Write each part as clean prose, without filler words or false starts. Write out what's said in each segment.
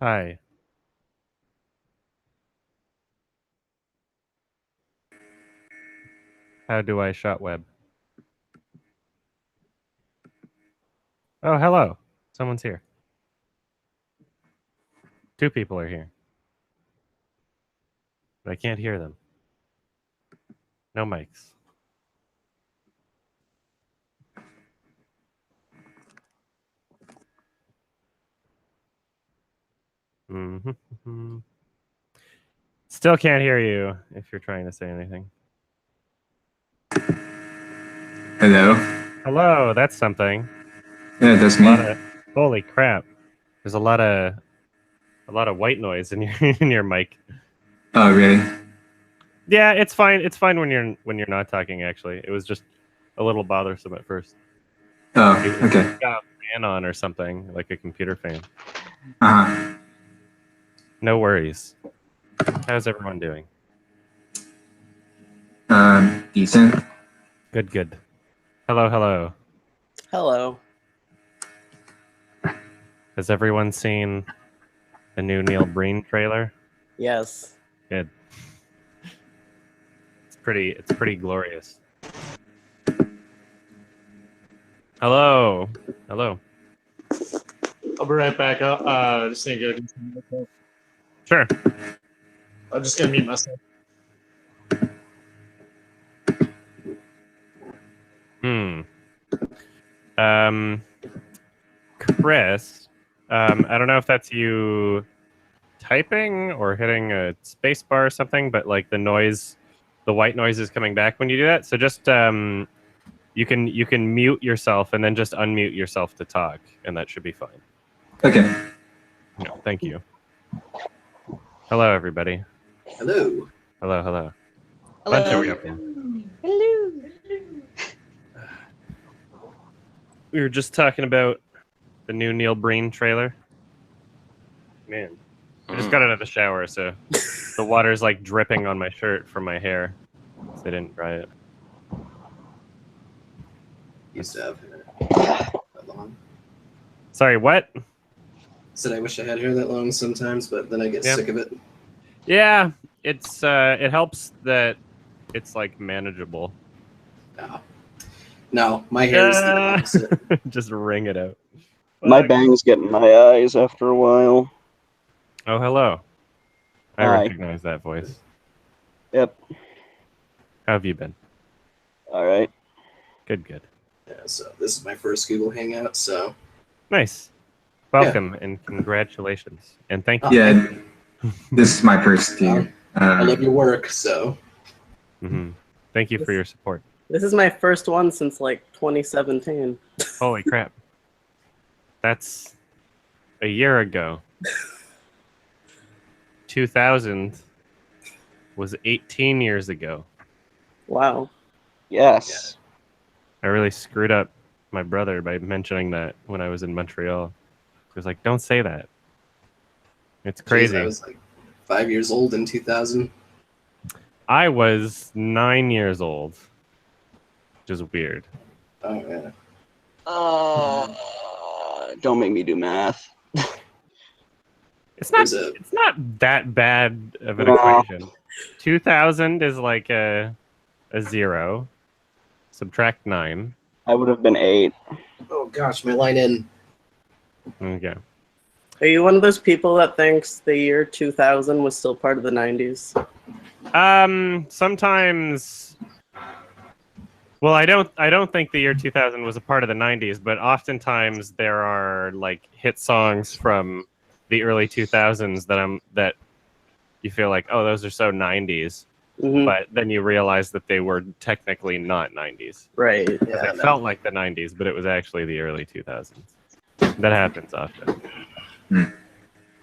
Hi. How do I shot web? Oh, hello. Someone's here. 2 people are here. But I can't hear them. No mics. Mm-hmm. Still can't hear you if you're trying to say anything. Hello. Hello, that's something. Yeah, that's me. Holy crap. There's a lot of white noise in your in your mic. Oh, really? Yeah, it's fine. It's fine when you're not talking actually. It was just a little bothersome at first. Oh, okay. You got a fan on or something, like a computer fan. Uh-huh. No worries. How's everyone doing? Decent. Good, good. Hello, hello. Hello. Has everyone seen the new Neil Breen trailer? Yes. Good. It's pretty glorious. Hello. Hello. I'll be right back. I'll just need to go. Sure. I'm just gonna mute myself. Chris, I don't know if that's you typing or hitting a space bar or something, but like the white noise is coming back when you do that. So just you can mute yourself and then just unmute yourself to talk, and that should be fine. Okay. No, thank you. Hello, everybody. Hello. Hello, hello. Hello. Bunch of people. Hello. We were just talking about the new Neil Breen trailer. Man, I just got out of the shower, so the water's like dripping on my shirt from my hair. So I didn't dry it. Used to have hair that long. Sorry, what? Said I wish I had hair that long sometimes, but then I get sick of it. Yeah, it's it helps that it's like manageable. No, my hair is the opposite. Just wring it out. My bangs get in my eyes after a while. Oh, hello. I Hi. recognize that voice. Yep. How have you been? All right. Good, good. Yeah, so this is my first Google Hangout, so... Nice. Welcome and congratulations. And thank you. Yeah, this is my first year. I love your work, so... Thank you for your support. This is my first one since like 2017. Holy crap. That's a year ago. 2000 was 18 years ago. Wow. Yes. I really screwed up my brother by mentioning that when I was in Montreal. He was like, don't say that. It's crazy. Jeez, I was like 5 years old in 2000. I was 9 years old, which is weird. Oh, yeah. Don't make me do math. It's not that bad of an equation. 2000 is like a 0. Subtract 9. I would have been 8. Oh, gosh, my line in. Okay. Are you one of those people that thinks the year 2000 was still part of the 90s? Sometimes. Well, I don't think the year 2000 was a part of the 90s, but oftentimes there are like hit songs from the early 2000s that you feel like, oh, those are so 90s. But then you realize that they were technically not 90s. Right. Yeah, it felt like the 90s, but it was actually the early 2000s. That happens often.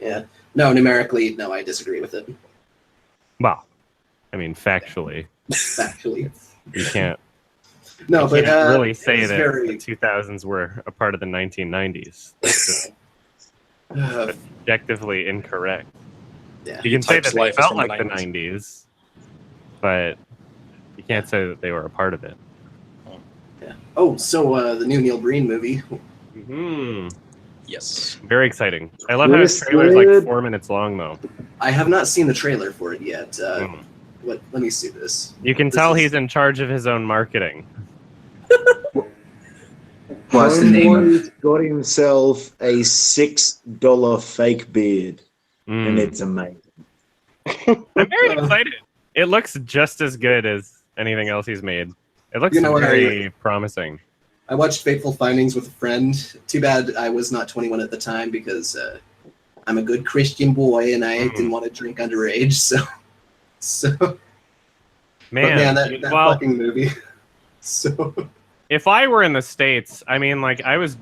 Yeah. No, numerically, no, I disagree with it. Well, I mean, factually. Factually. You can't. No, but really say that the 2000s were a part of the 1990s. That's just objectively incorrect. Yeah. You can say that they felt like the 90s, but you can't say that they were a part of it. Yeah. Oh, so the new Neil Breen movie. Yes. Very exciting. I love how his trailer's like 4 minutes long, though. I have not seen the trailer for it yet. Mm. Let me see this. You can This tell is- he's in charge of his own marketing. What's the name of? Homeboy's got himself a $6 fake beard, and Mm. it's amazing. I'm very excited. It looks just as good as anything else he's made. It looks You know what, very promising. I watched Fateful Findings with a friend. Too bad I was not 21 at the time because I'm a good Christian boy and I didn't want to drink underage. So Man, that well, fucking movie. So if I were in the States, I mean, like, I was,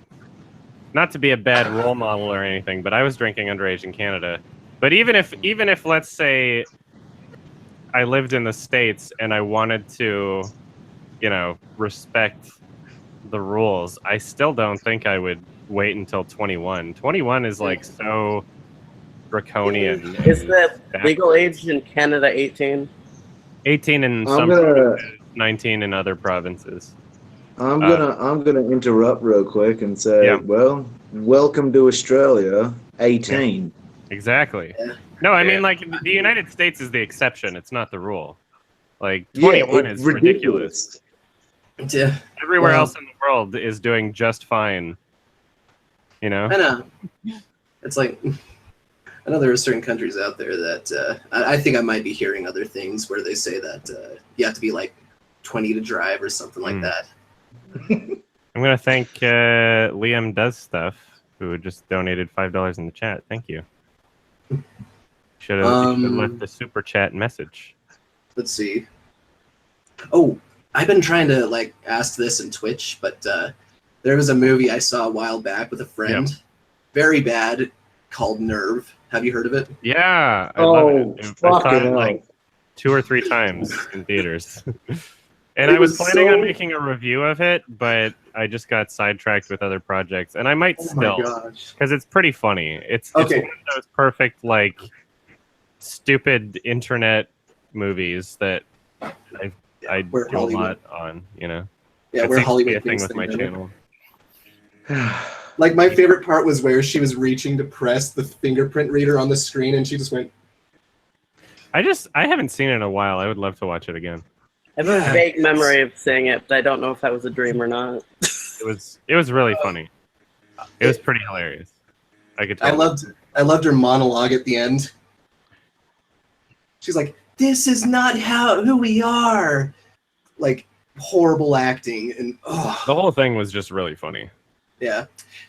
not to be a bad role model or anything, but I was drinking underage in Canada. But even if let's say I lived in the States and I wanted to, respect the rules, I still don't think I would wait until 21. 21 is like so draconian. Is and the back- legal age in Canada 18? 18 in I'm some gonna- provinces, 19 in other provinces. I'm gonna interrupt real quick and say, Yeah. well, welcome to Australia, 18. Exactly. Yeah. No, I Yeah. mean, like, the United States is the exception. It's not the rule. Like, Yeah, 21 it's is ridiculous. yeah, Everywhere Well- else in the world is doing just fine. I know. It's like I know there are certain countries out there that I think I might be hearing other things where they say that you have to be like 20 to drive or something like that. I'm going to thank Liam Does Stuff, who just donated $5 in the chat. Thank you. Should have left the super chat message. Let's see. Oh, I've been trying to like ask this in Twitch, but there was a movie I saw a while back with a friend. Very bad, called Nerve. Have you heard of it? Yeah, I love it. I saw fucking it hell. like 2 or 3 times in theaters. And I was planning on making a review of it, but I just got sidetracked with other projects. And I might Oh my still, gosh. because it's pretty funny. It's Okay. one of those perfect, like, stupid internet movies that I Where do Hollywood- a lot on, Yeah, That where seems to be Hollywood a thing thinks with my they're better. channel. Like my favorite part was where she was reaching to press the fingerprint reader on the screen, and she just went. I haven't seen it in a while. I would love to watch it again. I have a vague memory of seeing it, but I don't know if that was a dream or not. It was really funny. It was pretty hilarious. I could tell. I loved her monologue at the end. She's like, "This is not who we are." Like horrible acting and The whole thing was just really funny. yeah,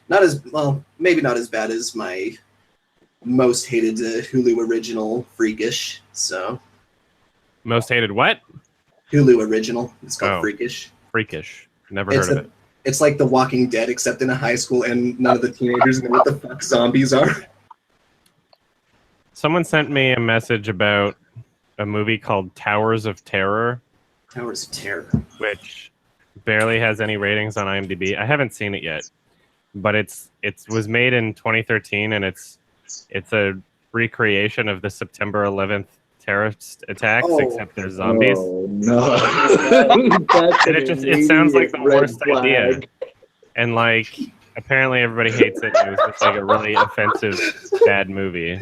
not as well, maybe not as bad as my most hated Hulu original Freakish. So Most hated what? Hulu original, it's called Oh. Freakish. Freakish. Never It's heard of it. It's like The Walking Dead, except in a high school, and none of the teenagers know what the fuck zombies are. Someone sent me a message about a movie called Towers of Terror, Towers of Terror. which barely has any ratings on IMDb. I haven't seen it yet, but it was made in 2013, and it's a recreation of the September 11th terrorist attacks, Oh. except they're zombies. Oh, no. That's And an it sounds like the immediate red worst idea. flag. And like apparently everybody hates it. It was just like a really offensive bad movie.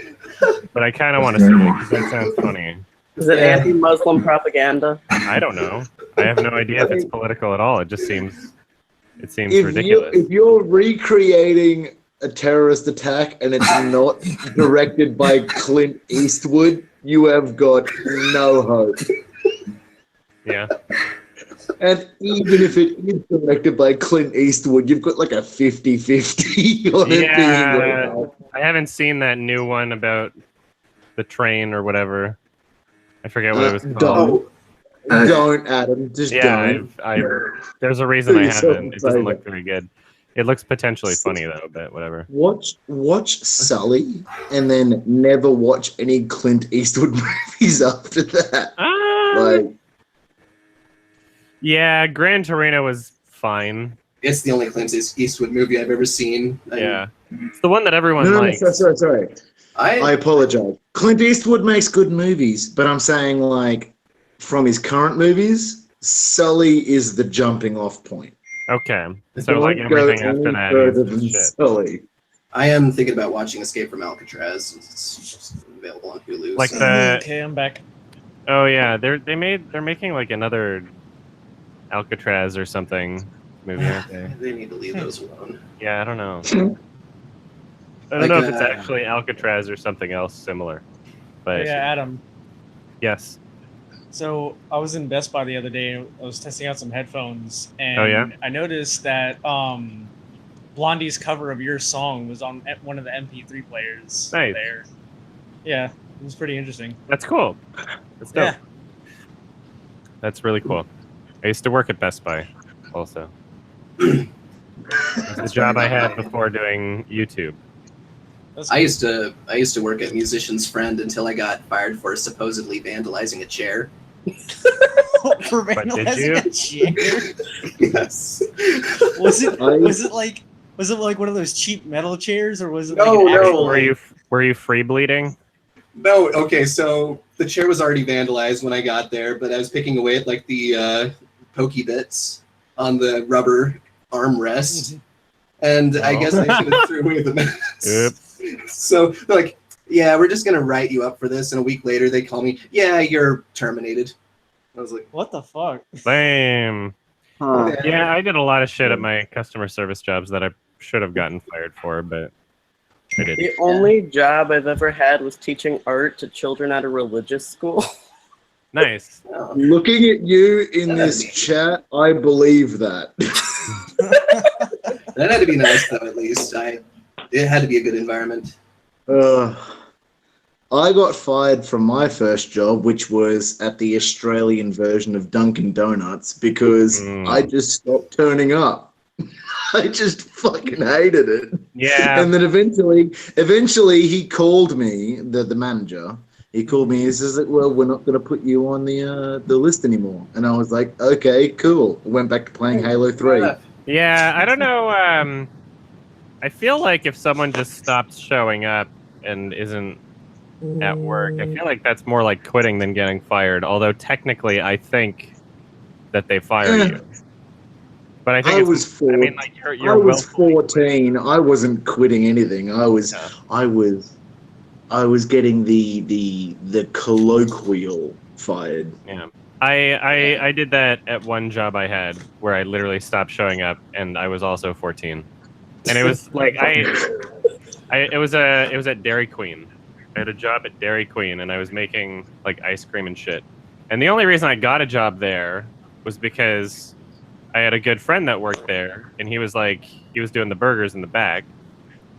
But I kind of want to see it because that sounds funny. Is it Yeah. anti-Muslim propaganda? I don't know. I have no idea if it's political at all. It just seems If ridiculous. you're recreating a terrorist attack and it's not directed by Clint Eastwood, you have got no hope. Yeah. And even if it is directed by Clint Eastwood, you've got like a 50-50 on it Yeah. being like, I haven't seen that new one about the train or whatever. I forget what it was called. don't. Uh, Don't, Adam. Just Yeah, don't. there's a reason I Please haven't. don't It doesn't say look very good. It looks potentially funny though, but whatever. Watch Sully and then never watch any Clint Eastwood movies after that. Like, Yeah, Gran Torino was fine. It's the only Clint Eastwood movie I've ever seen. Yeah, it's the one that everyone no, likes. sorry. I apologize. Clint Eastwood makes good movies, but I'm saying like from his current movies, Sully is the jumping off point. Okay, so like Don't go everything after any that further is than just shit. Sully. I am thinking about watching Escape from Alcatraz. It's just available on Hulu. Like so. the Okay, I'm back. oh yeah, they're making like another Alcatraz or something movie, aren't they? They need to leave those alone. Yeah, I don't know. I don't Like, know if it's actually Alcatraz or something else similar. But Yeah, Adam. yes. So I was in Best Buy the other day. I was testing out some headphones, and Oh, yeah? I noticed that Blondie's cover of your song was on one of the MP3 players Nice. there. Yeah, it was pretty interesting. That's cool. That's dope. Yeah. That's really cool. I used to work at Best Buy also. It's the job I had before doing YouTube. That's I cool. used to work at Musician's Friend until I got fired for supposedly vandalizing a chair. For But did vandalizing a chair. Yes. Was it like one of those cheap metal chairs, or was it No, like an no. actual? Were you free bleeding? No, okay, so the chair was already vandalized when I got there, but I was picking away at like the pokey bits on the rubber armrest, and I guess I should have threw away the mess. Oops. So they're like, yeah, we're just gonna write you up for this, and a week later they call me, yeah, you're terminated. I was like, What the fuck? Same. Huh. Yeah, I did a lot of shit at my customer service jobs that I should have gotten fired for, but I didn't. The only job I've ever had was teaching art to children at a religious school. Nice. oh. Looking at you in this chat, I believe that. That had to be nice though. At least it had to be a good environment. I got fired from my first job, which was at the Australian version of Dunkin' Donuts, because I just stopped turning up. I just fucking hated it. Yeah. And then eventually he called me, the manager. He called me. He says, "Well, we're not going to put you on the list anymore." And I was like, "Okay, cool." I went back to playing Halo 3. Yeah, I don't know. I feel like if someone just stops showing up and isn't at work, I feel like that's more like quitting than getting fired. Although technically, I think that they fire you. But I think I it's, was 14. I mean, like you're I was willfully 14. I wasn't quitting anything. I was getting the colloquial fired. Yeah. I did that at one job I had where I literally stopped showing up, and I was also 14, and it was like it was at Dairy Queen. I had a job at Dairy Queen, and I was making like ice cream and shit. And the only reason I got a job there was because I had a good friend that worked there, and he was doing the burgers in the back,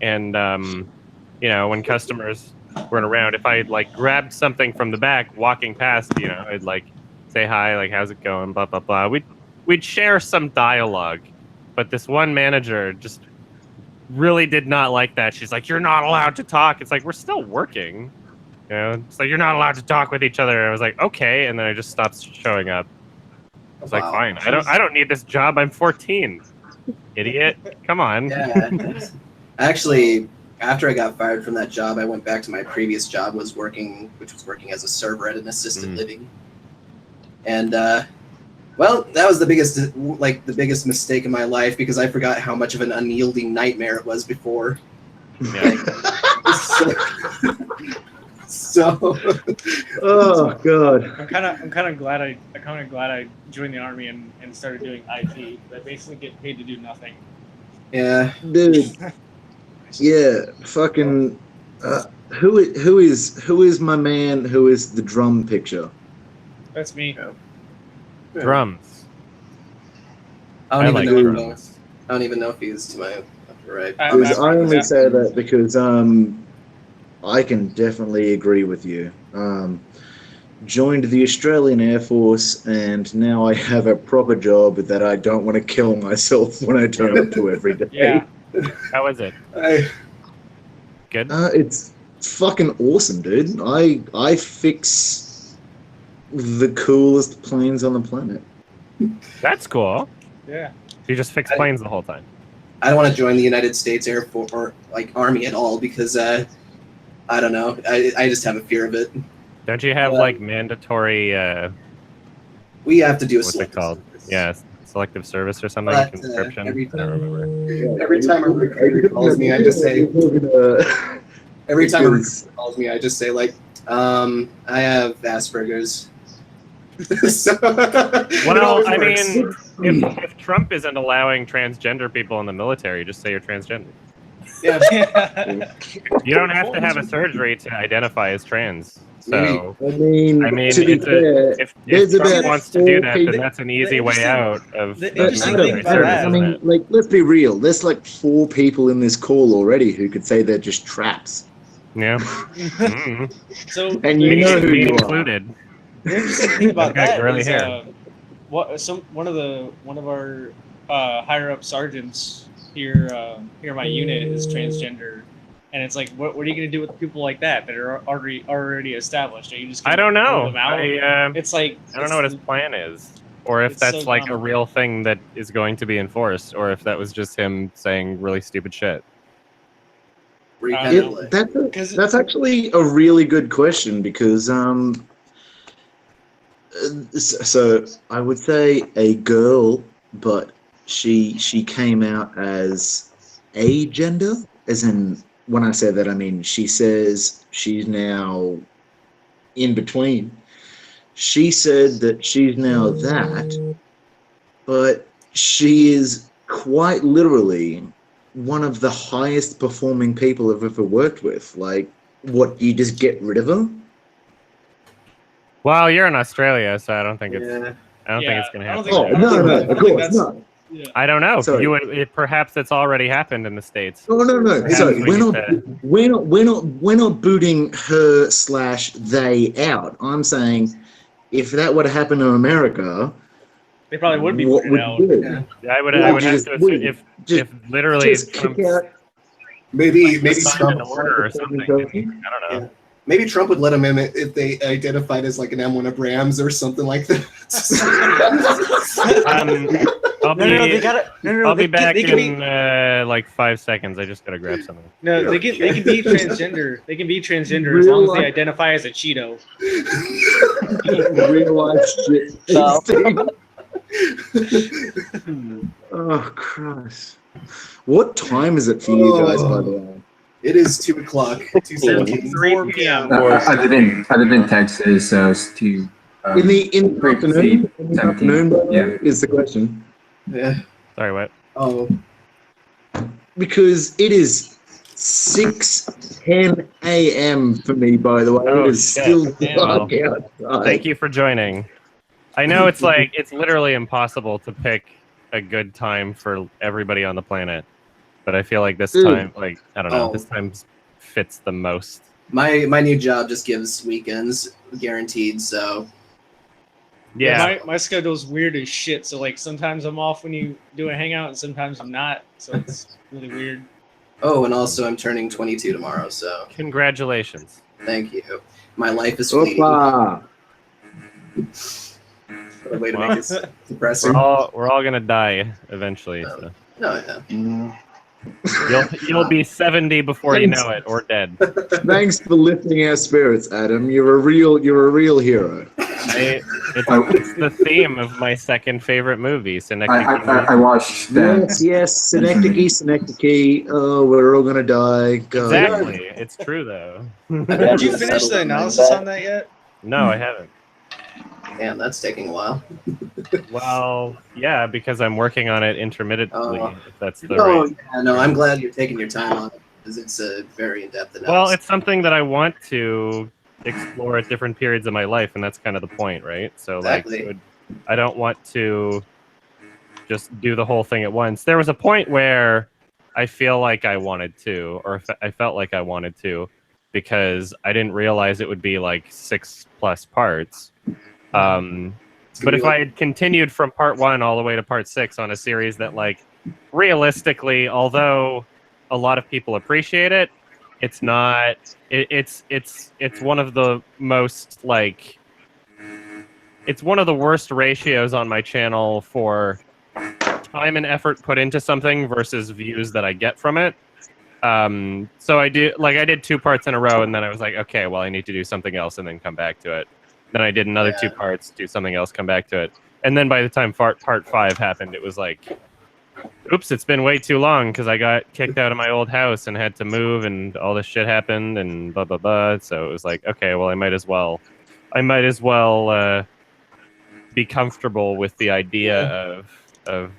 and when customers weren't around, if I like grabbed something from the back walking past, I'd like say hi, like how's it going, blah blah blah. We'd share some dialogue, but this one manager just really did not like that. She's like, "You're not allowed to talk." It's like, we're still working, It's like, "You're not allowed to talk with each other." And I was like, "Okay," and then I just stopped showing up. I was like, "Fine, I don't need this job. I'm 14, idiot. Come on." Yeah. Actually, after I got fired from that job, I went back to my previous job, which was working as a server at an assisted living. And well, that was the biggest mistake in my life, because I forgot how much of an unyielding nightmare it was before. Yeah. So Oh god. I'm kind of glad I joined the army and started doing IT. I basically get paid to do nothing. yeah. Dude. Yeah, fucking who is my man who is the drum picture? That's me. Drums. I don't like even know. drums. I don't even know if he's to my right. I- Because I only say that because I can definitely agree with you. Joined the Australian Air Force, and now I have a proper job that I don't want to kill myself when I turn up to every day. Yeah. How is it? Good. It's fucking awesome, dude. I fix the coolest planes on the planet. That's cool. Yeah. You just fix planes the whole time. I don't want to join the United States Air Force or like Army at all, because I don't know. I just have a fear of it. Don't you have like mandatory? We have to do a What's it selective called? service. Yeah, selective service or something. But, Conscription. every I don't remember. Every time a recruiter calls me, I just say. Every time a recruiter calls me, I just say like, I have Asperger's. So, Well, I mean, if Trump isn't allowing transgender people in the military, just say you're transgender. yeah, You don't have to have a surgery to identify as trans. So, I mean, to be it's fair, if there's Trump about wants to do 4 that, people. then that's an easy way out of the the interesting military thing about service, that- I isn't mean, it? like, let's be real. There's like 4 people in this call already who could say they're just traps. Yeah. Mhm. So And you the- know who Me you are. included. The interesting thing about Okay, that early is hair. one of our higher up sergeants here in my unit is transgender, and it's like, what are you going to do with people like that are already established? Are you just gonna I don't throw know. them out? It's like I don't know what his plan is, or if it's that's so like a dumb. real thing that is going to be enforced, or if that was just him saying really stupid shit. where you I kind don't of know. like, That's actually a really good question because so I would say a girl, but she came out as a gender, as in when I say that I mean she says she's now in between. She said that she's now that, but she is quite literally one of the highest performing people I've ever worked with. Like, what, you just get rid of her? Well, you're in Australia, so I don't think it's. yeah. I don't think it's going to I don't happen. think- Oh, I don't no, think no, that- of I don't think course, that's- no. Yeah. I don't know. Sorry. Perhaps it's already happened in the states. No. Perhaps So we we're not booting her / they out. I'm saying if that would happen in America, They probably would be what booted would out. you do? Yeah. I would Well, have just- to assume just- if literally Just kick Trump's out. Maybe signed Trump. an order or something. I don't know. Yeah. Maybe Trump would let them in if they identified as like an M1 of Rams or something like that. I'll be, No, they gotta. No, I'll they be back they can in like 5 seconds. I just gotta grab something. No, they can be transgender. They can be transgender as Real long as they life- identify as a Cheeto. Real life shit. So- Oh Christ! What time is it for you guys, by the way? It is 2 o'clock. 2:17. 3 p.m. Other than Texas, it's too. In the Great. afternoon? In the 17, afternoon, by the way, yeah. is the question. Yeah. Sorry, what? Oh. Because it is 6:10 a.m. for me, by the way. Oh, it is shit. still Damn. dark outside. Thank you for joining. I know it's like it's literally impossible to pick a good time for everybody on the planet, but I feel like this Dude. time, like I don't know, Oh. this time fits the most. My new job just gives weekends guaranteed, so Yeah, My schedule's weird as shit. So like sometimes I'm off when you do a hangout, and sometimes I'm not. So it's really weird. oh, and also I'm turning 22 tomorrow, so congratulations. thank you. My life is fleeting. Opa! What a way to Wow. make it depressing. We're all gonna die eventually. So. No, yeah. You'll be 70 before you know it, or dead. Thanks for lifting our spirits, Adam. You're a real hero. It's the theme of my second favorite movie, Synecdoche. I watched that. Yes, Synecdoche. Oh, we're all gonna die. God. Exactly. It's true though. Did you finish the analysis on that yet? No, I haven't. Damn, that's taking a while. Well, yeah, because I'm working on it intermittently. Oh. If that's the Oh, right. yeah, no, I'm glad you're taking your time on it because it's a very in-depth analysis. Well, it's something that I want to explore at different periods of my life, and that's kind of the point, right? So, Exactly. like, I don't want to just do the whole thing at once. There was a point where I feel like I wanted to, or I felt like I wanted to, because I didn't realize it would be like 6+ parts. But if I had continued from part 1 all the way to part 6 on a series that, like, realistically, although a lot of people appreciate it, it's not. It's one of the most, like, it's one of the worst ratios on my channel for time and effort put into something versus views that I get from it. So I did 2 parts in a row, and then I was like, okay, well, I need to do something else and then come back to it. Then I did another 2 parts, do something else, come back to it. And then by the time part 5 happened, it was like, oops, it's been way too long because I got kicked out of my old house and had to move, and all this shit happened, and blah blah blah. So it was like, okay, well, I might as well be comfortable with the idea of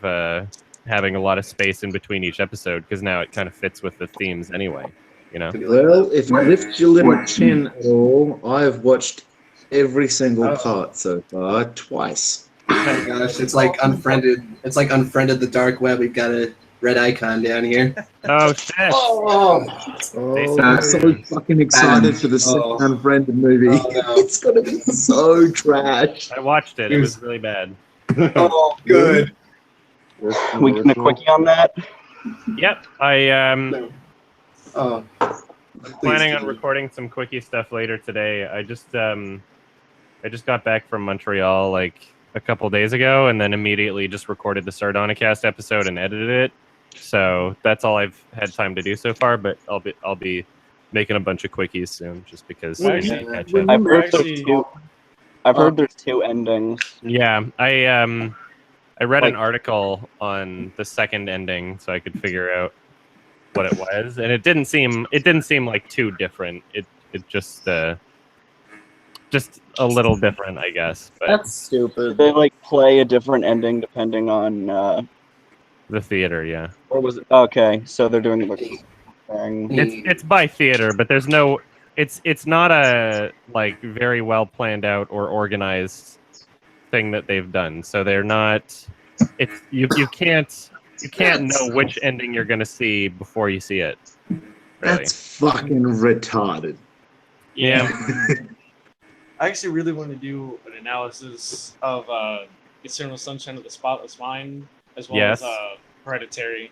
having a lot of space in between each episode, because now it kind of fits with the themes anyway. You know. Well, if you lift your little chin at all, I've watched every single part so far twice. Oh my gosh, it's like unfriended. It's like unfriended the dark web. We've got a red icon down here. Oh shit! Oh, I'm so fucking excited for the second Unfriended movie. Oh, no. It's gonna be so trash. I watched it. It was really bad. Oh, good. We getting a quickie on that? Yep. I Oh. planning on recording some quickie stuff later today. I just got back from Montreal like a couple days ago, and then immediately just recorded the Sardonicast episode and edited it. So that's all I've had time to do so far. But I'll be making a bunch of quickies soon, just because I need to catch up. I've heard there's two endings. Yeah, I read an article on the second ending so I could figure out what it was, and it didn't seem like too different. It just a little different, I guess. But That's stupid. They like play a different ending depending on the theater, yeah. or was it okay? So they're doing like a thing. It's by theater, but there's no. It's not a like very well planned out or organized thing that they've done. So they're not. It's you can't know which ending you're gonna see before you see it. Really. That's fucking retarded. Yeah. I actually really want to do an analysis of Eternal Sunshine of the Spotless Mind, as well as Hereditary.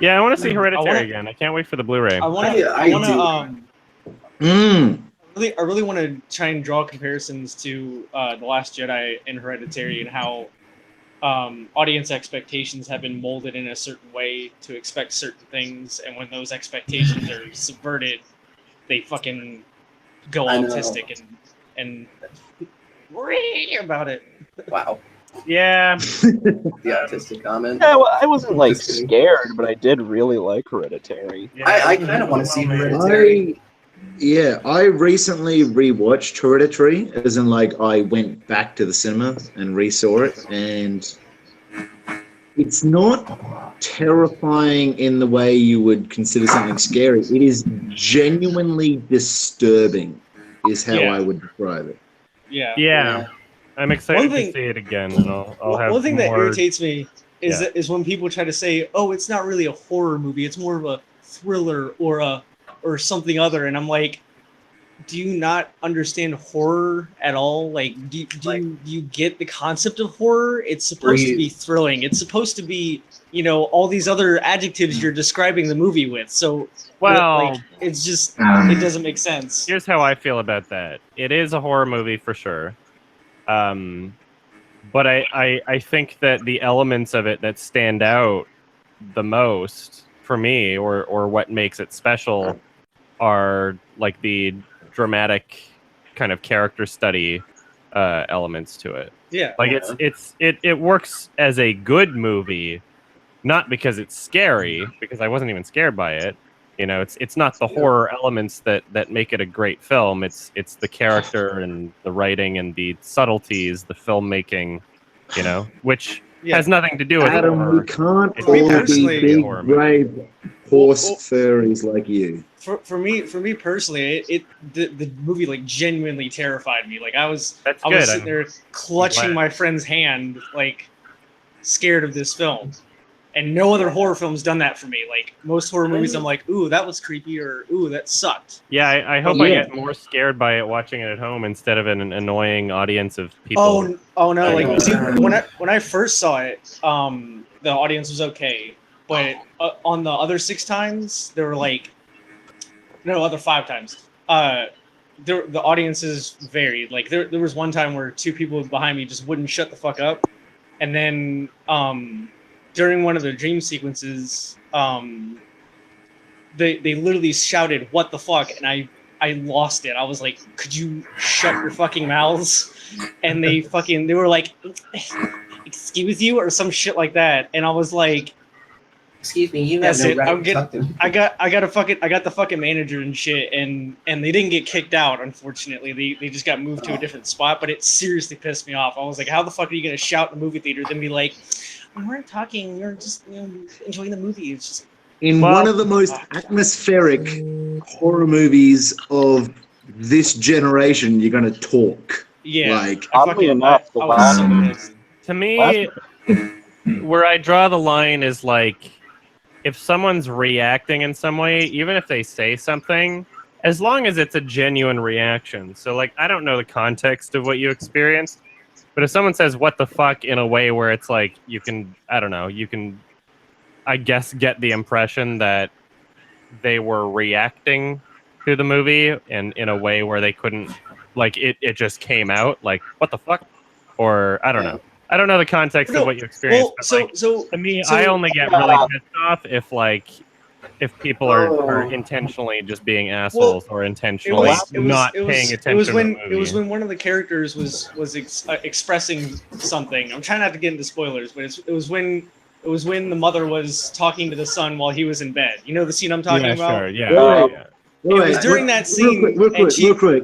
Yeah, I want to see Hereditary again. I can't wait for the Blu-ray. I really want to try and draw comparisons to The Last Jedi and Hereditary, and how audience expectations have been molded in a certain way to expect certain things, and when those expectations are subverted, they fucking go autistic and worry about it. Wow. Yeah. The autistic comment. Yeah, well, I wasn't like scared, but I did really like Hereditary. Yeah. I kind of want to see Hereditary. I recently rewatched Hereditary, as in like I went back to the cinema and re-saw it, and it's not terrifying in the way you would consider something scary. It is genuinely disturbing, is how I would describe it. Yeah. I'm excited to see it again, and I'll have one thing that more... irritates me is when people try to say, "Oh, it's not really a horror movie; it's more of a thriller or something other," and I'm like, do you not understand horror at all? Like, do you get the concept of horror? It's supposed to be thrilling. It's supposed to be, all these other adjectives you're describing the movie with. So, well, it's just, it doesn't make sense. Here's how I feel about that. It is a horror movie for sure. But I think that the elements of it that stand out the most for me, or what makes it special, are like the dramatic kind of character study elements to it. Yeah. Like it works as a good movie, not because it's scary, because I wasn't even scared by it. It's not the horror elements that make it a great film. It's the character and the writing and the subtleties, the filmmaking, which has nothing to do with Adam, horror. we can't It's all personally- be big, brave horse furries like you. For me personally, the movie like genuinely terrified me. Like I was That's I was good. sitting there clutching my friend's hand, like scared of this film. And no other horror film's done that for me. Like most horror movies, I'm like, ooh, that was creepy, or ooh, that sucked. Yeah, I hope I get more scared by it watching it at home instead of an annoying audience of people. Oh no! Like see, when I first saw it, the audience was okay, but on the other 6 times, there were like, no, other 5 times. The audiences varied. Like there was one time where 2 people behind me just wouldn't shut the fuck up, and then during one of the dream sequences, they literally shouted "What the fuck?" and I lost it. I was like, could you shut your fucking mouths? And they were like, excuse you, or some shit like that. And I was like, Excuse me, you have that's no it. right to talk to me. I got the fucking manager and shit, and they didn't get kicked out. Unfortunately, they just got moved to a different spot. But it seriously pissed me off. I was like, how the fuck are you gonna shout in the movie theater then be like, we weren't talking, we were just enjoying the movie. It's just In one of the most atmospheric horror movies of this generation, you're gonna talk. yeah. Like, Oddly enough, the I was so last pissed. To me, where I draw the line is like, if someone's reacting in some way, even if they say something, as long as it's a genuine reaction. So, like, I don't know the context of what you experienced, but if someone says "what the fuck" in a way where it's like you can, I don't know, you can, I guess, get the impression that they were reacting to the movie and in a way where they couldn't, like, it just came out like "what the fuck," or I don't know. I don't know the context of what you experienced. Well, but, like, to me, I only get really pissed off if people are intentionally just being assholes or intentionally not paying attention to the movie. It was when one of the characters was expressing something. I'm trying not to get into spoilers, but it was when the mother was talking to the son while he was in bed. You know the scene I'm talking about? Sure, yeah. It was during that scene. Real quick.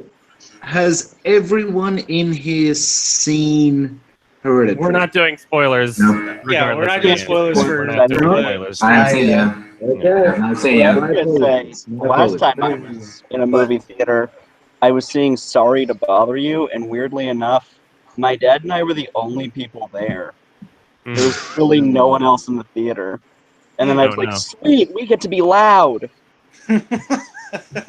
Has everyone in here seen Hereditary? We're not doing spoilers. No. Yeah, we're not doing spoilers for. We're not doing spoilers. I haven't seen it yet. Okay. I'm not saying I yeah. was gonna say, the last time I was in a movie theater, I was seeing Sorry to Bother You, and weirdly enough, my dad and I were the only people there. There was really no one else in the theater. And then I was like, sweet, we get to be loud.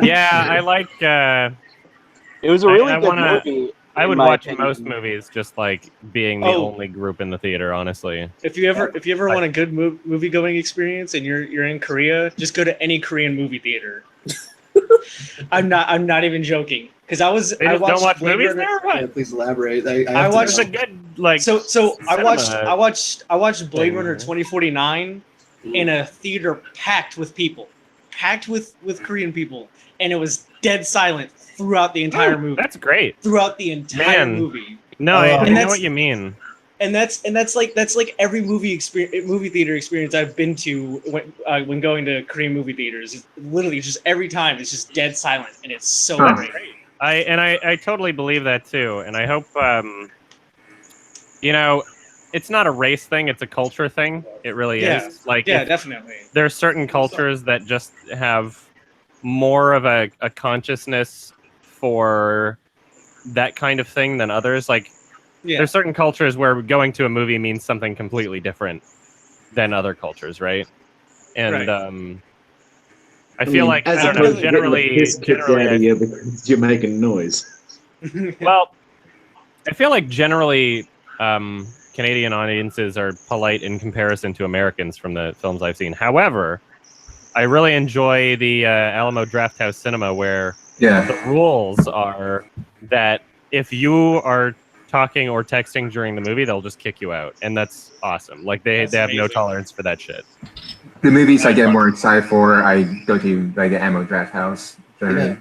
Yeah, I like. It was a really good movie. I would in my watch opinion. most movies just like being the only group in the theater. Honestly, If you ever want a good movie going experience and you're in Korea, just go to any Korean movie theater. I'm not even joking because I don't watch Blade movies Runner- there. What? Yeah, please elaborate. I watched a good like. So I cinema watched Blade thing. Runner 2049 in a theater packed with people, packed with Korean people, and it was dead silent throughout the entire movie. That's great. Throughout the entire Man. movie. No, I know that's- what you mean. And that's like every movie theater experience I've been to when going to Korean movie theaters. It's literally just every time it's just dead silent, and it's so great. I totally believe that too, and I hope it's not a race thing; it's a culture thing. It really is. Like, definitely. There are certain cultures that just have more of a consciousness for that kind of thing than others. Like, there's certain cultures where going to a movie means something completely different than other cultures, right? And I feel like, I don't know, generally because you're making noise. well, I feel like generally Canadian audiences are polite in comparison to Americans from the films I've seen. However, I really enjoy the Alamo Drafthouse Cinema, where the rules are that if you are talking or texting during the movie, they'll just kick you out, and that's awesome. Like they have no tolerance for that shit. The movies I get more excited for, I go to like the Ammo Draft House. Yeah.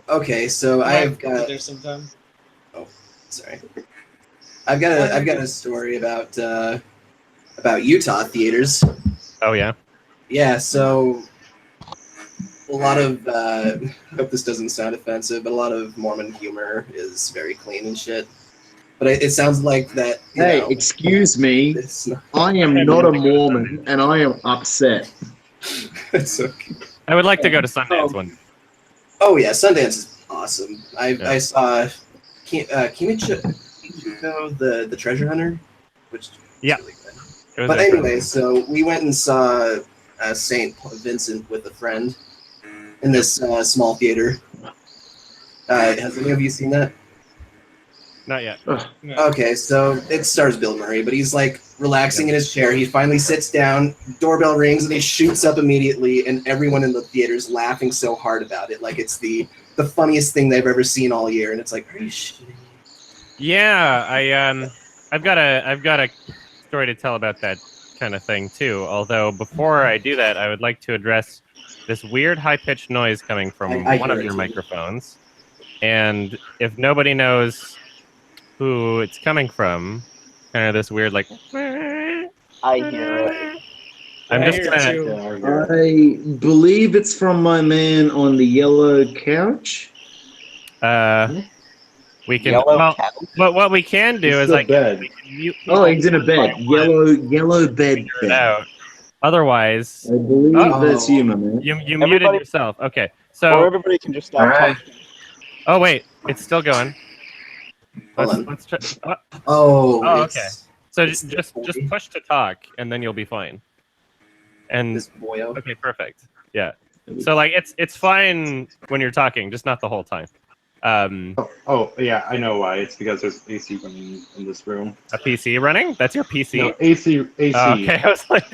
Okay, so I've got. There sometime. Oh, sorry. I've got a story about Utah theaters. Oh yeah. Yeah, so a lot of I hope this doesn't sound offensive, but a lot of Mormon humor is very clean and shit. But it sounds like that. Hey, excuse me. I am not a Mormon, and I am upset. It's okay. I would like to go to Sundance one. Oh yeah, Sundance is awesome. I saw Kimiko, the Treasure Hunter, which is really good. But anyway, so we went and saw St. Vincent with a friend in this small theater. Has any of you seen that? Not yet. Okay, so it stars Bill Murray, but he's like relaxing in his chair. He finally sits down, doorbell rings, and he shoots up immediately, and everyone in the theater's laughing so hard about it. Like it's the funniest thing they've ever seen all year, and it's like, are you shitting me? Yeah, I've got a story to tell about that kind of thing too. Although before I do that, I would like to address this weird high-pitched noise coming from I one hear of it your too. microphones. And if nobody knows who it's coming from, kind of this weird like. I hear it. I'm I just hear gonna. too. I believe it's from my man on the yellow couch. We can. Yellow Well, couch? but what we can do It's is the I bed. we can mute Oh, people he's in a one bed. by one, Yellow bed figure it bed. out. Otherwise, I believe Oh. that's you, my man. you muted Everybody- yourself. Okay, Or so everybody can just stop Alright. talking. oh wait, it's still going. Hold on. Let's try. Oh, okay. it's So It's just this boy. push to talk, and then you'll be fine. And this boyo. okay, perfect. Yeah. So like it's fine when you're talking, just not the whole time. Oh, yeah, I know why. It's because there's AC running in this room. A PC running? That's your PC? No, AC. Oh, okay, I was like,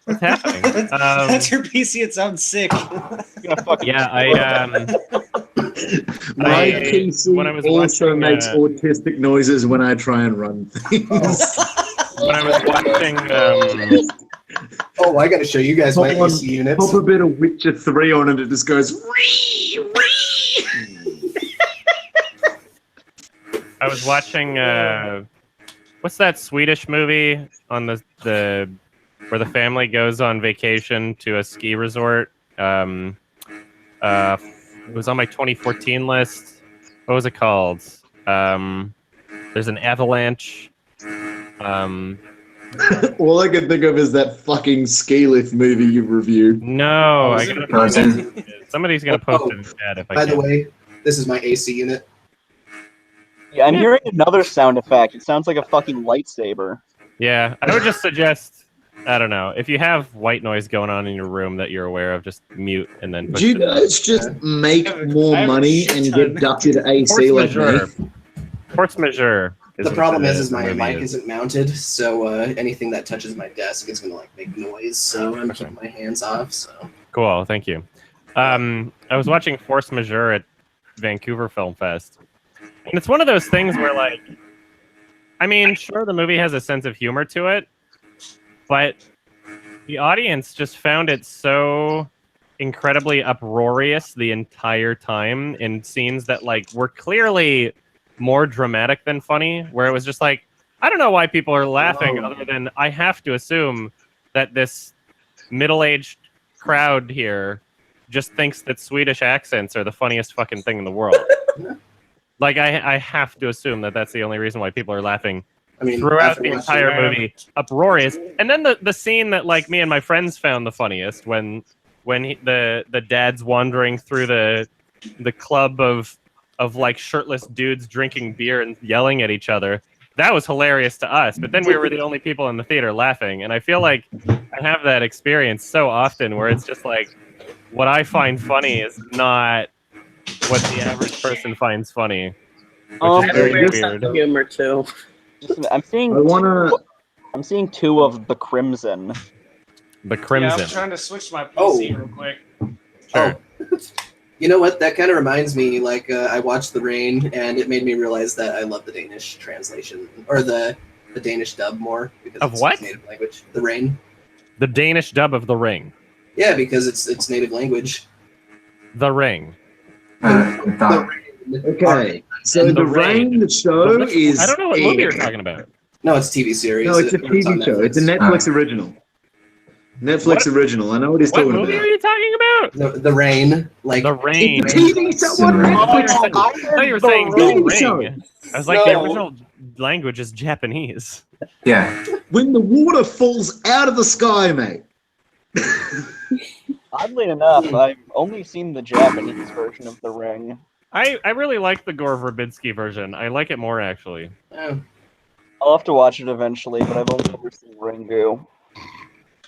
what's happening? That's your PC. It sounds sick. Gonna fucking Yeah, My I- PC when I was also watching, makes autistic noises when I try and run things. when I was watching Oh, I gotta show you guys my Hold on. AC units. Pop a bit of Witcher 3 on it, it just goes. Wee, wee. I was watching what's that Swedish movie on the where the family goes on vacation to a ski resort? It was on my 2014 list. What was it called? There's an avalanche. All I can think of is that fucking ski lift movie you reviewed. No, I is it gotta Frozen? somebody's gonna post it in chat if I By can. the way, this is my AC unit. Yeah, I'm hearing another sound effect. It sounds like a fucking lightsaber. Yeah, I would just suggest, I don't know, if you have white noise going on in your room that you're aware of, just mute and then push Do you it down. guys just make more I have a money shit and ton. get ducted AC Force like majeure. me? Force majeure. The problem is my movie mic isn't mounted, so anything that touches my desk is gonna like make noise. So I'm keeping my hands off. So Cool, thank you. I was watching Force Majeure at Vancouver Film Fest, and it's one of those things where, like, I mean, sure, the movie has a sense of humor to it, but the audience just found it so incredibly uproarious the entire time in scenes that, like, were clearly more dramatic than funny, where it was just like, I don't know why people are laughing, other than I have to assume that this middle-aged crowd here just thinks that Swedish accents are the funniest fucking thing in the world. Like, I have to assume that that's the only reason why people are laughing I mean, throughout after the watching- entire movie, uproarious. And then the scene that, like, me and my friends found the funniest, when the dad's wandering through the club of like shirtless dudes drinking beer and yelling at each other. That was hilarious to us, but then we were the only people in the theater laughing. And I feel like I have that experience so often where it's just like, what I find funny is not what the average person finds funny, which Um, is I have a very weird weird. sense of humor too. Listen, I'm seeing I wanna. I'm seeing 2 of the Crimson. The Yeah, I'm Crimson. trying to switch my PC Oh. real quick. Sure. You know what? That kind of reminds me. Like I watched The Rain, and it made me realize that I love the Danish translation or the Danish dub more because Of it's what? native language. The Rain. The Danish dub of The Ring. Yeah, because it's native language. The Ring. I thought. Okay, so The the Rain. Rain, the show Which- is. I don't know what movie you're aired. talking about. No, it's a TV series. No, it's a on TV show. It's a Netflix. Netflix original. Netflix What? original. I know what he's What talking movie about. are you talking about? The Rain. Like The Rain. It's a TV show on Rain. I Netflix. thought you were saying The The Rain Ring. show. I was like, the No. original language is Japanese. Yeah. When the water falls out of the sky, mate. Oddly enough, I've only seen the Japanese version of The Ring. I really like the Gore Verbinski version. I like it more, actually. oh, I'll have to watch it eventually, but I've only ever seen Ringu.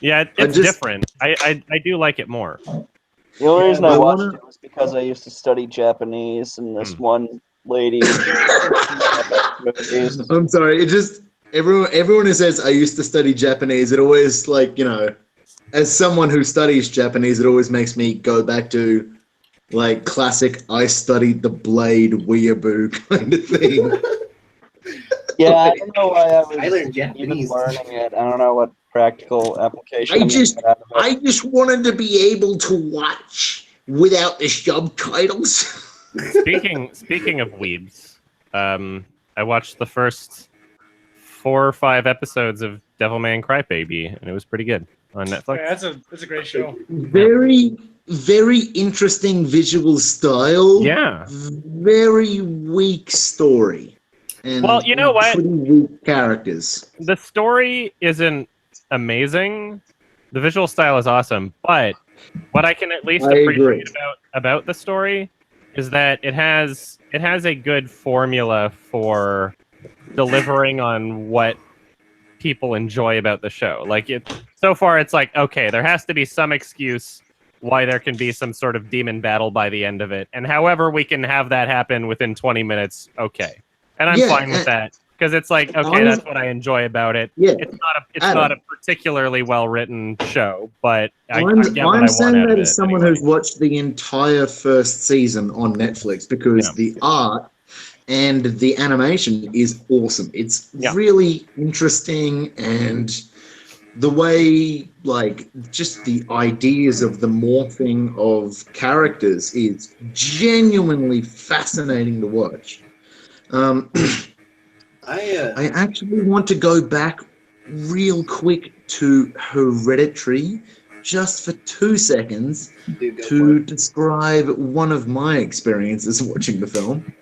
Yeah, I it's just- different. I do like it more. The only reason I I watched wanna- it was because I used to study Japanese, and this Hmm. one lady. I'm sorry. It just everyone who says I used to study Japanese, it always like as someone who studies Japanese, it always makes me go back to like classic. I studied the blade weeaboo kind of thing. Yeah, I don't know why I was I learned even Japanese. learning it. I don't know what practical application. I just wanted to be able to watch without the subtitles. Speaking of weebs, I watched the first 4 or 5 episodes of Devilman Crybaby, and it was pretty good on Netflix. Yeah, that's a great show. Very, very interesting visual style. Yeah. Very weak story. And Well, you know what? Pretty weak characters. The story isn't amazing. The visual style is awesome, but what I can at least appreciate about the story is that it has a good formula for delivering on what people enjoy about the show. Like so far it's like, okay, there has to be some excuse why there can be some sort of demon battle by the end of it. And however we can have that happen within 20 minutes, okay. And I'm fine with that. Because it's like, okay, that's what I enjoy about it. Yeah, it's not a particularly well written show, but I get what I I'm want saying out of that it as someone anyway. who's watched the entire first season on Netflix because the art and the animation is awesome. It's really interesting, and the way, like, just the ideas of the morphing of characters is genuinely fascinating to watch. I actually want to go back real quick to Hereditary just for 2 seconds to describe one of my experiences watching the film.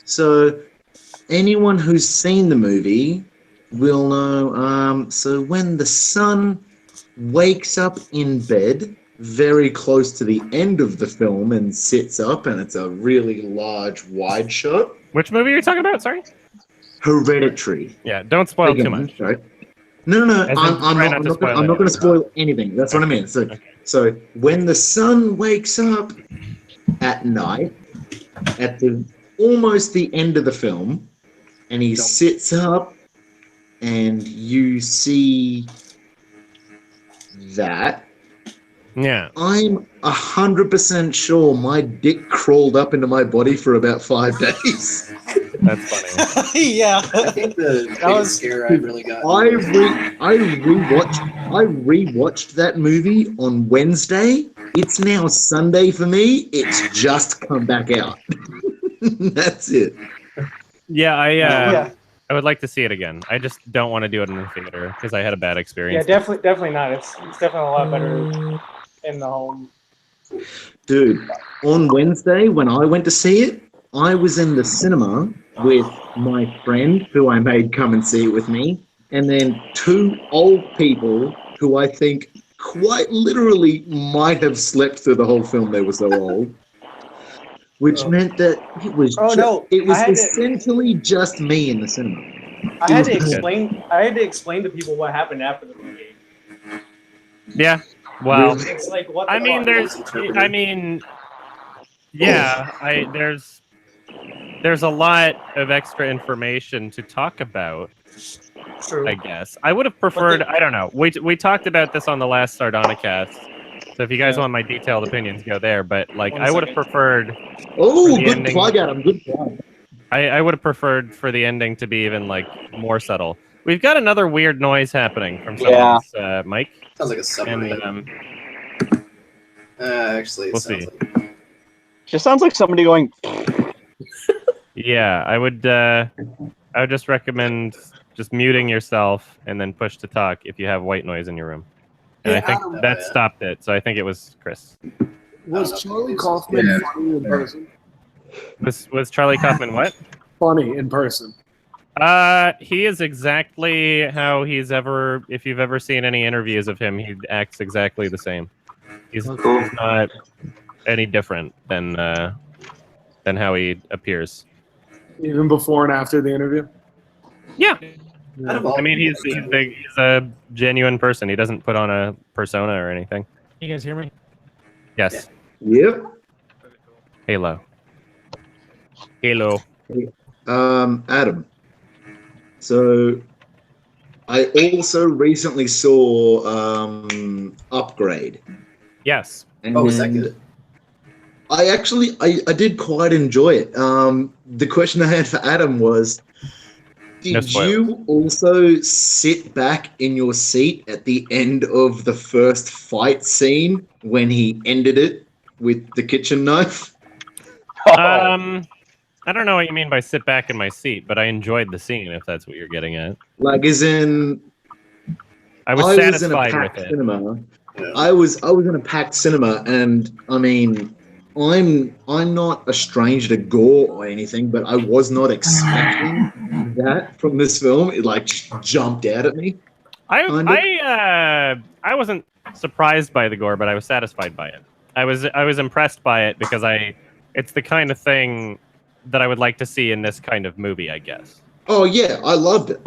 So anyone who's seen the movie will know, so when the son wakes up in bed very close to the end of the film and sits up, and it's a really large wide shot. Which movie are you talking about? Sorry? Hereditary. Yeah, don't spoil too much. Right? No. I'm not going to spoil anything. That's what I mean. So when the son wakes up at night, at almost the end of the film, and he sits up, and you see that. Yeah. I'm 100% sure my dick crawled up into my body for about 5 days. That's funny. Yeah. I think the biggest scare I really got. I rewatched that movie on Wednesday. It's now Sunday for me. It's just come back out. That's it. Yeah, I would like to see it again. I just don't want to do it in the theater because I had a bad Yeah, experience. definitely not. It's definitely a lot better in the home. Dude, on Wednesday when I went to see it, I was in the cinema with my friend who I made come and see it with me, and then 2 old people who I think quite literally might have slept through the whole film. They were so old. Which meant that it was essentially just me in the cinema. I had to explain to people what happened after the movie. Yeah. Well, It's like what I mean, there's a lot of extra information to talk about. True. I guess I would have preferred. I don't know. We talked about this on the last Sardonicast. So if you guys want my detailed opinions, go there. But like, I would have preferred. Oh, good plug, Adam. Good plug. I would have preferred for the ending to be even like more subtle. We've got another weird noise happening from someone's mic. Sounds like a submarine. And, actually, we'll see. Just sounds like somebody going. Yeah, I would just recommend just muting yourself and then push to talk if you have white noise in your room. And I think that stopped it, so I think it was Chris. Was Charlie Kaufman funny in person? Was Charlie Kaufman what? Funny in person. He is exactly how he's ever. If you've ever seen any interviews of him, he acts exactly the same. He's not any different than how he appears. Even before and after the interview? Yeah. I mean, he's a genuine person. He doesn't put on a persona or anything. You guys hear me? Yes. Yep. Halo. Adam. So, I also recently saw Upgrade. Yes. And was that good? I did quite enjoy it. The question I had for Adam was, No Did spoilers. you also sit back in your seat at the end of the first fight scene when he ended it with the kitchen knife? I don't know what you mean by sit back in my seat, but I enjoyed the scene. If that's what you're getting at, Like, as in, I was in a satisfied with packed it. cinema. I was in a packed cinema, and I mean, I'm not a stranger to gore or anything, but I was not expecting that from this film. It like jumped out at me. I wasn't surprised by the gore, but I was satisfied by it. I was impressed by it because it's the kind of thing that I would like to see in this kind of movie, I guess. Oh yeah, I loved it.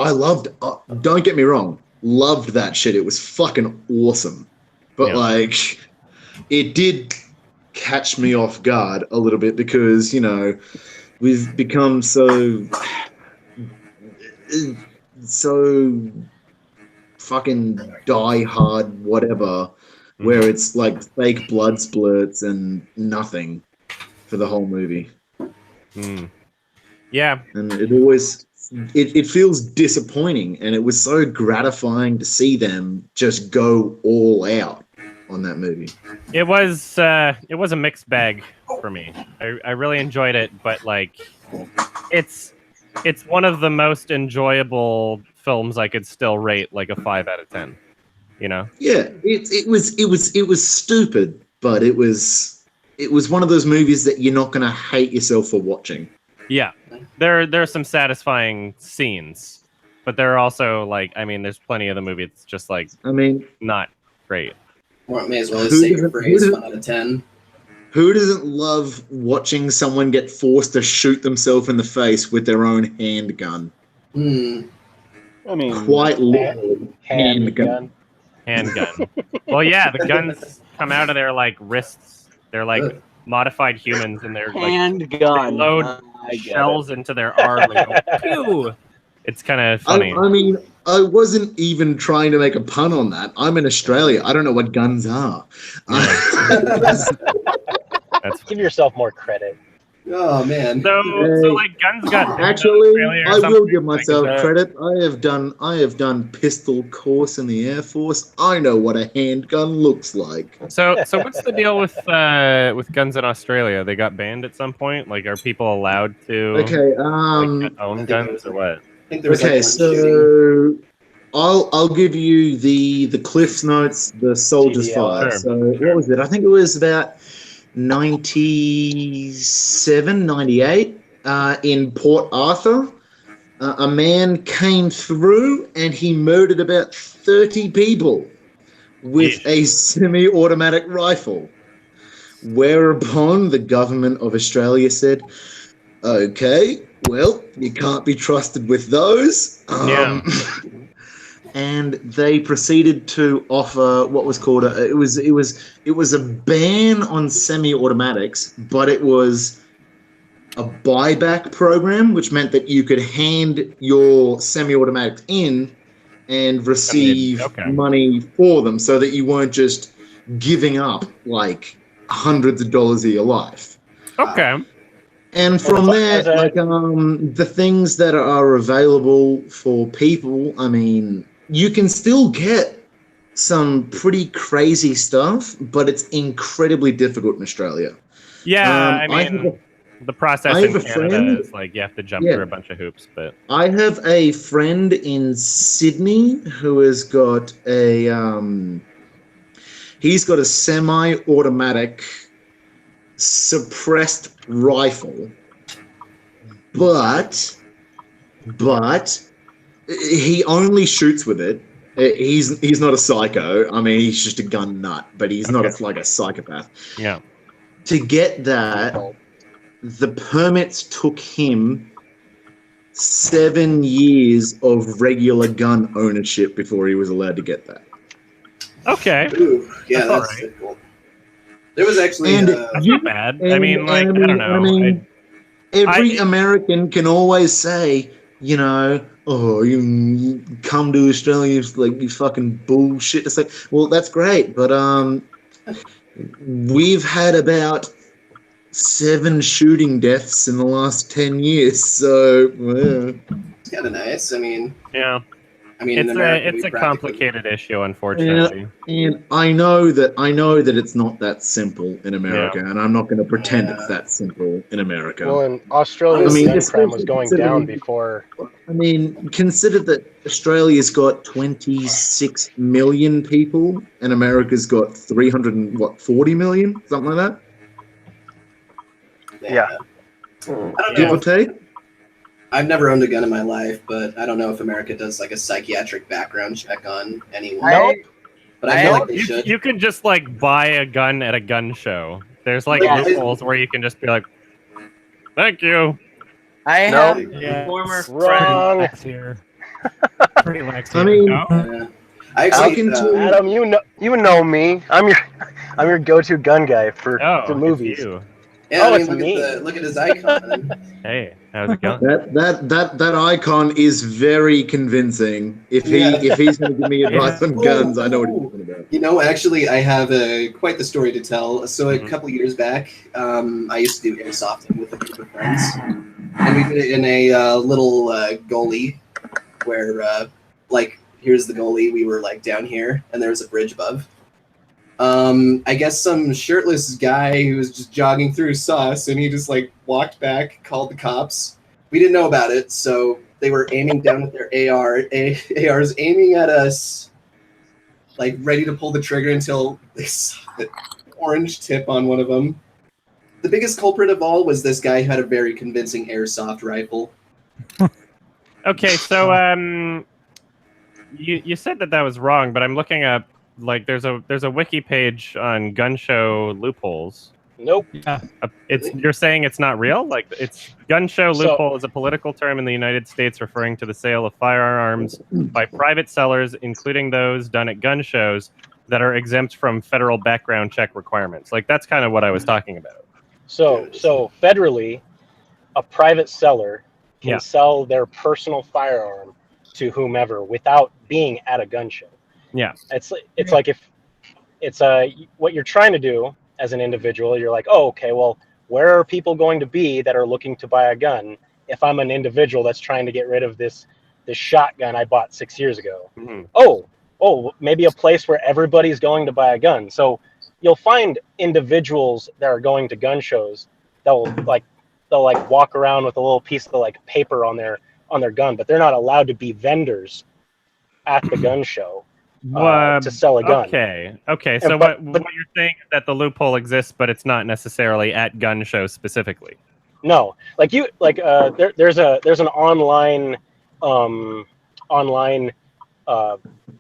Don't get me wrong, loved that shit. It was fucking awesome. But Yeah. like, it did catch me off guard a little bit because, you know, we've become so fucking die hard whatever, where it's like fake blood splurts and nothing for the whole movie. Yeah. And it feels disappointing, and it was so gratifying to see them just go all out on that movie. It was a mixed bag for me. I really enjoyed it, but like it's one of the most enjoyable films I could still rate like a 5 out of 10. You know? Yeah, it was stupid, but it was one of those movies that you're not gonna hate yourself for watching. Yeah. There are some satisfying scenes, but there are also like, I mean, there's plenty of the movie that's just like, I mean, not great. Well, may as well just say your phrase 1 out of 10. Who doesn't love watching someone get forced to shoot themselves in the face with their own handgun? I mean, quite literally, handgun. Handgun. Well, yeah, the guns come out of their like wrists. They're like modified humans, and they're like handgun. They load shells into their arm. And go, pew! It's kind of funny. I mean, I wasn't even trying to make a pun on that. I'm in Australia. I don't know what guns are. Give yourself more credit. Oh man. So like guns got actually, I will give like, myself credit. I have done pistol course in the Air Force. I know what a handgun looks like. So what's the deal with guns in Australia? They got banned at some point. Like, are people allowed to like, own guns or what? Okay, so I'll give you the Cliff's Notes, the Soldier's Fire. Sure. So what was it? I think it was about 97, 98 in Port Arthur. A man came through and he murdered about 30 people with a semi-automatic rifle. Whereupon the government of Australia said, okay, well, you can't be trusted with those. And they proceeded to offer what was called it was a ban on semi-automatics, but it was a buyback program, which meant that you could hand your semi-automatics in and receive money for them, so that you weren't just giving up like hundreds of dollars of your life. Okay. And from there, like the things that are available for people, I mean, you can still get some pretty crazy stuff, but it's incredibly difficult in Australia. Yeah, I mean, the process in Canada is like you have to jump through a bunch of hoops. But I have a friend in Sydney who has got he's got a semi-automatic suppressed rifle, but he only shoots with it. He's not a psycho. I mean, he's just a gun nut, but he's not like a psychopath. Yeah. To get that, the permits took him 7 years of regular gun ownership before he was allowed to get that. Okay. Ooh, yeah, that's difficult. There was actually that's not bad. I mean, like, I don't know. I mean, every American can always say, you know, oh, you come to Australia, it's like you fucking bullshit. It's like, well, that's great, but we've had about 7 shooting deaths in the last 10 years, so kind of nice. I mean, Yeah. in America, It's we a practically- complicated issue, unfortunately. And I know that it's not that simple in America, and I'm not going to pretend it's that simple in America. Well, in Australia, I mean, gun crime was going down considering- before. I mean, consider that Australia's got 26 million people, and America's got 340 million, something like that. Yeah. I don't Give know. or take. I've never owned a gun in my life, but I don't know if America does like a psychiatric background check on anyone. Nope. But I feel like they should. You can just like buy a gun at a gun show. There's like Yeah. loopholes where you can just be like, "Thank you." I Nope. have Yeah. a former friend. Wrong. Here. Pretty lax I here. mean, No? I actually, Adam, you know me. I'm your go-to gun guy for Oh, movies. it's you. yeah, Oh, I it's mean, me. look at his icon. Hey, how's it going? That icon is very convincing. If he's going to give me advice on guns, I know what he's talking about. You know, actually, I have quite the story to tell. So a couple years back, I used to do airsoft with a group of friends, and we did it in a little gully where, like, here's the gully. We were like down here, and there was a bridge above. I guess some shirtless guy who was just jogging through saw us, and he just like walked back, called the cops. We didn't know about it, so they were aiming down with their ARs, aiming at us, like ready to pull the trigger until they saw the orange tip on one of them. The biggest culprit of all was this guy who had a very convincing airsoft rifle. Okay, so you said that was wrong, but I'm looking up like there's a wiki page on gun show loopholes. Nope. You're saying it's not real? Like it's gun show So- loophole is a political term in the United States referring to the sale of firearms by private sellers, including those done at gun shows that are exempt from federal background check requirements. Like that's kind of what I was talking about. So federally, a private seller can Yeah. sell their personal firearm to whomever without being at a gun show. Yeah. It's like if it's what you're trying to do as an individual, you're like, oh, okay, well, where are people going to be that are looking to buy a gun if I'm an individual that's trying to get rid of this shotgun I bought 6 years ago? Mhm. Oh, maybe a place where everybody's going to buy a gun. So you'll find individuals that are going to gun shows that will they'll walk around with a little piece of like paper on their gun, but they're not allowed to be vendors at the gun show to sell a gun. Okay. So but what you're saying is that the loophole exists, but it's not necessarily at gun shows specifically. No, there's an online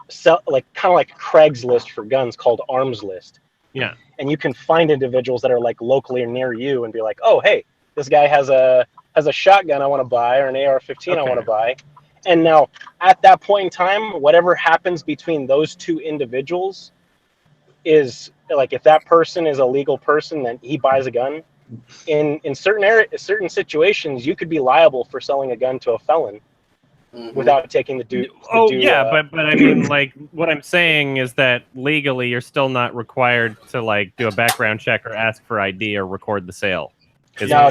sell, like kind of like Craigslist for guns called Arms List. Yeah. And you can find individuals that are like locally or near you and be like, oh, hey, this guy has a shotgun I want to buy or an AR-15 I want to buy. And now at that point in time, whatever happens between those two individuals is like, if that person is a legal person, then he buys a gun. In certain situations, you could be liable for selling a gun to a felon without taking the due. But I mean, like, what I'm saying is that legally, you're still not required to like do a background check or ask for ID or record the sale. Now,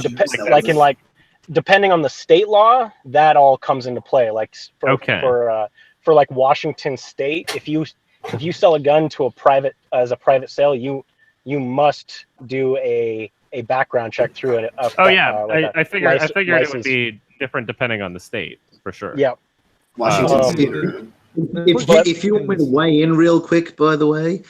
depending on the state law, that all comes into play. Like for like Washington State, if you sell a gun to a private sale, you must do a background check through it. I figured it would be different depending on the state for sure. Yeah. Washington State. If you want me to weigh in real quick, by the way,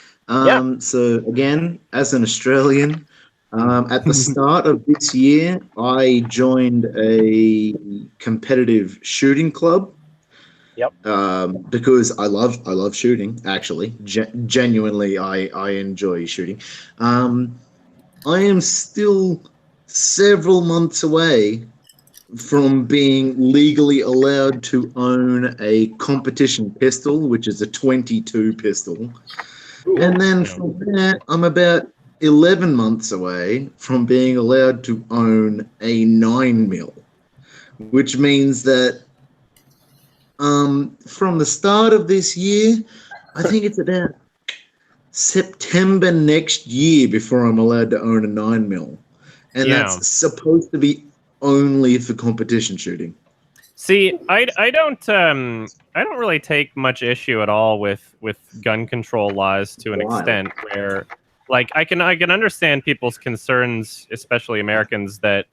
so again, as an Australian, at the start of this year, I joined a competitive shooting club. Yep. Because I love shooting. Actually, genuinely, I enjoy shooting. I am still several months away from being legally allowed to own a competition pistol, which is a .22 pistol. And then from that, I'm about 11 months away from being allowed to own a 9mm, which means that from the start of this year, I think it's about September next year before I'm allowed to own a 9mm. And that's supposed to be only for competition shooting. See, I don't really take much issue at all with gun control laws to an Why? extent where, like, I can understand people's concerns, especially Americans that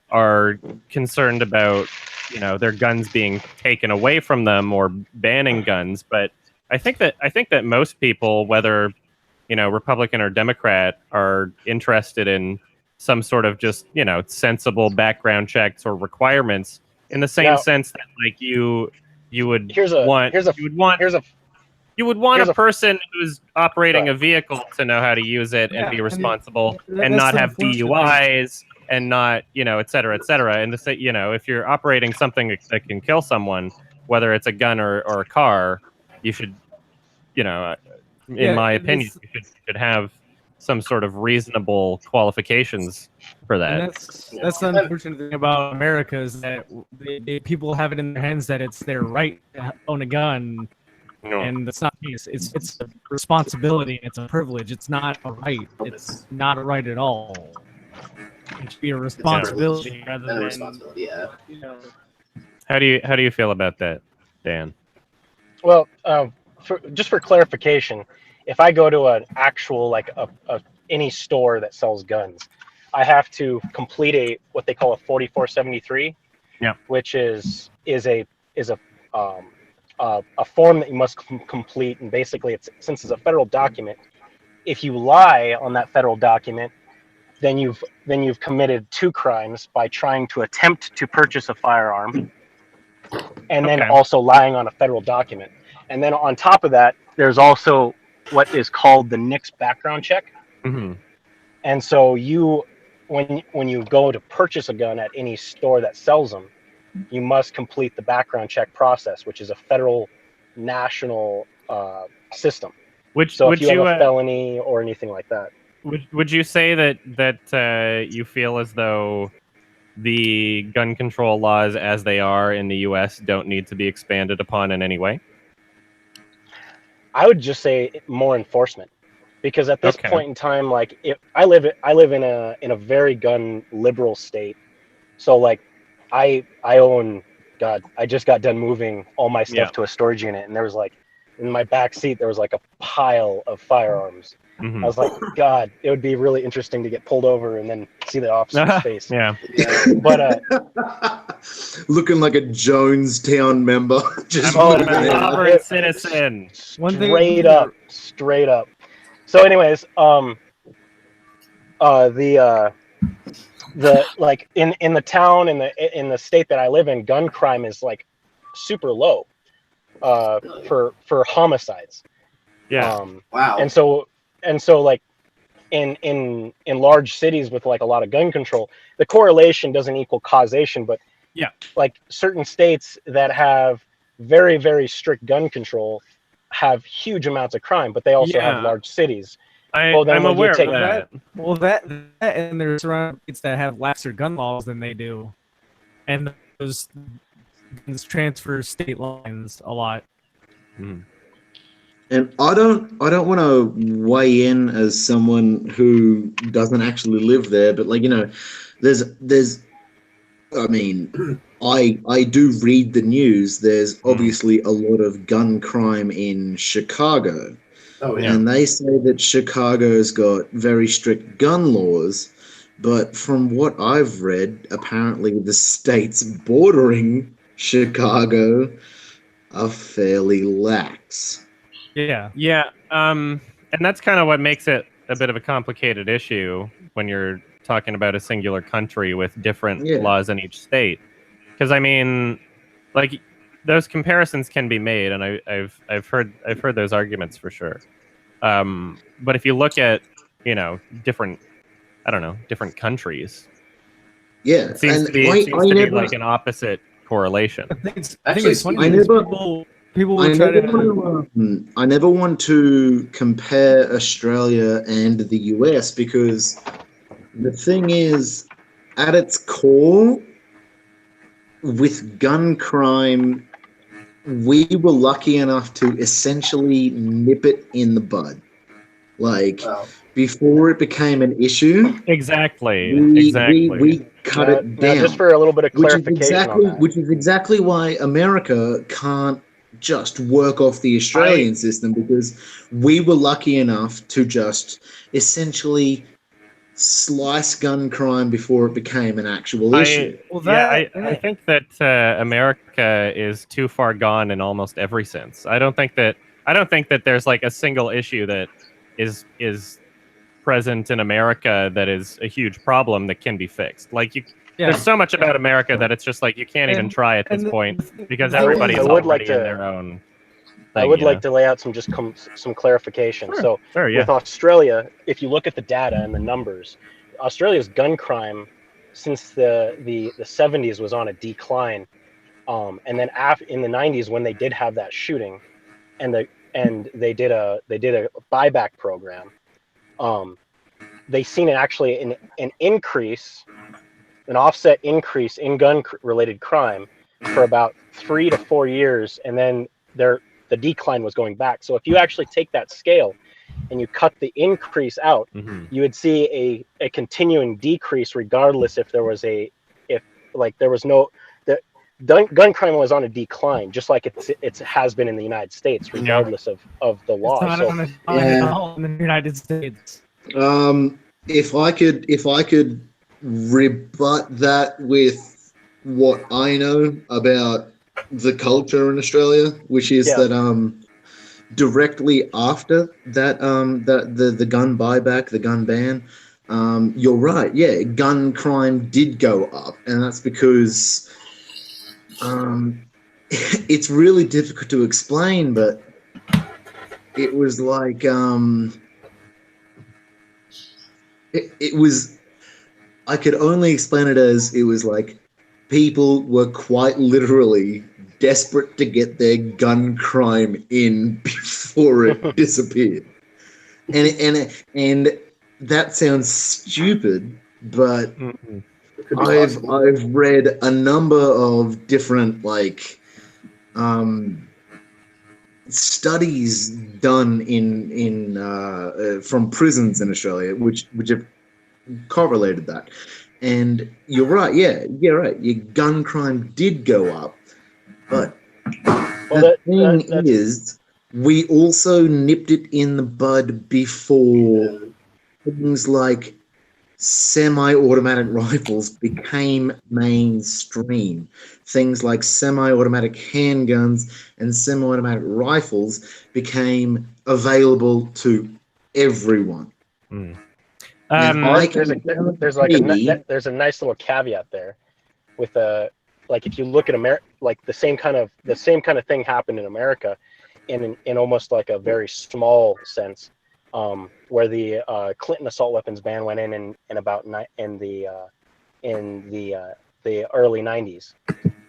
are concerned about, you know, their guns being taken away from them or banning guns. But I think that most people, whether, you know, Republican or Democrat, are interested in some sort of just, you know, sensible background checks or requirements, in the same Now- sense that, like, you would Here's a want here's a a- person who's operating Right. a vehicle to know how to use it and Yeah, be and responsible that- and that's not the have unfortunate DUIs and not, you know, et cetera, et cetera. And to say, you know, if you're operating something that can kill someone, whether it's a gun or a car, you should, you know, in Yeah, my it opinion, is- you should have some sort of reasonable qualifications for And that. that's the unfortunate thing about America is that people have it in their hands that it's their right to own a gun, No. and that's not the case. It's a responsibility. It's a privilege. It's not a right. It's not a right at all. It should be a responsibility rather And a than responsibility, yeah. you know. How do you feel about that, Dan? Well, just for clarification, if I go to an actual like any store that sells guns, I have to complete what they call a 4473, Yeah. which is a form that you must complete, and basically since it's a federal document, if you lie on that federal document, then you've committed 2 crimes by trying to attempt to purchase a firearm, and then Okay. also lying on a federal document. And then on top of that, there's also what is called the NICS background check. Mm-hmm. And so when you go to purchase a gun at any store that sells them, you must complete the background check process, which is a federal national system. So if you have a felony or anything like that. Would you say that you feel as though the gun control laws as they are in the U.S. don't need to be expanded upon in any way? I would just say more enforcement, because at this Okay. point in time, like I live in a very gun liberal state, so like I own, God, I just got done moving all my stuff to a storage unit, and there was like in my back seat there was like a pile of firearms. Mhm. I was like, God, it would be really interesting to get pulled over and then see the officer's face. Yeah. But looking like a Jonestown member. Just Oh, I'm a man. sovereign citizen. One thing straight up. So, anyways, the like in the town in the state that I live in, gun crime is like super low, for homicides. Yeah. Wow. And so like in large cities with like a lot of gun control, the correlation doesn't equal causation, but yeah, like certain states that have very, very strict gun control have huge amounts of crime, but they also have large cities. I'm aware of that. Well, that and there's surrounding states that have laxer gun laws than they do, and those guns transfer state lines a lot. Mm. And I don't want to weigh in as someone who doesn't actually live there, but like, you know, there's I mean, I do read the news. There's obviously a lot of gun crime in Chicago. Oh, yeah. And they say that Chicago's got very strict gun laws, but from what I've read, apparently the states bordering Chicago are fairly lax. Yeah. Yeah. And that's kind of what makes it a bit of a complicated issue when you're talking about a singular country with different laws in each state. Because I mean, like, those comparisons can be made, and I've heard those arguments for sure. But if you look at, you know, different countries, it seems to be like an opposite correlation. I think it's funny because people will try to. I never want to compare Australia and the US, because the thing is, at its core, with gun crime, we were lucky enough to essentially nip it in the bud. Like, before it became an issue. Exactly. We cut it down. Now, just for a little bit of clarification on that. Which is exactly why America can't just work off the Australian system, because we were lucky enough to just essentially slice gun crime before it became an actual issue. I think that America is too far gone in almost every sense. I don't think that there's like a single issue that is present in America that is a huge problem that can be fixed. Like there's so much about America that it's just like you can't even try at this point because everybody is already in their own thing, I would like to lay out some clarification. Sure, With Australia, if you look at the data and the numbers, Australia's gun crime since the 70s was on a decline, and then in the 90s when they did have that shooting, and they did a buyback program, they seen an increase, an offset increase in gun-related crime for about 3 to 4 years, and then the decline was going back. So if you actually take that scale and you cut the increase out, you would see a continuing decrease regardless if there was there was no gun crime was on a decline, just like it has been in the United States, regardless of the law. It's not on a decline at all in the United States. If I could rebut that with what I know about the culture in Australia, which is that directly after that the gun buyback, the gun ban, you're right. Yeah, gun crime did go up, and that's because it's really difficult to explain, but it was like it was. I could only explain it as it was like people were quite literally desperate to get their gun crime in before it disappeared. And that sounds stupid, but I've read a number of different studies done in from prisons in Australia, which have correlated that. And you're right, right. Your gun crime did go up, but the thing is, we also nipped it in the bud before things like semi-automatic rifles became mainstream. Things like semi-automatic handguns and semi-automatic rifles became available to everyone. There's a nice little caveat there with if you look at America, like the same kind of thing happened in America in almost like a very small sense, where the Clinton assault weapons ban went in the early 90s.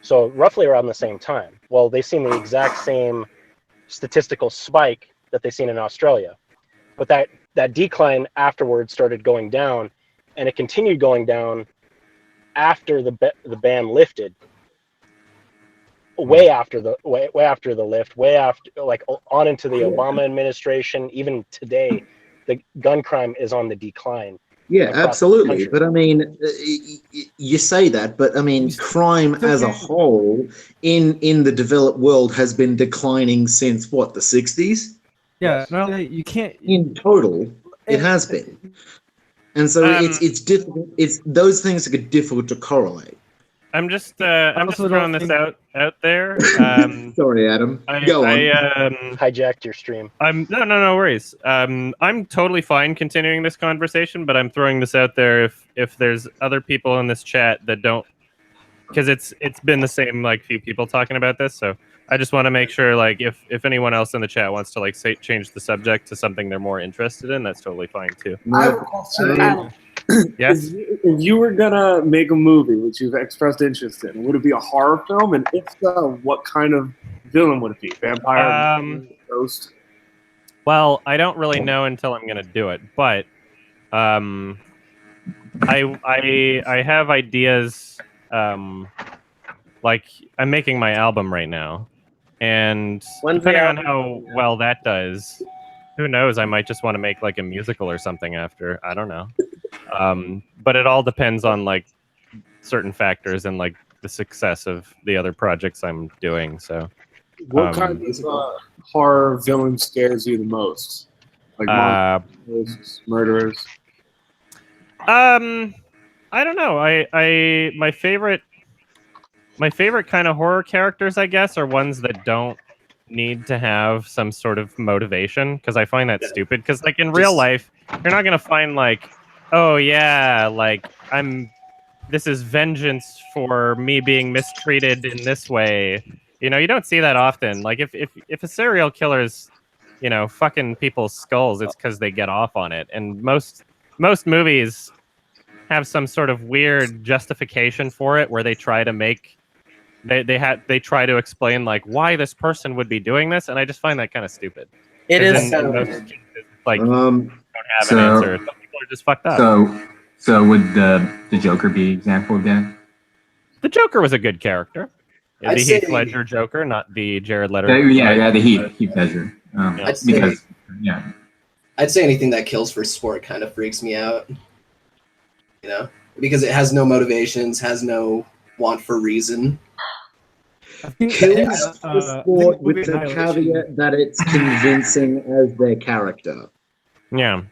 So roughly around the same time. Well, they've seen the exact same statistical spike that they've seen in Australia. But that decline afterwards started going down, and it continued going down after the ban lifted. Way after the lift, way after, like on into the Obama administration. Even today, the gun crime is on the decline. Yeah, absolutely. But I mean, you say that, but I mean, crime as a whole in the developed world has been declining since what, the 60s? Yeah, no, you can't. In total, it has been, and so it's difficult. It's those things are difficult to correlate. I'm just throwing this out there. Sorry, Adam. Go on. Hijacked your stream. No worries. I'm totally fine continuing this conversation, but I'm throwing this out there if there's other people in this chat that don't, because it's been the same few people talking about this, so I just want to make sure if anyone else in the chat wants to change the subject to something they're more interested in, that's totally fine too. I have a question, Adam. Yes. If you were gonna make a movie which you've expressed interest in, would it be a horror film? And if so, what kind of villain would it be? Vampire, ghost? Well, I don't really know until I'm gonna do it, but I have ideas. I'm making my album right now, and depending on how well that does, Who knows? I might just want to make like a musical or something after. I don't know. But it all depends on like certain factors and like the success of the other projects I'm doing. So, What kind of horror villain scares you the most? Like monsters, murderers. I don't know. My favorite kind of horror characters, I guess, are ones that don't need to have some sort of motivation, because I find that stupid. Because like in real life, you're not gonna find like, oh yeah, like this is vengeance for me being mistreated in this way. You know, you don't see that often. Like if a serial killer is, you know, fucking people's skulls, it's because they get off on it. And most movies have some sort of weird justification for it, where they try to make they try to explain like why this person would be doing this, and I just find that kind of stupid. It is in most cases, like don't have an answer. Some people are just fucked up. So would the Joker be example of that? The Joker was a good character. I'd The say- Heath Ledger Joker, not the Jared Leto. The Heath Ledger. I'd say- Because I'd say anything that kills for sport kind of freaks me out. You know, because it has no motivations, has no want for reason. Kills for sport with the caveat that it's convincing as their character. Yeah,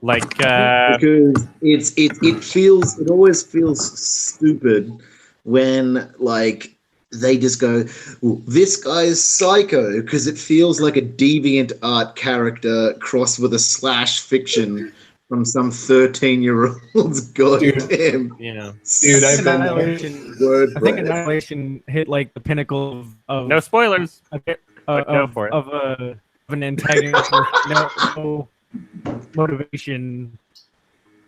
like because it always feels stupid when like they just go, this guy's psycho, because it feels like a deviant art character crossed with a slash fiction from some 13-year-old's goddamn. Yeah. Dude, I think Annihilation hit like the pinnacle of no spoilers. Go for it. Of an antagonist with no motivation.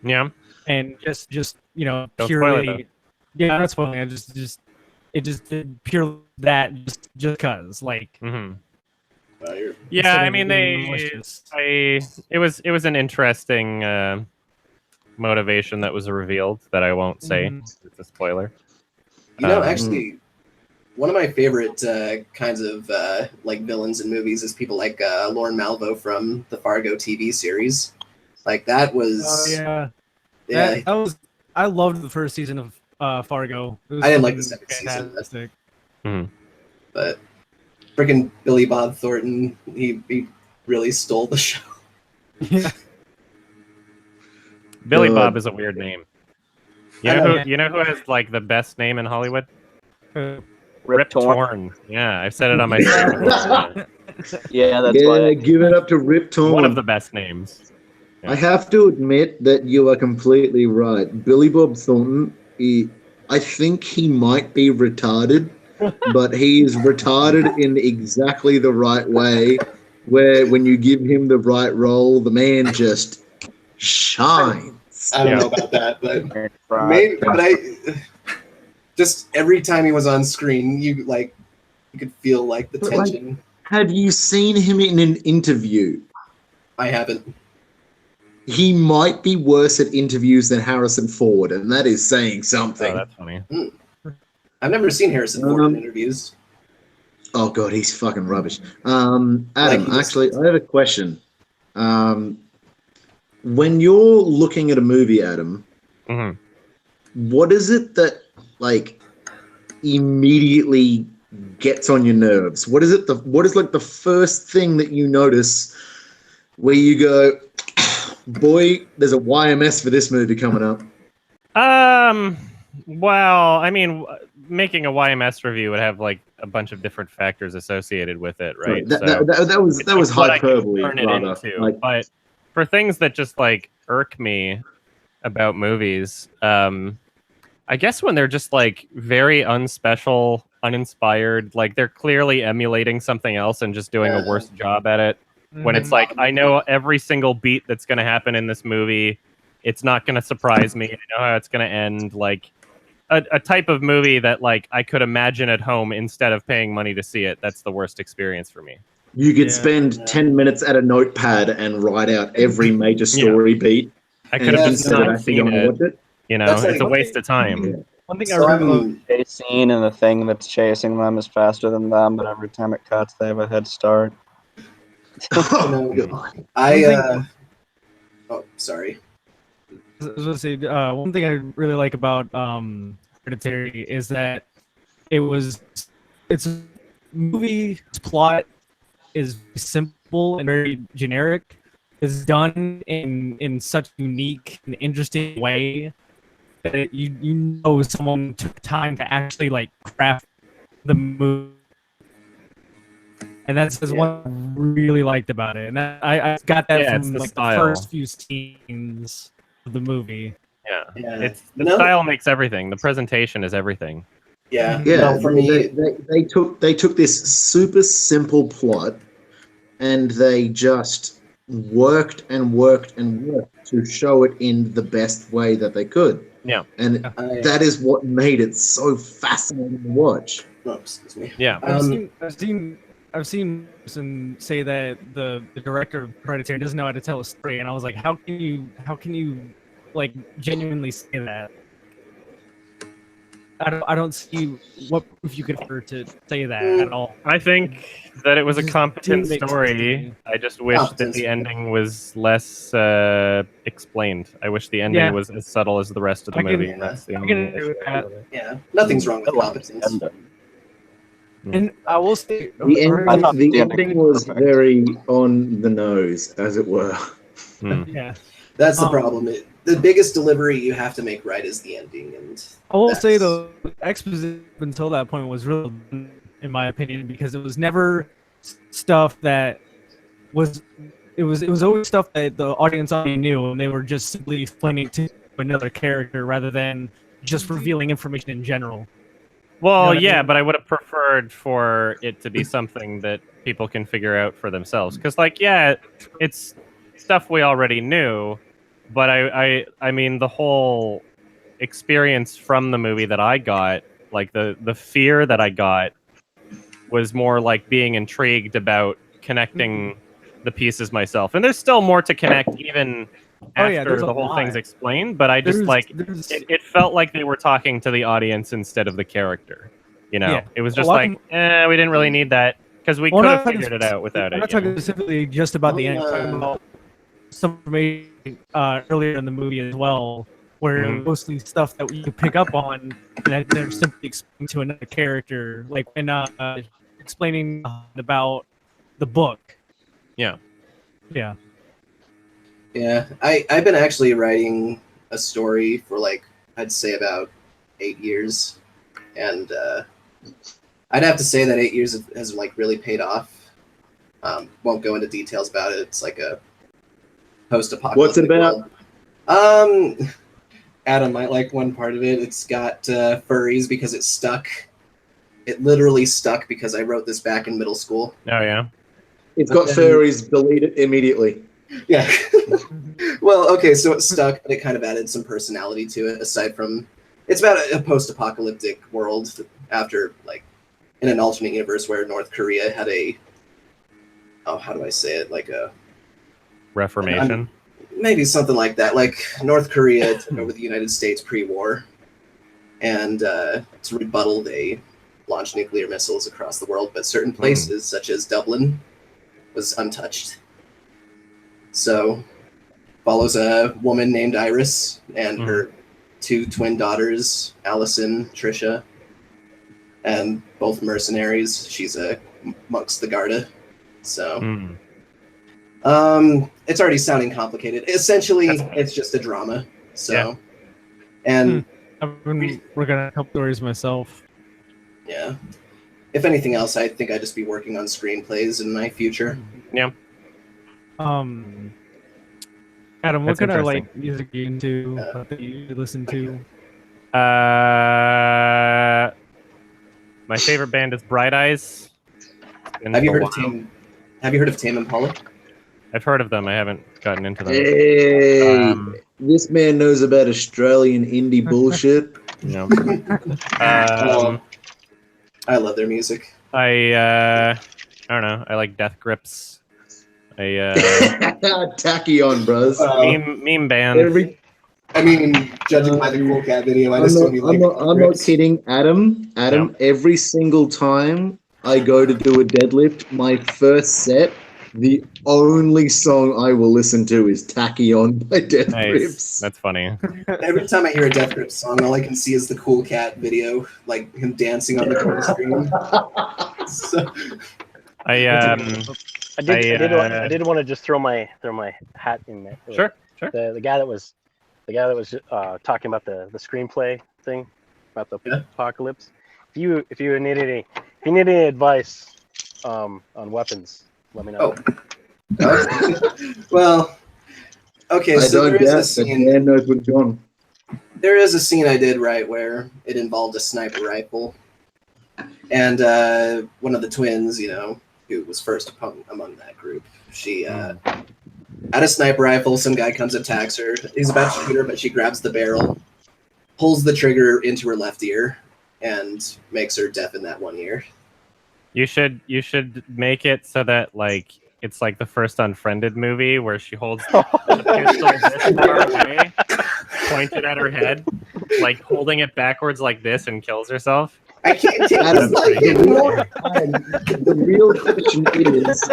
Yeah. And just you know, Don't spoil it, purely not spoiling. I it just did purely that just cause like. Mm-hmm. Yeah, I mean it was an interesting motivation that was revealed that I won't say. It's a spoiler. You know, actually, one of my favorite kinds of like villains in movies is people like Lorne Malvo from the Fargo TV series. Like that was. That was. I loved the first season of Fargo. I didn't like the second season, but freaking Billy Bob Thornton, he really stole the show. Yeah. Billy Bob is a weird name. You know who has like the best name in Hollywood? Rip Torn. Yeah, I've said it on my Yeah, that's why. Give it up to Rip Torn. One of the best names. I have to admit that you are completely right. Billy Bob Thornton, I think he might be retarded, but he is retarded in exactly the right way, where when you give him the right role, the man just shines. I don't know about that, but just every time he was on screen, you could feel like the tension. Have you seen him in an interview? I haven't. He might be worse at interviews than Harrison Ford, and that is saying something. Oh, that's funny. I've never seen Harrison Ford in interviews. Oh god, he's fucking rubbish. Adam, actually, I have a question. When you're looking at a movie, Adam, what is it that immediately gets on your nerves? What is like the first thing that you notice where you go, boy, there's a YMS for this movie coming up? Well, I mean, making a YMS review would have like a bunch of different factors associated with it, right? That was hyperbole, rather. But for things that just like irk me about movies, I guess when they're just like very unspecial, uninspired, like they're clearly emulating something else and just doing a worse job at it. When it's like, I know every single beat that's going to happen in this movie. It's not going to surprise me. I know how it's going to end. Like a type of movie that like I could imagine at home instead of paying money to see it. That's the worst experience for me. You could spend 10 minutes at a notepad and write out every major story beat. I could have just not seen it. You know, it's a waste of time. Yeah. One thing I really love chase scene, and the thing that's chasing them is faster than them, but every time it cuts, they have a head start. Oh, sorry. I was gonna say one thing I really like about Hereditary is that its movie plot is simple and very generic. It's done in such a unique and interesting way that you know someone took time to actually like craft the movie. And that's what I really liked about it. And I got that from like the first few scenes of the movie. Yeah. It's the style makes everything. The presentation is everything. Yeah. Yeah. No, for me, they took this super simple plot, and they just worked and worked and worked to show it in the best way that they could. Yeah. And that is what made it so fascinating to watch. Oh, excuse me. Yeah. I've seen person say that the director of Hereditary doesn't know how to tell a story, and I was like, how can you like genuinely say that? I don't see what proof you could offer to say that at all. I think that it was a competent didn't make sense to story. me. I just wish that the ending was less explained. I wish the ending was as subtle as the rest of the movie. That's the only issue with that. it. Yeah, nothing's wrong with competence. And I will say The ending was very on the nose, as it were. Yeah. That's the problem. The biggest delivery you have to make right is the ending, and I will say though, exposition until that point was real, in my opinion, because it was never stuff that was. It was always stuff that the audience already knew, and they were just simply explaining to another character rather than just revealing information in general. Well, You know what I mean? but I would have preferred for it to be something that people can figure out for themselves. Because, it's stuff we already knew, but I mean, the whole experience from the movie that I got, like the fear that I got, was more like being intrigued about connecting the pieces myself. And there's still more to connect even after there's a the whole lot. thing's explained, but I just it felt like they were talking to the audience instead of the character. You know, Yeah. it was A just lot like, we didn't really need that because we Well, could I'm have not figured it out without I'm it. not you know? talking specifically just about the end. I'm talking about some information earlier in the movie as well, where mostly stuff that you could pick up on, and that they're simply explaining to another character, like when explaining about the book. Yeah. Yeah. Yeah, I've been actually writing a story for I'd say about 8 years, and I'd have to say that 8 years has really paid off. Won't go into details about it. It's like a post-apocalyptic. What's it about? World. Adam might like one part of it. It's got furries because it's stuck. It literally stuck because I wrote this back in middle school. Oh yeah. It's got furries. Delete it immediately. Yeah. Well, okay, so it's stuck, but it kind of added some personality to it. Aside from, it's about a post-apocalyptic world after, in an alternate universe where North Korea had how do I say it? Like a Reformation. Maybe something like that. Like North Korea took over the United States pre-war, and to rebuttal, they launched nuclear missiles across the world. But certain places, such as Dublin, was untouched. So, follows a woman named Iris and her 2 twin daughters, Allison, Trisha, and both mercenaries. She's a Monks the Garda. So, it's already sounding complicated. Essentially, it's just a drama. So, and we're gonna help stories myself. Yeah. If anything else, I think I'd just be working on screenplays in my future. Yeah. Adam, what That's kind of interesting. music are you into? That you listen to? My favorite band is Bright Eyes. Have you heard of Tame Impala? I've heard of them. I haven't gotten into them. Hey, this man knows about Australian indie bullshit. No. I love their music. I don't know. I like Death Grips. Tachyon, bros. Meme band. Judging by the Cool Cat video, I'm not kidding, Adam. Every single time I go to do a deadlift, my first set the only song I will listen to is Tachyon by Death Nice. Grips. That's funny. Every time I hear a Death Grip song, all I can see is the Cool Cat video, like him dancing on the corner screen. So, I did want to just throw my hat in there. Sure. The guy that was talking about the screenplay thing about the apocalypse. If you need any advice on weapons, let me know. Well, okay. So there is a scene. Dan knows what's gone. There is a scene I did right where it involved a sniper rifle, and one of the twins, who was first among that group, she had a sniper rifle. Some guy comes, attacks her. He's about to shoot her, but she grabs the barrel, pulls the trigger into her left ear, and makes her deaf in that one ear. You should make it so that like it's like the first Unfriended movie where she holds the pistol this far away, pointed at her head, like holding it backwards like this, and kills herself. I can't take Adam, the real question is,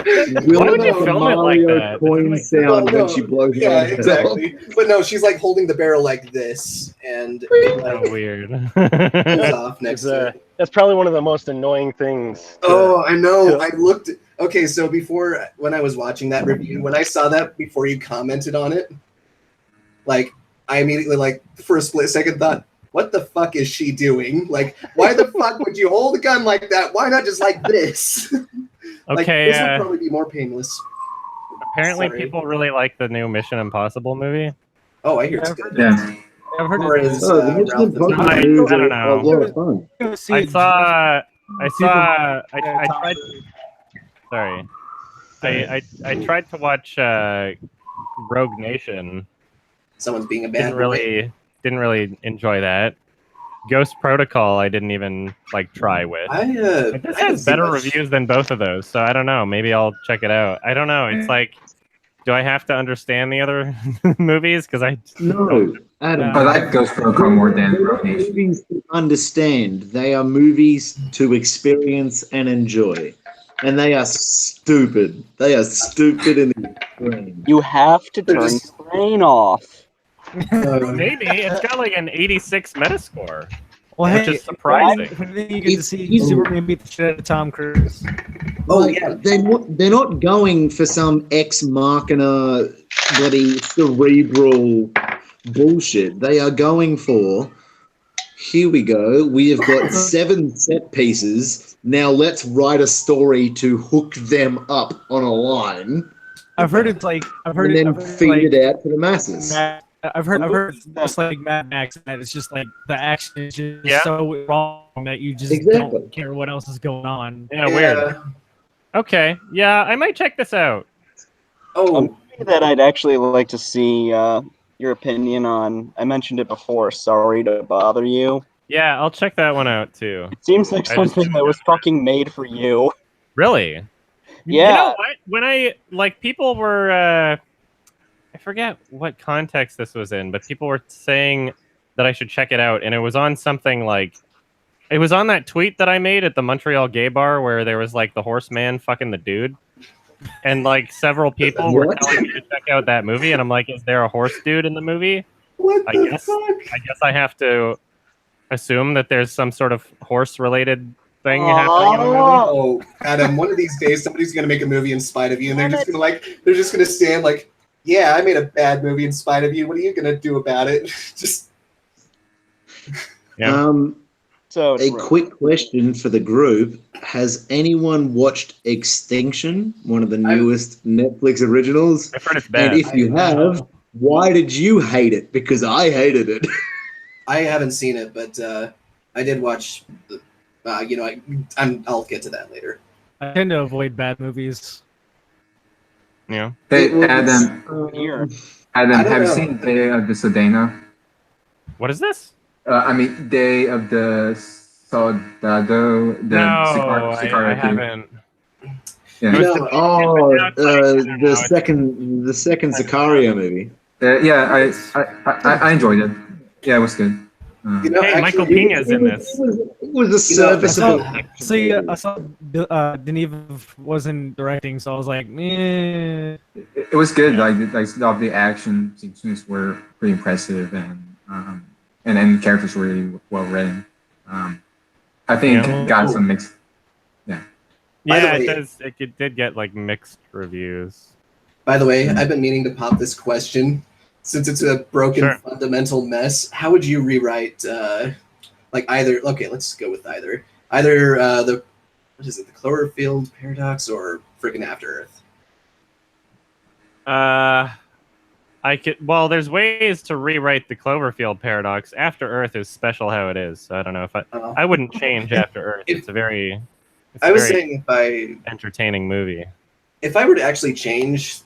will would you film it like Mario that? coin sound when she blows her Yeah, head exactly. But no, she's like holding the barrel like this, and Oh, weird. goes off next to it. That's probably one of the most annoying things. Oh, I know. I looked. Okay, so when I was watching that review, when I saw that before you commented on it, like I immediately, like for a split second, thought, "What the fuck is she doing? Like, why the fuck would you hold a gun like that? Why not just like this?" Like, Okay. this would probably be more painless. Apparently, Sorry. people really like the new Mission Impossible movie. Oh, I hear it's good. Yeah. I've heard Or is, Oh, the Mission Ralph the Impossible Tiger- movies I don't are a know. lot of fun. I tried to watch Rogue Nation. Someone's being a bad boy. Didn't really enjoy that. Ghost Protocol I didn't even like try with. This has better reviews than both of those, so I don't know. Maybe I'll check it out. I don't know. It's like, do I have to understand the other movies? Because I No, Adam. I like Ghost Protocol more than They're Rogue not Nation. movies to understand. They are movies to experience and enjoy. And they are stupid. They are stupid in the brain. You have to turn your brain off. maybe it's got like an 86 Metascore, Well, which hey, is surprising. if anything, you get to see Superman beat the shit out of Tom Cruise. Oh Like, yeah. they're not going for some ex machina bloody cerebral bullshit. They are going for, here we go, we have got 7 set pieces. Now let's write a story to hook them up on a line. I've heard it's like And then feed it out to the masses. I've heard it's just like Mad Max, and it's just like the action is just Yeah. so wrong that you just Exactly. don't care what else is going on. Yeah, weird. Okay, yeah, I might check this out. Oh, That I'd actually like to see your opinion on. I mentioned it before. Sorry to bother you. Yeah, I'll check that one out too. It seems like I just- something that was fucking made for you. Really? Yeah. You know what? When I like people were I forget what context this was in, but people were saying that I should check it out, and it was on something like it was on that tweet that I made at the Montreal Gay Bar where there was like the horseman fucking the dude. And like several people were What? telling me to check out that movie, and I'm like, is there a horse dude in the movie? what I the guess fuck? I guess I have to assume that there's some sort of horse related thing happening in the movie. Oh, Adam, one of these days somebody's gonna make a movie in spite of you, and they're just gonna stand like, yeah, I made a bad movie in spite of you. What are you gonna do about it? Just Yeah. So A quick question for the group. Has anyone watched Extinction, one of the newest Netflix originals? I've heard it's bad. And if you have, why did you hate it? Because I hated it. I haven't seen it, but I did watch. I'll get to that later. I tend to avoid bad movies. Yeah. Hey, It was, Adam, here. I Adam, don't have you know. seen Day of the Sodano? What is this? Day of the Soldado. The No, Sicario I two. haven't. Yeah. You know, the second Sicario movie. Yeah, I enjoyed it. Yeah, it was good. You know, Hey, actually, Michael Pena's in this. It was a serviceable. See, I saw Denis wasn't directing, so I was like, eh. It was good. Like all the action scenes were pretty impressive, and then characters were really well written. I think Yeah. it got some mixed. By the Yeah, way- it does. It did get like mixed reviews. By the way, I've been meaning to pop this question since it's a broken Sure. fundamental mess. How would you rewrite like either? Okay, let's go with either the what is it, the Cloverfield paradox or freaking After Earth? I could. Well, there's ways to rewrite the Cloverfield paradox. After Earth is special how it is. So I don't know if I wouldn't change After Earth. It's a very. I was saying entertaining movie. If I were to actually change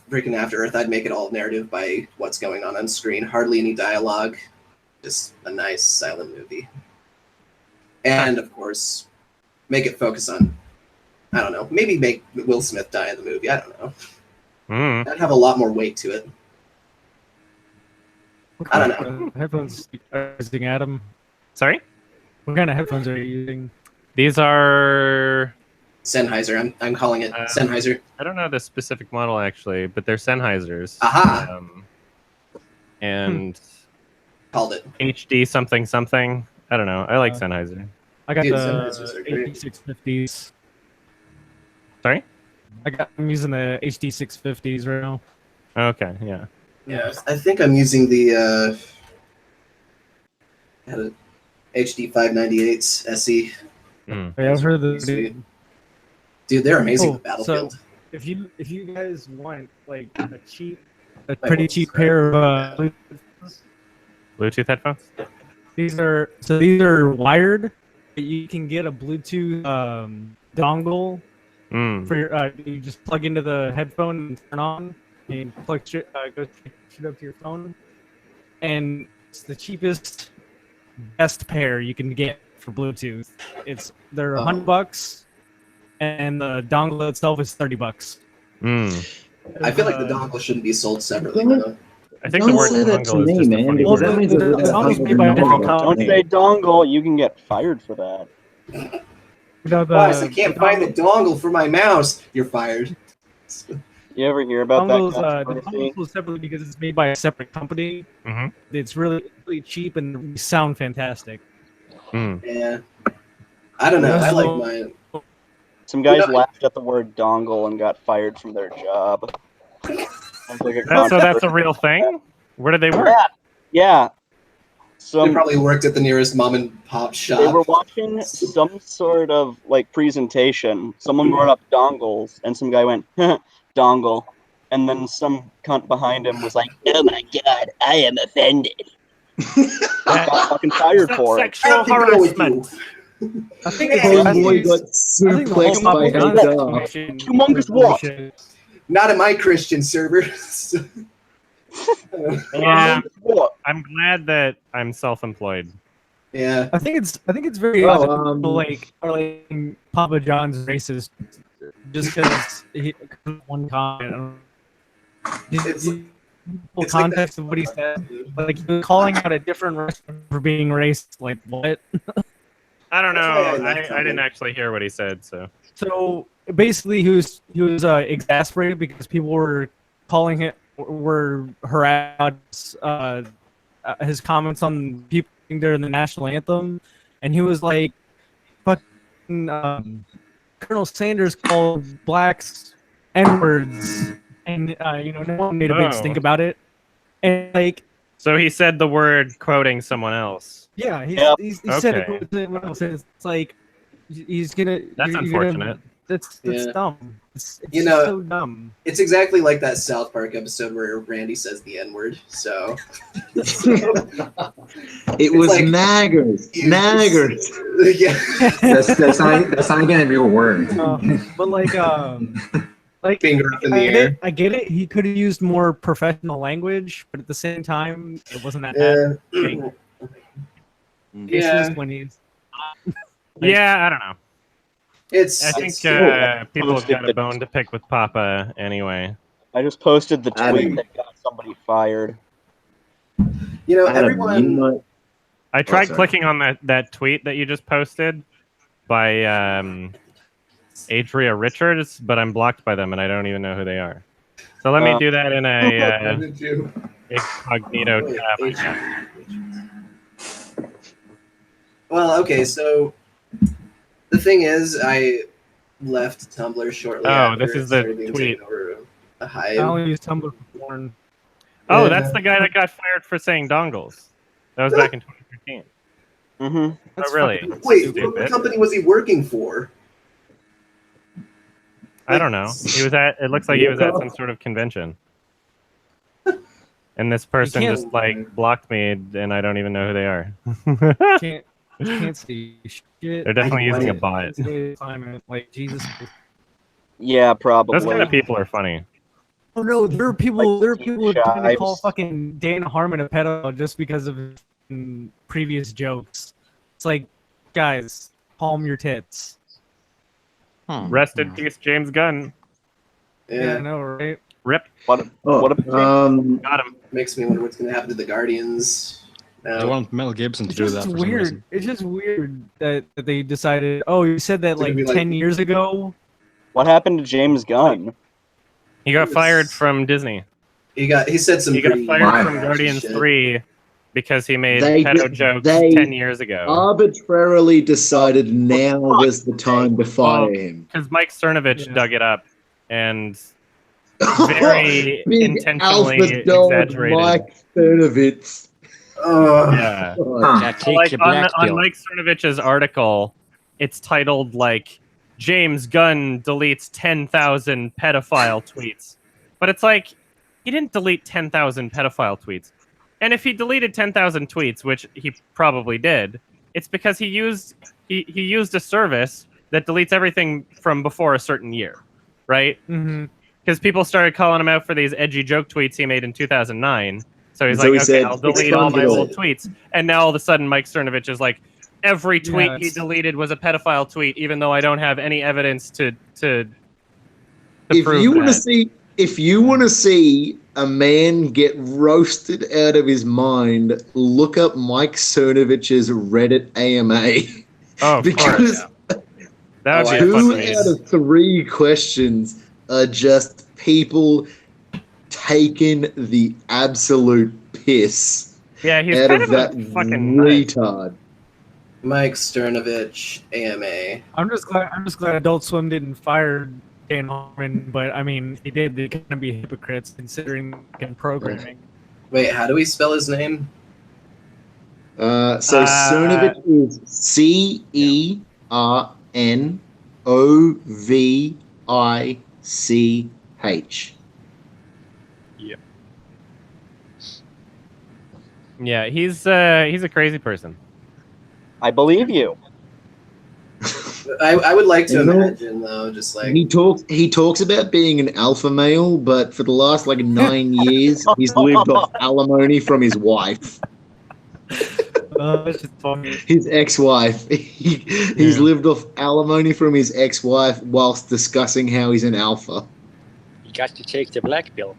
freaking After Earth, I'd make it all narrative by what's going on screen. Hardly any dialogue, just a nice silent movie. And of course, make it focus on, I don't know, maybe make Will Smith die in the movie. I don't know. That'd have a lot more weight to it. I don't know. Headphones are you using, Adam? Sorry? What kind of headphones are you using? These are Sennheiser. I'm calling it Sennheiser. I don't know the specific model actually, but they're Sennheisers. Aha! And Called it HD something something. I don't know. I like Sennheiser. I got Dude, the Sennheisers are great. HD650s. Sorry? I'm using the HD650s right now. Okay, yeah. Yeah, I think I'm using the HD 598s SE. Yeah, I've heard the Sweet. Dude, they're amazing with So Battlefield. if you guys want like a pretty cheap pair of Bluetooth headphones? these are wired, but you can get a Bluetooth dongle for your you just plug into the headphone and turn on and plug go straight up to your phone, and it's the cheapest best pair you can get for Bluetooth. They're $100 and the dongle itself is $30. I feel like the dongle shouldn't be sold separately. Though. I think Don't the word say that to dongle is me, just a man, funny because word. that means The dongle's made by a different Don't company. say dongle, you can get fired for that. Boss, I can't find the dongle for my mouse. You're fired. You ever hear about Dongle's, that the controversy? dongle is separately because it's made by a separate company. It's really, really cheap and sound fantastic. Yeah. I don't know. I like mine. Some guys laughed at the word dongle and got fired from their job. Sounds like a So that's a controversy. real thing? Where do they work? Yeah. They probably worked at the nearest mom and pop shop. They were watching some sort of like presentation. Someone brought up dongles, and some guy went dongle, and then some cunt behind him was like, "Oh my god, I am offended." Got fucking fired for it. Sexual harassment. I think Homeboy got suplexed by HR. Humongous what? Not in my Christian server. Yeah, I'm glad that I'm self-employed. Yeah, I think it's very odd that people like Papa John's racist just because one comment. It's Context of what he said, like he was calling out a different restaurant for being racist. Like what? I don't That's why know. I like I didn't actually hear what he said, so. So basically, he was exasperated because people were calling it were harassed his comments on people during the national anthem, and he was like, "Fucking Colonel Sanders called blacks N-words," and no one made a big stink about it, and like. So he said the word quoting someone else. Yeah, he said it. It's like he's gonna. That's unfortunate. That's Yeah. dumb. It's so dumb. It's exactly like that South Park episode where Randy says the N-word. So It was like- naggers. Naggers. yeah, That's not even a real word. But like finger up in the air. I get it. He could have used more professional language, but at the same time, it wasn't that Yeah. bad. Yeah. When he's Yeah, I don't know. I think it's- people have got a bone to pick with Papa anyway. I just posted the I tweet mean- that got somebody fired. You know, Adam, everyone. I tried sorry. clicking on that tweet that you just posted by Adria Richards, but I'm blocked by them and I don't even know who they are. So let me do that in a incognito tab. Well, okay, so the thing is, I left Tumblr shortly after this is it the started being tweet. taken over a I hive. only use Tumblr for porn. Oh, that's the guy that got fired for saying dongles. That was back in 2013. Mm-hmm. Oh, really? Wait, what company was he working for? I don't know. He was at. It looks like he was at some sort of convention. And this person can't- just like blocked me, and I don't even know who they are. Can't see shit. They're definitely using a bot. Today's climate, like Jesus. Yeah, probably. Those kind of people are funny. Oh no, there are people. There are people trying to call Chives. fucking Dana Harmon a pedophile just because of his previous jokes. It's like, guys, calm your tits. Rest in peace, James Gunn. Yeah, I know, right? Rip. What Got him. Makes me wonder what's going to happen to the Guardians. I want Mel Gibson to It's do just that for some weird. reason. It's just weird that they decided. Oh, you said that It's gonna like be like- 10 years ago. What happened to James Gunn? He got fired from Disney. He said some He got pretty fired from nasty Guardians shit. 3 because he made They pedo did- jokes they 10 years ago. Arbitrarily decided now was the time to fire him. Because Mike Cernovich dug it up and very Big intentionally alpha dog exaggerated. Mike Cernovich. Yeah. Yeah, take Like your on, black on pill. Mike Cernovich's article, it's titled like James Gunn deletes 10,000 pedophile tweets. But it's like he didn't delete 10,000 pedophile tweets. And if he deleted 10,000 tweets, which he probably did, it's because he used a service that deletes everything from before a certain year, right? Mm-hmm. Because people started calling him out for these edgy joke tweets he made in 2009. So he's And so like, he okay, said, I'll "It's delete fun all to my get old old." tweets. And now all of a sudden, Mike Cernovich is like, every tweet Yeah, he it's- deleted was a pedophile tweet, even though I don't have any evidence to If prove you want to that. see, if you want to see a man get roasted out of his mind, look up Mike Cernovich's Reddit AMA. Oh, of because course. That would be a two fun read. out of 3 questions are just people taking the absolute piss Yeah, he's out kind of of a that fucking nut. retard. Mike Sternovich, AMA. I'm just glad Adult Swim didn't fire Dan Harmon, but I mean, he did. They kind of be hypocrites considering in programming. Wait, how do we spell his name? So Cernovich is CERNOVICH. Yeah, he's a crazy person. I believe you. I would like to You know- imagine though, just like He talks about being an alpha male, but for the last like 9 years, he's lived off alimony from his wife, That's just funny. his ex-wife. He's lived off alimony from his ex-wife whilst discussing how he's an alpha. You got to take the black pill.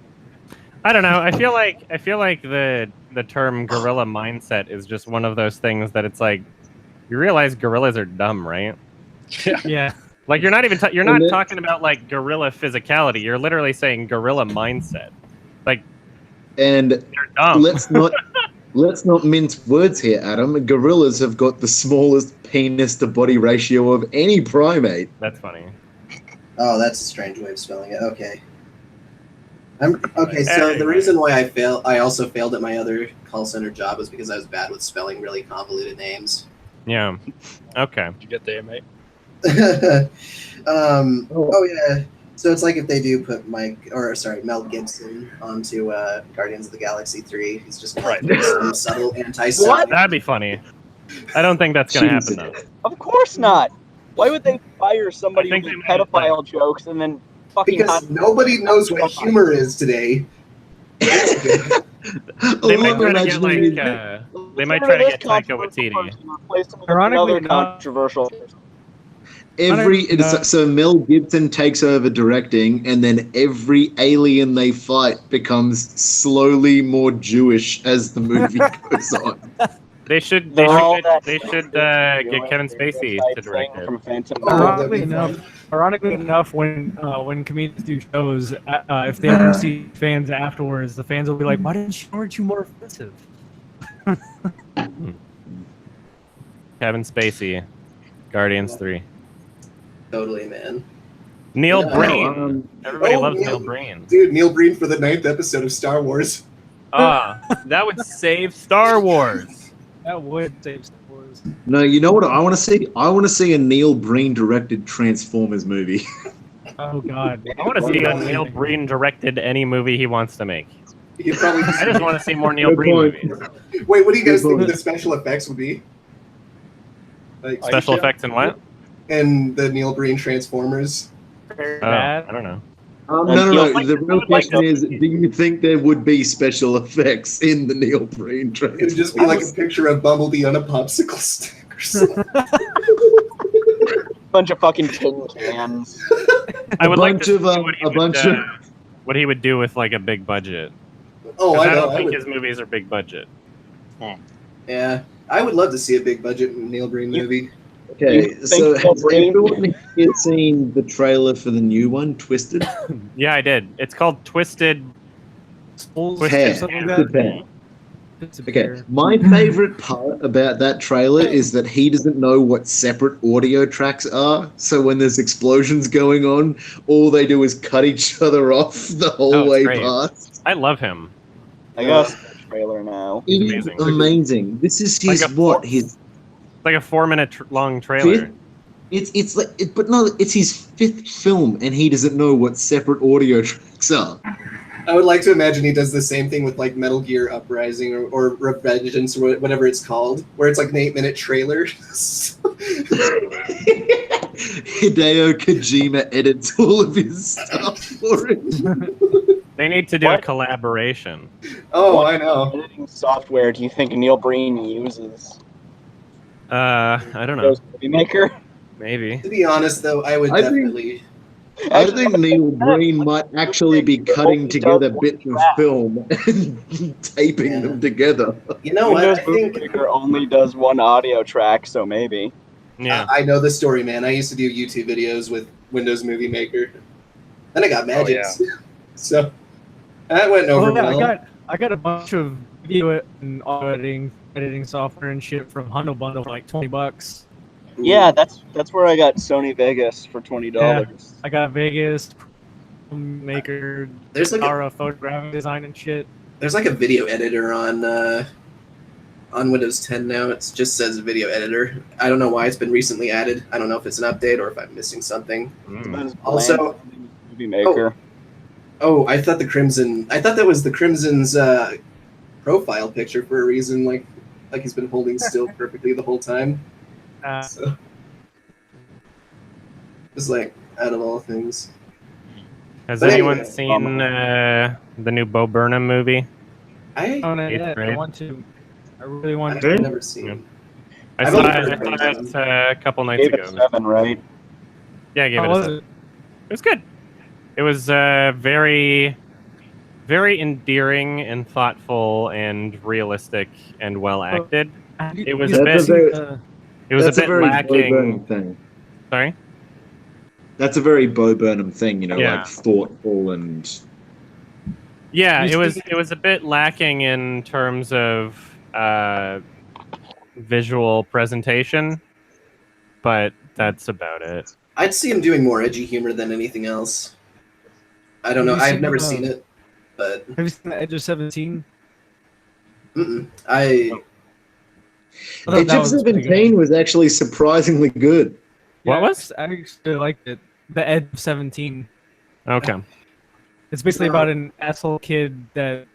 I don't know. I feel like the term gorilla mindset is just one of those things that it's like you realize gorillas are dumb, right? Yeah. Like you're not even you're And not it- talking about like gorilla physicality. You're literally saying gorilla mindset. Like And they're dumb. let's not mince words here, Adam. Gorillas have got the smallest penis to body ratio of any primate. That's funny. oh, that's a strange way of spelling it. Okay. Okay, so the Anyway. reason why I also failed at my other call center job was because I was bad with spelling really convoluted names. Yeah. Okay. Did you get there, mate? Oh yeah. So it's like if they do put Mel Gibson onto Guardians of the Galaxy 3, he's just gonna Right. do some subtle anti-Semitic. That'd be funny. I don't think that's gonna happen though. Of course not. Why would they fire somebody I think with they might- pedophile jokes and then fucking Because nobody knows what humor is today. They might try to get like they might try to get Taika Waititi. Ironically, another not- controversial. So Mel Gibson takes over directing, and then every alien they fight becomes slowly more Jewish as the movie goes on. They should They're all get that Kevin Spacey to direct it. from Phantom Oh, Menace. Ironically enough, when comedians do shows, if they ever see fans afterwards, the fans will be like, "Why weren't you more offensive?" Kevin Spacey, Guardians 3. Totally, man. Neil Yeah. Breen. Everybody loves Neil Neil Breen. Dude, Neil Breen for the 9th episode of Star Wars. That would save Star Wars. That would save Star Wars. No, you know what I want to see? I want to see a Neil Breen directed Transformers movie. Oh God! I want to see a Neil Breen directed any movie he wants to make. You probably I just want to see more Neil Good Breen point. movies. Wait, what do you guys think point. the special effects would be? Like Special effects and what? and the Neil Breen Transformers. I don't know. No. The real question is, do you think there would be special effects in the Neil Breen It trailer? would just be like a picture of Bumblebee on a popsicle stick or something. Bunch of fucking tin cans. I would like to see what he would do with like a big budget. Oh, 'Cause I I know. don't I think would, his movies are big budget. yeah, I would love to see a big budget Neil Breen movie. Okay, You so think has Neil Breen- everyone here seen the trailer for the new one, Twisted? Yeah, I did. It's called Twisted. Hair. something like Twisted that. Hair. Okay, my favorite part about that trailer is that he doesn't know what separate audio tracks are. So when there's explosions going on, all they do is cut each other off the whole it's way great. past. I love him. I got a trailer now. It is amazing. amazing. This is Like his a what? four- His It's like a 4-minute long trailer. it's like but no, it's his 5th film, and he doesn't know what separate audio tracks are. I would like to imagine he does the same thing with like Metal Gear Uprising or Revengeance or whatever it's called, where it's like an 8-minute trailer. Hideo Kojima edits all of his stuff for it. They need to do a collaboration. Oh, What I know. editing software do you think Neil Breen uses? I don't know. Windows Movie Maker? Maybe. To be honest, though, I would I think- definitely. I think Neil Breen might actually be cutting together bits of film and taping them together. You know what? Windows I Movie think Maker only does one audio track, so maybe. Yeah. I know the story, man. I used to do YouTube videos with Windows Movie Maker. Then I got Magix. So that went over Oh, yeah, well. I got a bunch of video and audio editing software and shit from Hundo Bundle for like $20. Yeah, that's where I got Sony Vegas for $20. Yeah. I got Vegas, Maker, There's like a, Aura photographic design and shit. there's like a video editor on Windows 10 now. It just says video editor. I don't know why it's been recently added. I don't know if it's an update or if I'm missing something. Also, Movie Maker. oh, I thought that was the Crimson's profile picture for a reason. Like he's been holding still perfectly the whole time. So, just like out of all things. Has But anyone anyway. seen the new Bo Burnham movie? I Oh, no, Eighth yeah, I grade. want to. I really want I've to. never seen it. I I've saw only it, heard of it. a couple nights Gave ago. it 7, right? Yeah, I gave How it a was 7. it? It was good. It was very, very endearing and thoughtful and realistic and well acted. It was a That's bit. a It was a That's bit very Bo Burnham lacking. thing. Sorry. That's a very Bo Burnham thing, Yeah. like thoughtful and. Yeah, You it was a bit lacking in terms of visual presentation, but that's about it. I'd see him doing more edgy humor than anything else. I don't know. Have you I've seen, never seen it, but Have you seen The Edge of 17? mm-mm. I thought Age that of was pretty 17 was actually surprisingly good. What Yeah, was? I actually liked it. The Edge of 17. Okay. It's basically about an asshole kid that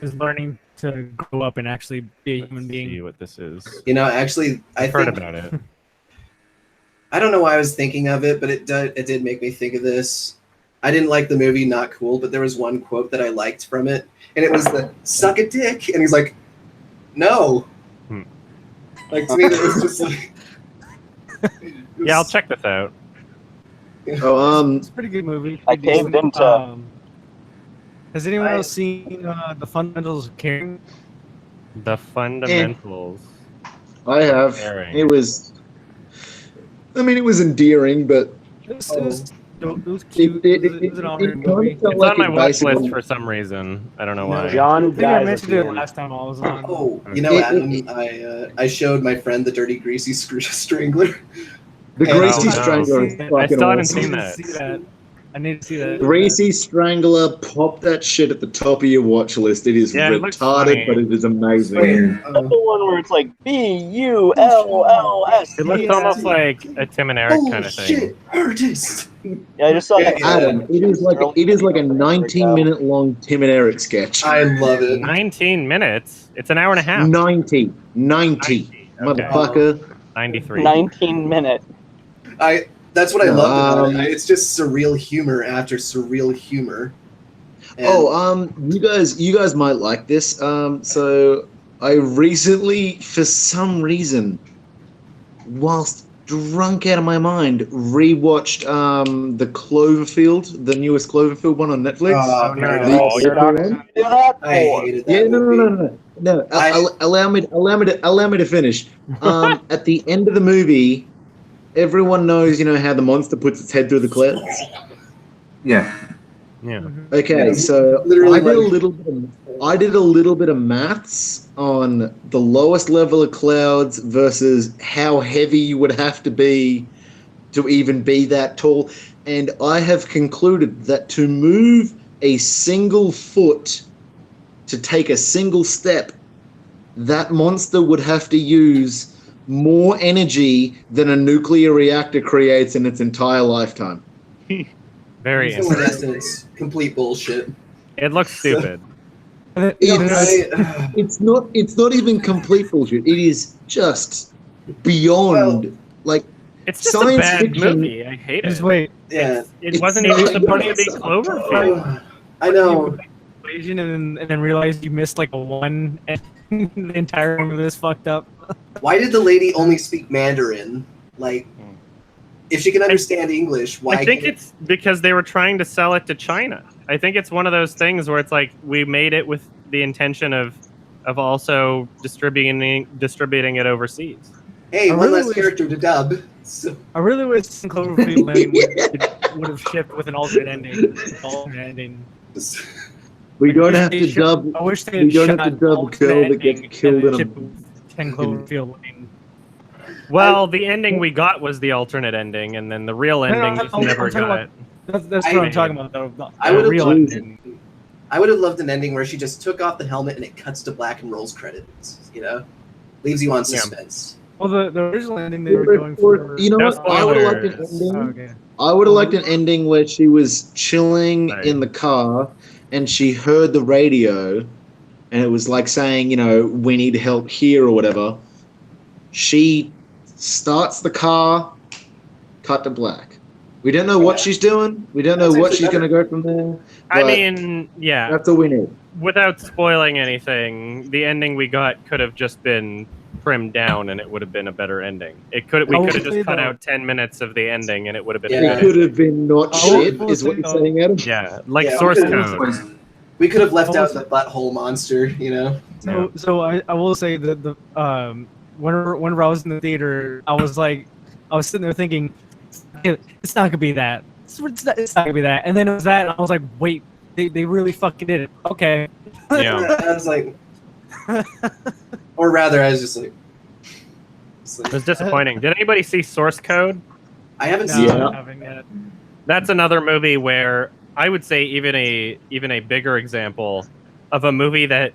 is learning to grow up and actually be a human being. See what this is. You know, actually, I've heard about it. I don't know why I was thinking of it, but it did make me think of this. I didn't like the movie Not Cool, but there was one quote that I liked from it, and it was the "suck a dick," and he's like, "No." Like to me, that was just like. Yeah, I'll check this out. Oh, It's a pretty good movie. I Pretty caved decent. into- Has anyone else seen The Fundamentals of Caring? The fundamentals. I have. Comparing. It was. I mean, it was endearing, but It was cute. It was an alright movie. It's on my watch list for some reason. I don't know why. John I think I dies at mentioned the it end. last time I was on. Oh, you know, Adam, I showed my friend the Dirty Greasy Strangler. The And- Greasy no. Strangler is fucking I still haven't awesome. seen I that. need to see that. I need to see that. Greasy Strangler, pop that shit at the top of your watch list. It is Yeah, it looks retarded, funny. but it is amazing. Weird. That's the one where it's like BULLS. It looks almost like a Tim and Eric kind of thing. Shit, artist. Yeah, I just saw that. Adam, it is like a 19-minute long Tim and Eric sketch. I love it. 19 minutes? It's an hour and a half. 90, Okay. motherfucker. 93. 19-minute. That's what I love about it. Um, It's just surreal humor after surreal humor. And You guys might like this. So I recently, for some reason, whilst drunk out of my mind, rewatched the Cloverfield, the newest Cloverfield one on Netflix. Oh, no. The Oh, you're April not- one. Do that I for. hated that Yeah, no, movie. no. Allow me to finish. At the end of the movie, everyone knows, how the monster puts its head through the clouds. Yeah. Yeah. Okay, Yeah, so literally I did like- a little bit of maths on the lowest level of clouds versus how heavy you would have to be to even be that tall, and I have concluded that to move a single foot, to take a single step, that monster would have to use more energy than a nuclear reactor creates in its entire lifetime. Very So in interesting. essence, complete bullshit. It looks stupid. It's not even complete bullshit. It is just beyond It's just science a bad fiction. movie. I hate it. Just wait. Yeah. It wasn't even supposed to be Cloverfield. I know. Equation and then realize you missed like a one, and the entire movie is fucked up. Why did the lady only speak Mandarin? Like, if she can understand English, why? I think can't- it's because they were trying to sell it to China. I think it's one of those things where it's like we made it with the intention of also distributing it overseas. Hey, I one really less wish- character to dub. So, I really wish Cloverfield Lane would have shipped with an alternate ending. We don't I have wish to they should- dub. I wish they We had don't have to shot dub alternate girl that ending gets killed and in shipped a. with 10 Cloverfield Lane. Well, the ending we got was the alternate ending, and then the real ending just never I'm talking got. about- That's what I'm talking about, though. I would have real loved. ending. I would have loved an ending where she just took off the helmet and it cuts to black and rolls credits. Leaves you on suspense. Well, the original ending they were going for. You know No what? I would have liked an spoilers. ending. Okay. I would have liked an ending where she was chilling Right. in the car and she heard the radio and it was like saying, we need help here or whatever. She starts the car, cut to black. We don't know what she's doing. We don't know That's what actually she's going to go from there. I but mean, yeah. that's all we need. Without spoiling anything, the ending we got could have just been trimmed down, and it would have been a better ending. We could have just cut out 10 minutes of the ending, and it would have been Yeah. It good. could have been not I shit, will is what say you're though- saying, Adam. Yeah, like Yeah, source we could've- code. We could have left I out was- the butthole monster. So I will say that whenever I was in the theater, I was sitting there thinking, it's not gonna be that. It's not gonna be that. And then it was that, and I was like, wait, they really fucking did it. Okay. Yeah. I was like, or rather, I was just like, It was disappointing. Did anybody see Source Code? I haven't No, seen Yeah. it. I haven't yet. That's another movie where I would say even a bigger example of a movie that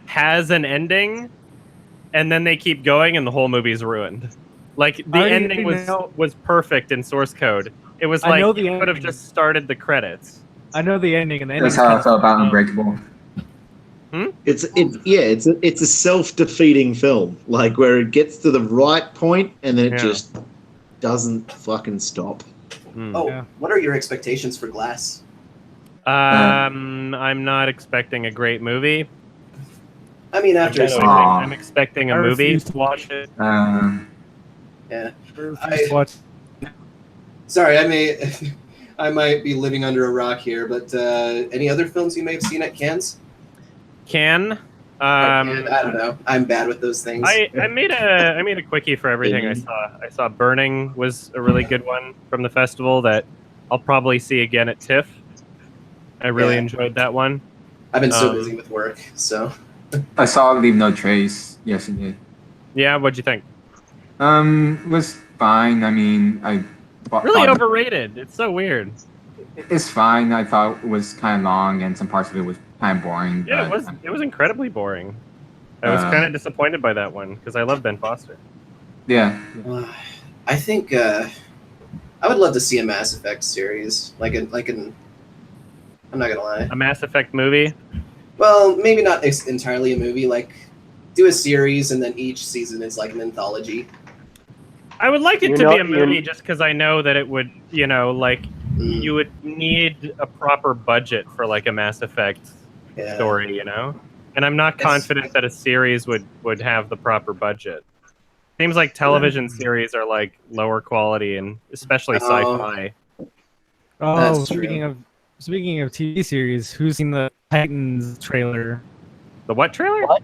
has an ending and then they keep going and the whole movie's ruined. Like the I already ending know- was perfect in Source Code. It was I like know the you could have ending. just started the credits. I know the ending, and the ending. That's how I felt about Unbreakable. It's a self-defeating film, like where it gets to the right point and then it Yeah. just doesn't fucking stop. Hmm. Oh, Yeah. what are your expectations for Glass? I'm not expecting a great movie. I mean, after I'm expecting I a movie. refuse to watch it. yeah. I refuse to watch. Sorry, I might be living under a rock here, but any other films you may have seen at Cannes? Can And I don't know. I'm bad with those things. I made a quickie for everything I saw. I saw Burning was a really good one from the festival that I'll probably see again at TIFF. I really enjoyed that one. I've been so busy with work, so. I saw Leave No Trace yesterday. Yeah, what'd you think? It was fine. I mean, Really overrated. It's so weird. It's fine. I thought it was kind of long, and some parts of it was kind of boring. Yeah, but, it was incredibly boring. I was kind of disappointed by that one because I love Ben Foster. Yeah. I think I would love to see a Mass Effect series, like an. I'm not gonna lie. A Mass Effect movie? Well, maybe not entirely a movie. Like, do a series, and then each season is like an anthology. I would like it to be a movie just because I know that it would, you would need a proper budget for like a Mass Effect story, And I'm not confident that a series would have the proper budget. Seems like television series are like lower quality and especially sci-fi. Oh, speaking of TV series, who's seen the Titans trailer? The what trailer? What?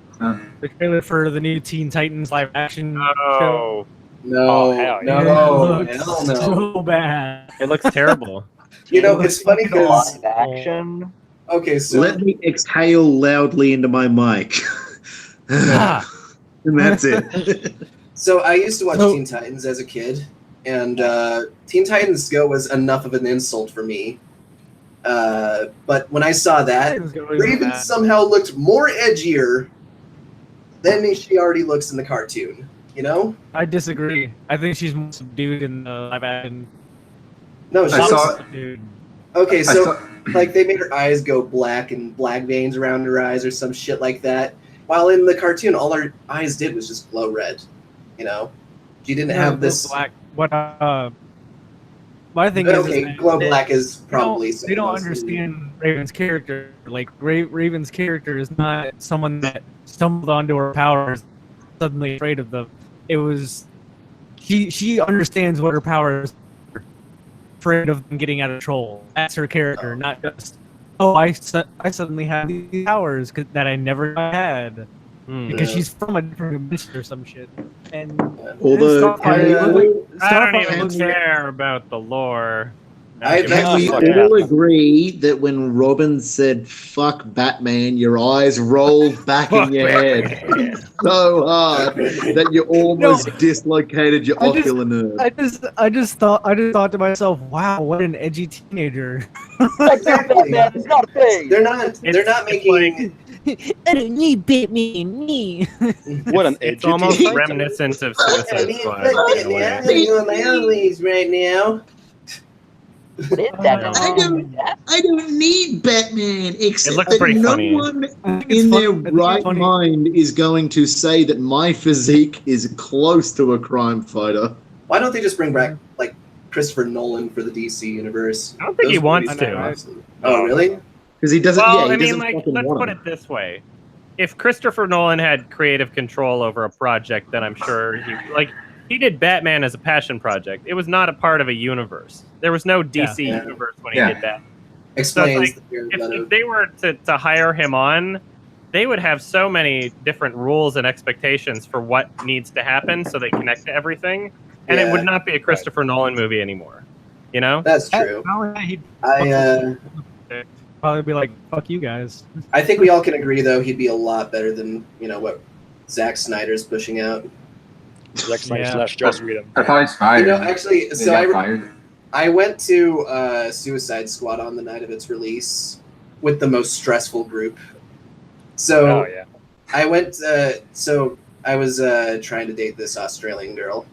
The trailer for the new Teen Titans live action show. Oh. No, hell no, It looks hell no. so bad. It looks terrible. It's funny because Live action. okay, so Let me exhale loudly into my mic. And that's it. So I used to watch Teen Titans as a kid, and Teen Titans Go was enough of an insult for me. But when I saw that, Raven somehow looked more edgier than she already looks in the cartoon. I disagree. I think she's more subdued in the live action. No, I saw. Subdued. Okay, so like they made her eyes go black and black veins around her eyes or some shit like that. While in the cartoon, all her eyes did was just glow red. She didn't have this. Black. What? My thing is glow black is probably. They don't understand Raven's character. Like Raven's character is not someone that stumbled onto her powers, suddenly afraid of them. It was she understands what her powers are, afraid of them getting out of control. That's her character, not just I suddenly have these powers that I never had because she's from a different dimension or some shit. And Although, I don't even care about the lore. Can we all agree that when Robin said "fuck Batman," your eyes rolled back in your head so hard that you almost dislocated your ocular nerve? I just thought to myself, "Wow, what an edgy teenager!" Exactly. It's not a thing. They're not making. I don't need Batman. Me. What an It's almost reminiscent of Suicide Squad. By the way. I'm doing my own leaves right now. I don't need Batman, except looks that pretty no funny. one in their right mind is going to say that my physique is close to a crime fighter. Why don't they just bring back like Christopher Nolan for the DC universe? I don't think he wants to. Oh, really? Because he doesn't. Well, yeah, he I mean, doesn't like, fucking let's want put it this way: if Christopher Nolan had creative control over a project, then I'm sure he did Batman as a passion project. It was not a part of a universe. There was no DC universe when he did that. Explains so if they were to hire him on, they would have so many different rules and expectations for what needs to happen so they connect to everything. And it would not be a Christopher Nolan movie anymore. That's true. Probably be like, "Fuck you guys." I think we all can agree, though, he'd be a lot better than what Zack Snyder's pushing out. Zack Snyder / Joss Whedon. I thought it's fired. Actually, so fired. I went to Suicide Squad on the night of its release with the most stressful group. So I went. So I was trying to date this Australian girl.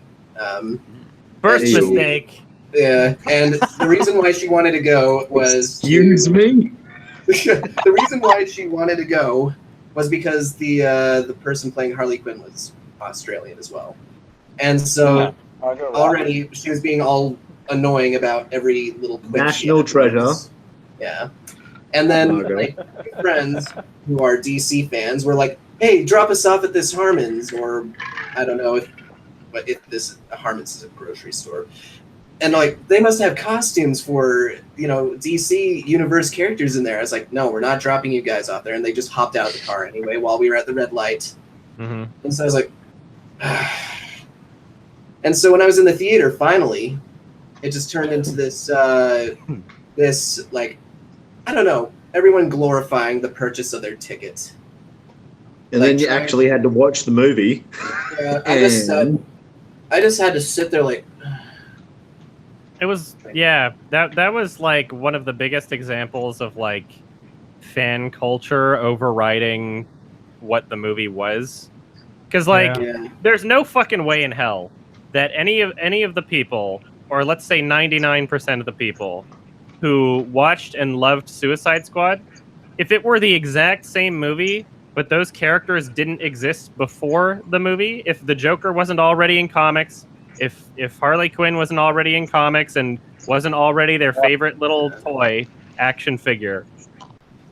First mistake. Yeah, and the reason why she wanted to go was Excuse me? The reason why she wanted to go was because the person playing Harley Quinn was Australian as well, and so already she was being all annoying about every little quick National treasure. Yeah, and then my friends who are DC fans were like, "Hey, drop us off at this Harmon's," or I don't know if this Harmon's is a grocery store. And like they must have costumes for DC universe characters in there. I was like, no, we're not dropping you guys off there, and they just hopped out of the car anyway while we were at the red light. Mm-hmm. And so I was like, and so when I was in the theater, finally, it just turned into this this like, I don't know, everyone glorifying the purchase of their ticket. And then you actually had to watch the movie. Yeah, I just had to sit there like. It was that was like one of the biggest examples of like fan culture overriding what the movie was, because like there's no fucking way in hell that any of the people, or let's say 99% of the people who watched and loved Suicide Squad, if it were the exact same movie but those characters didn't exist before the movie, if the Joker wasn't already in comics, if Harley Quinn wasn't already in comics and wasn't already their favorite little toy action figure,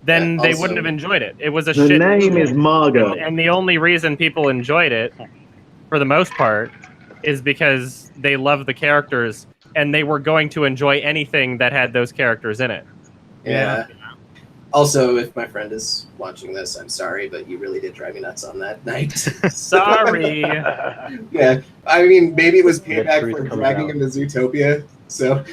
then they wouldn't have enjoyed it. It was a shit movie. The name is Margot. And the only reason people enjoyed it, for the most part, is because they love the characters and they were going to enjoy anything that had those characters in it. Yeah. Also, if my friend is watching this, I'm sorry, but you really did drive me nuts on that night. Sorry. Yeah, I mean, maybe it was payback for dragging him to Zootopia, so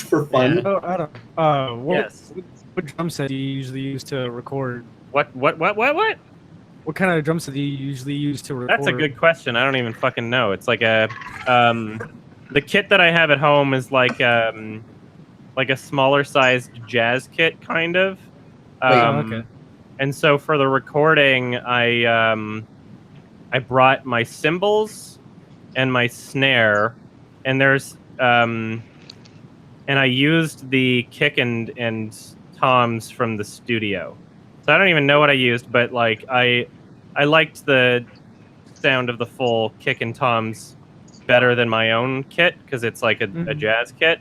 for fun. Oh, I don't. What drum set do you usually use to record? What? What kind of drum set do you usually use to record? That's a good question. I don't even fucking know. It's like a the kit that I have at home is like a smaller sized jazz kit, kind of. Okay. And so for the recording, I brought my cymbals and my snare, and and I used the kick and toms from the studio. So I don't even know what I used, but like I liked the sound of the full kick and toms better than my own kit because it's like a jazz kit.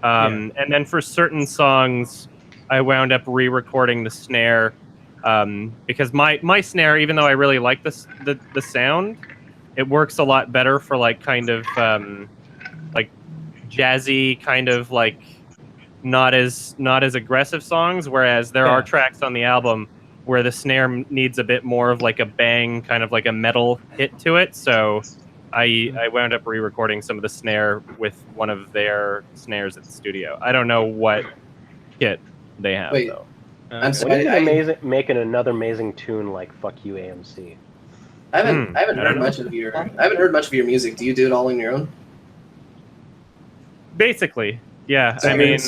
And then for certain songs, I wound up re-recording the snare because my snare, even though I really like the sound, it works a lot better for like kind of like jazzy kind of like not as aggressive songs. Whereas there are tracks on the album where the snare needs a bit more of like a bang, kind of like a metal hit to it. So I wound up re-recording some of the snare with one of their snares at the studio. I don't know what kit they have though. I'm sorry. Making another amazing tune like "Fuck You, AMC." I haven't heard much of your music. Do you do it all on your own? Basically, yeah. So I mean,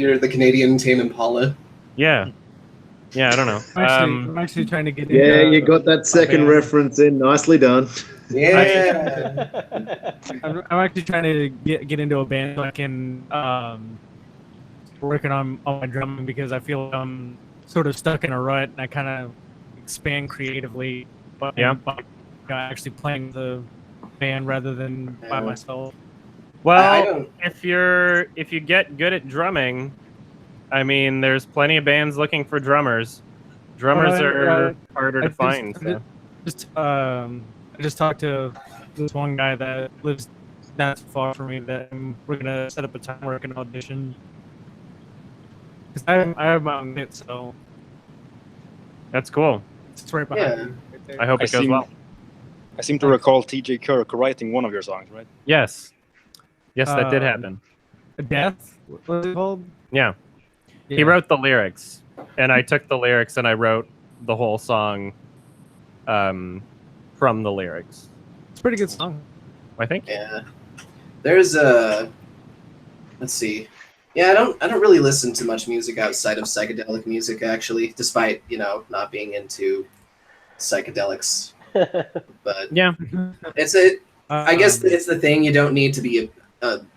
you're the Canadian Tame Impala. Yeah. I don't know. I'm actually trying to get. Yeah, you got that second reference in. Nicely done. Yeah. I'm actually trying to get into a band so I can working on my drumming because I feel I'm sort of stuck in a rut and I kind of expand creatively, but by actually playing the band rather than by myself. Well, if you get good at drumming, I mean, there's plenty of bands looking for drummers. Drummers are harder to find. I just talked to this one guy that lives not too far from me that we're gonna set up a time where I can audition. Because I have my own hit, so that's cool. It's right behind me. Right there. I hope it goes well. I seem to recall T.J. Kirk writing one of your songs, right? Yes, that did happen. Death? What was it called? Yeah. He wrote the lyrics, and I took the lyrics and I wrote the whole song from the lyrics. It's a pretty good song, I think. Yeah. There's let's see. Yeah, I don't really listen to much music outside of psychedelic music, actually, despite not being into psychedelics. But yeah, I guess it's the thing. You don't need to be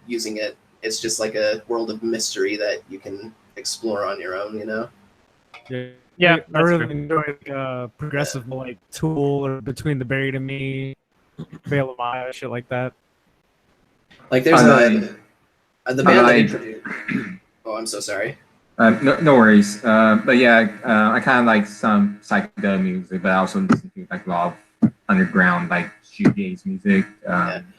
using it. It's just like a world of mystery that you can explore on your own. Yeah, I really enjoy progressive like Tool or Between the Buried and Me, Veil of Maya, shit like that. Like there's the band that introduced. Oh, I'm so sorry. No worries. But yeah, I kind of like some psychedelic music, but I also listen to like a lot of underground like shoegaze music,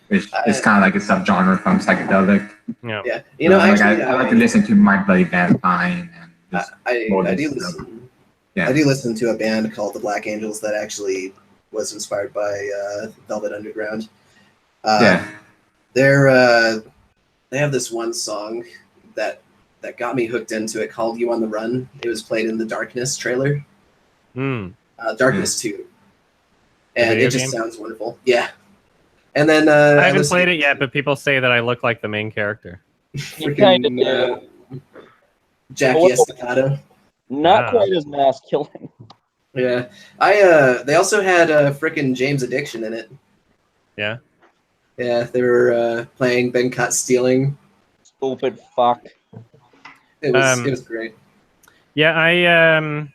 which is kind of like a subgenre from psychedelic. Yeah. Yeah. You know, actually, I like to listen to My Bloody Valentine and just I more do this listen. stuff. Yeah. I do listen to a band called the Black Angels that actually was inspired by Velvet Underground. Yeah. They have this one song that got me hooked into it called "You on the Run." It was played in the Darkness trailer. Darkness 2. And it just sounds wonderful. Yeah. And then I haven't played it yet, but people say that I look like the main character. You kind of do. Jackie Estacado. Not quite as masculine. Yeah. They also had frickin' James Addiction in it. Yeah. Yeah, they were playing Ben Cut Stealing. Stupid fuck. It was great. Yeah,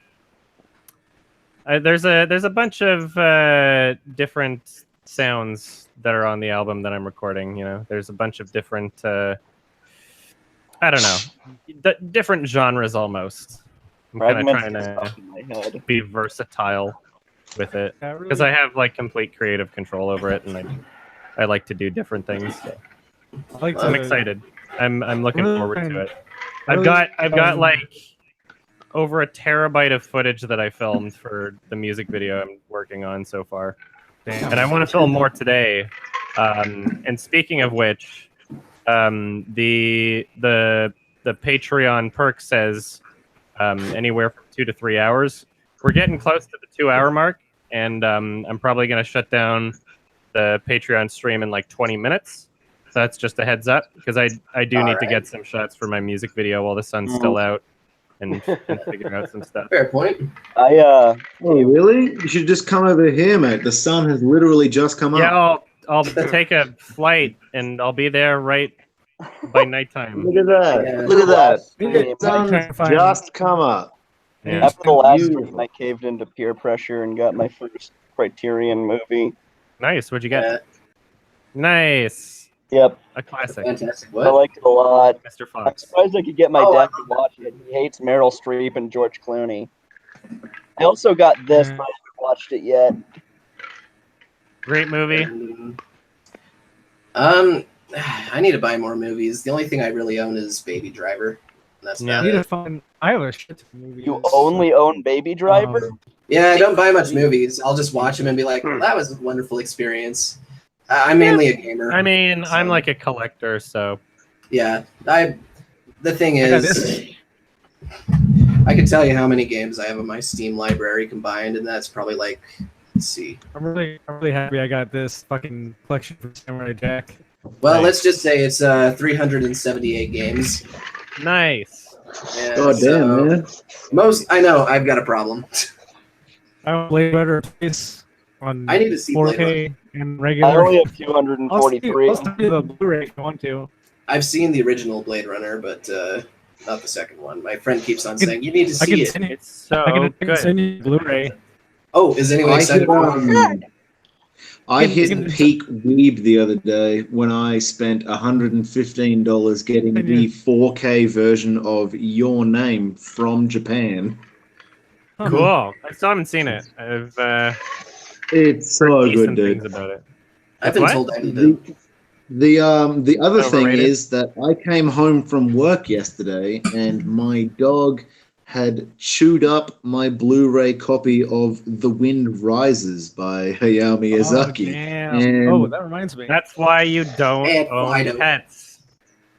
there's a bunch of different sounds that are on the album that I'm recording. You know, there's a bunch of different I don't know, different genres almost. I'm kind of trying to be versatile with it because I have like complete creative control over it, and I like to do different things. So. I'm excited. I'm looking forward to it. I've got like over a terabyte of footage that I filmed for the music video I'm working on so far. Damn. And I want to film more today. And speaking of which, the Patreon perk says anywhere from 2 to 3 hours. We're getting close to the 2-hour mark, and I'm probably going to shut down the Patreon stream in like 20 minutes. So that's just a heads up, because I do need to get some shots for my music video while the sun's still out and figure out some stuff. Fair point. Oh, really? You should just come over here, mate. The sun has literally just come up. Yeah, I'll take a flight, and I'll be there right by nighttime. Look at that. Yeah. Look at that. The Sun's just come up. Yeah. After the last stream, I caved into peer pressure and got my first Criterion movie. Nice. What'd you get? Nice. Yep. A classic. Fantastic. I liked it a lot. Mr. I'm Fox. surprised I could get my dad to watch it. He hates Meryl Streep and George Clooney. I also got this, but I haven't watched it yet. Great movie. I need to buy more movies. The only thing I really own is Baby Driver. That's I need to find. I have a shit ton of movies. You only own Baby Driver? Yeah, I don't buy much movies. I'll just watch them and be like, well, that was a wonderful experience. I'm mainly a gamer. I mean, I'm like a collector, so. Yeah, the thing is, I can tell you how many games I have in my Steam library combined, and that's probably like, let's see. I'm really happy I got this fucking collection for Samurai Jack. Well, let's just say it's 378 games. Nice. And God damn, man. I know, I've got a problem. I want Blade Runner twice on I need to see 4K and regular. I only have 243. I'll send you the Blu-ray if you want to. I've seen the original Blade Runner, but not the second one. My friend keeps on saying, you need to I see can it. send you, It's so I can good. send you the Blu-ray. Oh, is anyone excited? I hit peak weeb the other day when I spent $115 getting the 4K version of Your Name from Japan. Cool. I still haven't seen it. I've It's so heard good, decent dude. things about it. I've been What? told I need to. The other thing Overrated? is that I came home from work yesterday and my dog had chewed up my Blu-ray copy of The Wind Rises by Hayao Miyazaki. Oh, damn. And- Oh, that reminds me. That's why you don't And own Fido. pets.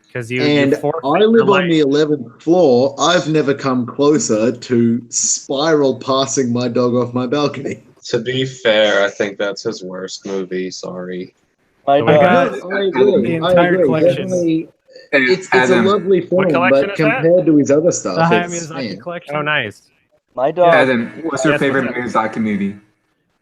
Because you And forfeit I your live on life. the 11th floor. I've never come closer to spiral passing my dog off my balcony. To be fair, I think that's his worst movie. Sorry. My Oh my dad. God. I agree. The entire collection. Definitely, Hey, it's a Adam, lovely film, collection but is that? compared to his other The stuff, Hayao it's, Miyazaki man. collection. Oh, nice. My dog. Adam, what's your Yes, favorite what's Miyazaki movie?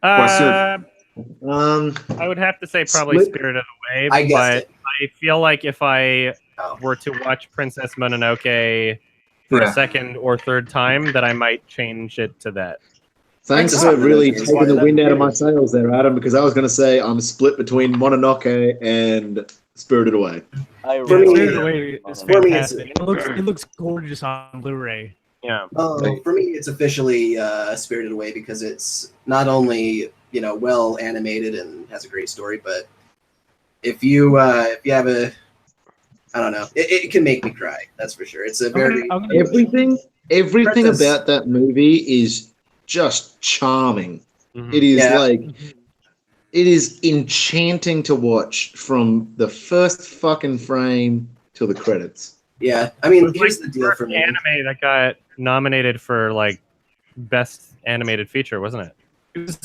What's your- I would have to say probably Split- Spirited Away, I guessed but it. I feel like if I Oh. were to watch Princess Mononoke for Yeah. a second or third time, that I might change it to that. Thanks I for just- really Why taking the that wind out of movie? my sails there, Adam, because I was going to say I'm split between Mononoke and Spirited Away. I For really me- Spirited Away is For me, it's- fantastic. It looks gorgeous on Blu-ray. Yeah. For me, it's officially Spirited Away because it's not only well animated and has a great story. But if you have a, I don't know, it can make me cry. That's for sure. It's a very everything Princess. about that movie is just charming. Mhm. It is Yeah. like it is enchanting to watch from the first fucking frame till the credits. Yeah, I mean, It was here's like the deal for me. anime that got nominated for like best animated feature, wasn't it?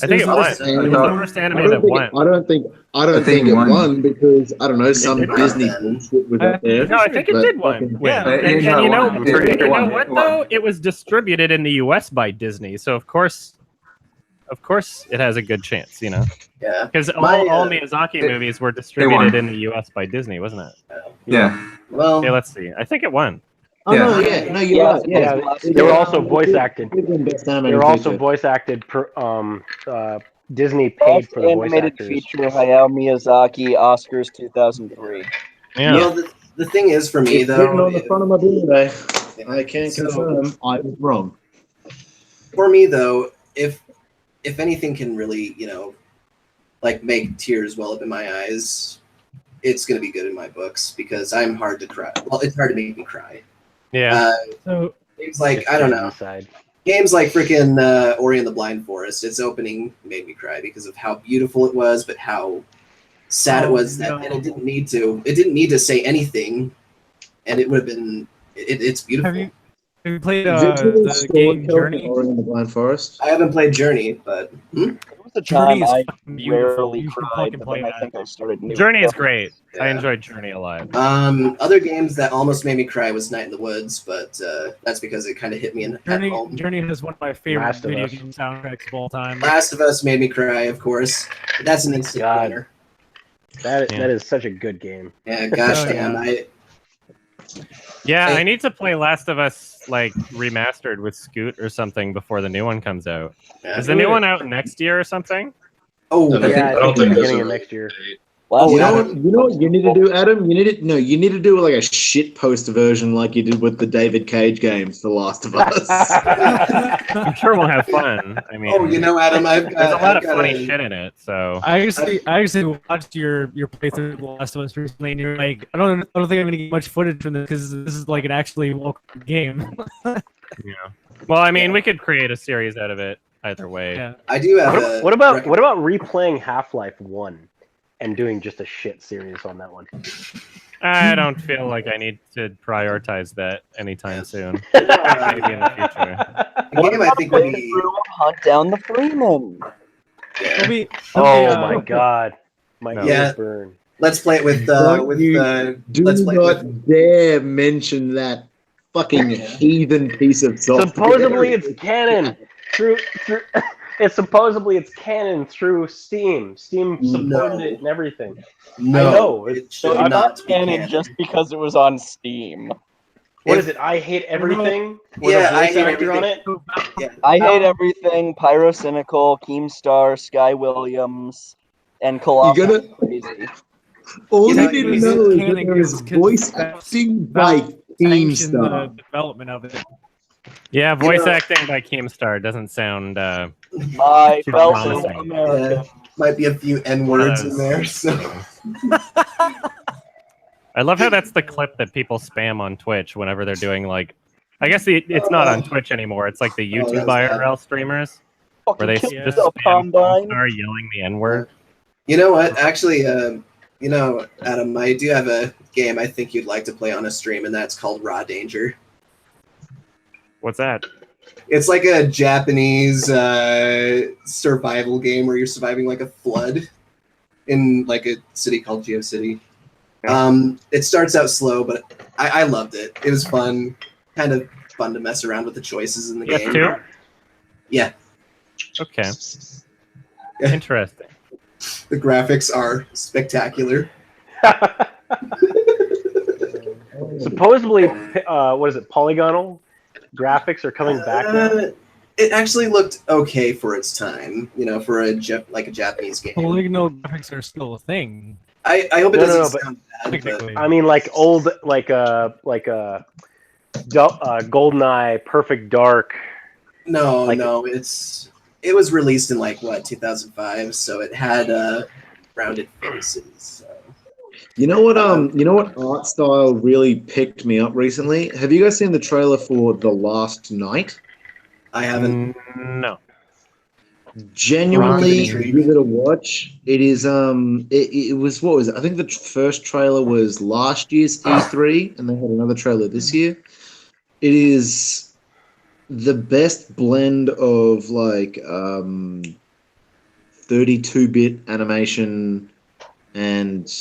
I think it was. It was the first anime that won. I don't think it won because I don't know some did win Disney then. bullshit was up there. No, I think it but did win. fucking- Yeah, It and won. you know, I'm pretty sure you it know won. what It won. though? It was distributed in the U.S. by Disney, so of course it has a good chance, Yeah, because My, all Miyazaki movies were distributed in the U.S. by Disney, wasn't it? Yeah. well, Okay, let's see. I think it won. Oh no, yeah, no, you're right. Yeah, It they were did. also voice acted. It did best They animated were also feature. voice acted. Disney paid Best for the voice animated actors. feature, Hayao Miyazaki, Oscars 2003. Yeah. well, the thing is for me It's written though, on the front of my bingo. I can So- confirm I was wrong. for me though, if anything can really, like make tears well up in my eyes, it's gonna be good in my books because I'm hard to cry. Well, it's hard to make me cry. Yeah. So Games like I don't know. Inside. Games like freaking Ori and the Blind Forest, its opening made me cry because of how beautiful it was, but how sad it was that and it didn't need to. It didn't need to say anything, and it would have been. It's beautiful. have you played Victor the game storytelling Journey? Ori and the Blind Forest. I haven't played Journey, but There was a Journey time is I fucking beautiful. rarely You should cried, fucking but play then I that. think I started new Journey is stuff. great. I Yeah. enjoyed Journey a lot. other games that almost made me cry was Night in the Woods, but that's because it kind of hit me at home. Journey has one of my favorite Last of video Us. game soundtracks of all time. Last of Us made me cry, of course. But that's an instant God. winner. That Yeah. is such a good game. Yeah, gosh Oh, damn. yeah. Yeah, Hey. I need to play Last of Us like remastered with Scoot or something before the new one comes out. Yeah. Is the new one out next year or something? Oh, Yeah, I don't think think the there's beginning a of release next year. date. Last You year- know what you need to do, Adam? You need to do like a shit post version like you did with the David Cage games, The Last of Us. I'm sure we'll have fun. I mean, Oh, Adam, I've got, there's a lot I've of got funny a- shit in it. So I actually watched your playthrough of The Last of Us recently, and you're like, I don't think I'm gonna get much footage from this because this is like an actually welcome game. yeah. Well, I mean, we could create a series out of it either way. Yeah. I do have a. What about replaying Half-Life 1 and doing just a shit series on that one? I don't feel like I need to prioritize that anytime soon. Maybe in the future. The game I think would be. Hunt down the Freeman. It'll be- Oh my god. My No. Yeah. ears burn. Let's play it with Don't you Do let's play it not with. dare mention that fucking heathen piece of software. Supposedly it's canon through it's canon through Steam. Steam supported it and everything. No, I know. it So should it's not not be canon canon. just because it was on Steam. What is it? I Hate Everything? With Yeah, a I voice Hate actor on Everything. it? Yeah. I Hate Everything, Pyrocynical, Keemstar, Sky Williams, and Colossus You gotta- Crazy. All You you, know, need to it's know is that canon there is 'cause voice Valve- acting by Valve sanctioned the Keemstar. development of it. Yeah, voice know- acting by Keemstar doesn't sound. My Too fellow promising. American. Might be a few N words in there. So. I love how that's the clip that people spam on Twitch whenever they're doing like. I guess it's not on Twitch anymore. It's like the YouTube that's IRL streamers where they Fucking just kill spam Combine. Keemstar yelling the N word. You know what? Actually, Adam, I do have a game I think you'd like to play on a stream, and that's called Raw Danger. What's that? It's like a Japanese survival game where you're surviving like a flood in like a city called GeoCity. It starts out slow, but I loved it. It was fun, kind of fun to mess around with the choices in the game. PS2? Yeah, Okay. Interesting. the graphics are spectacular. Supposedly, what is it? Polygonal graphics are coming back now. It actually looked okay for its time, for a Japanese game. Polygonal graphics are still a thing. I hope it No, doesn't but sound bad. But Technically. I mean, like old, like a GoldenEye, Perfect Dark. no, Like- no, it's it was released in like what 2005, so it had rounded faces. So. You know what? You know what art style really picked me up recently? Have you guys seen the trailer for The Last Night? I haven't. No. Genuinely give it a watch. It is it was, what was it? I think the first trailer was last year's E3, and they had another trailer this year. It is the best blend of like 32-bit animation and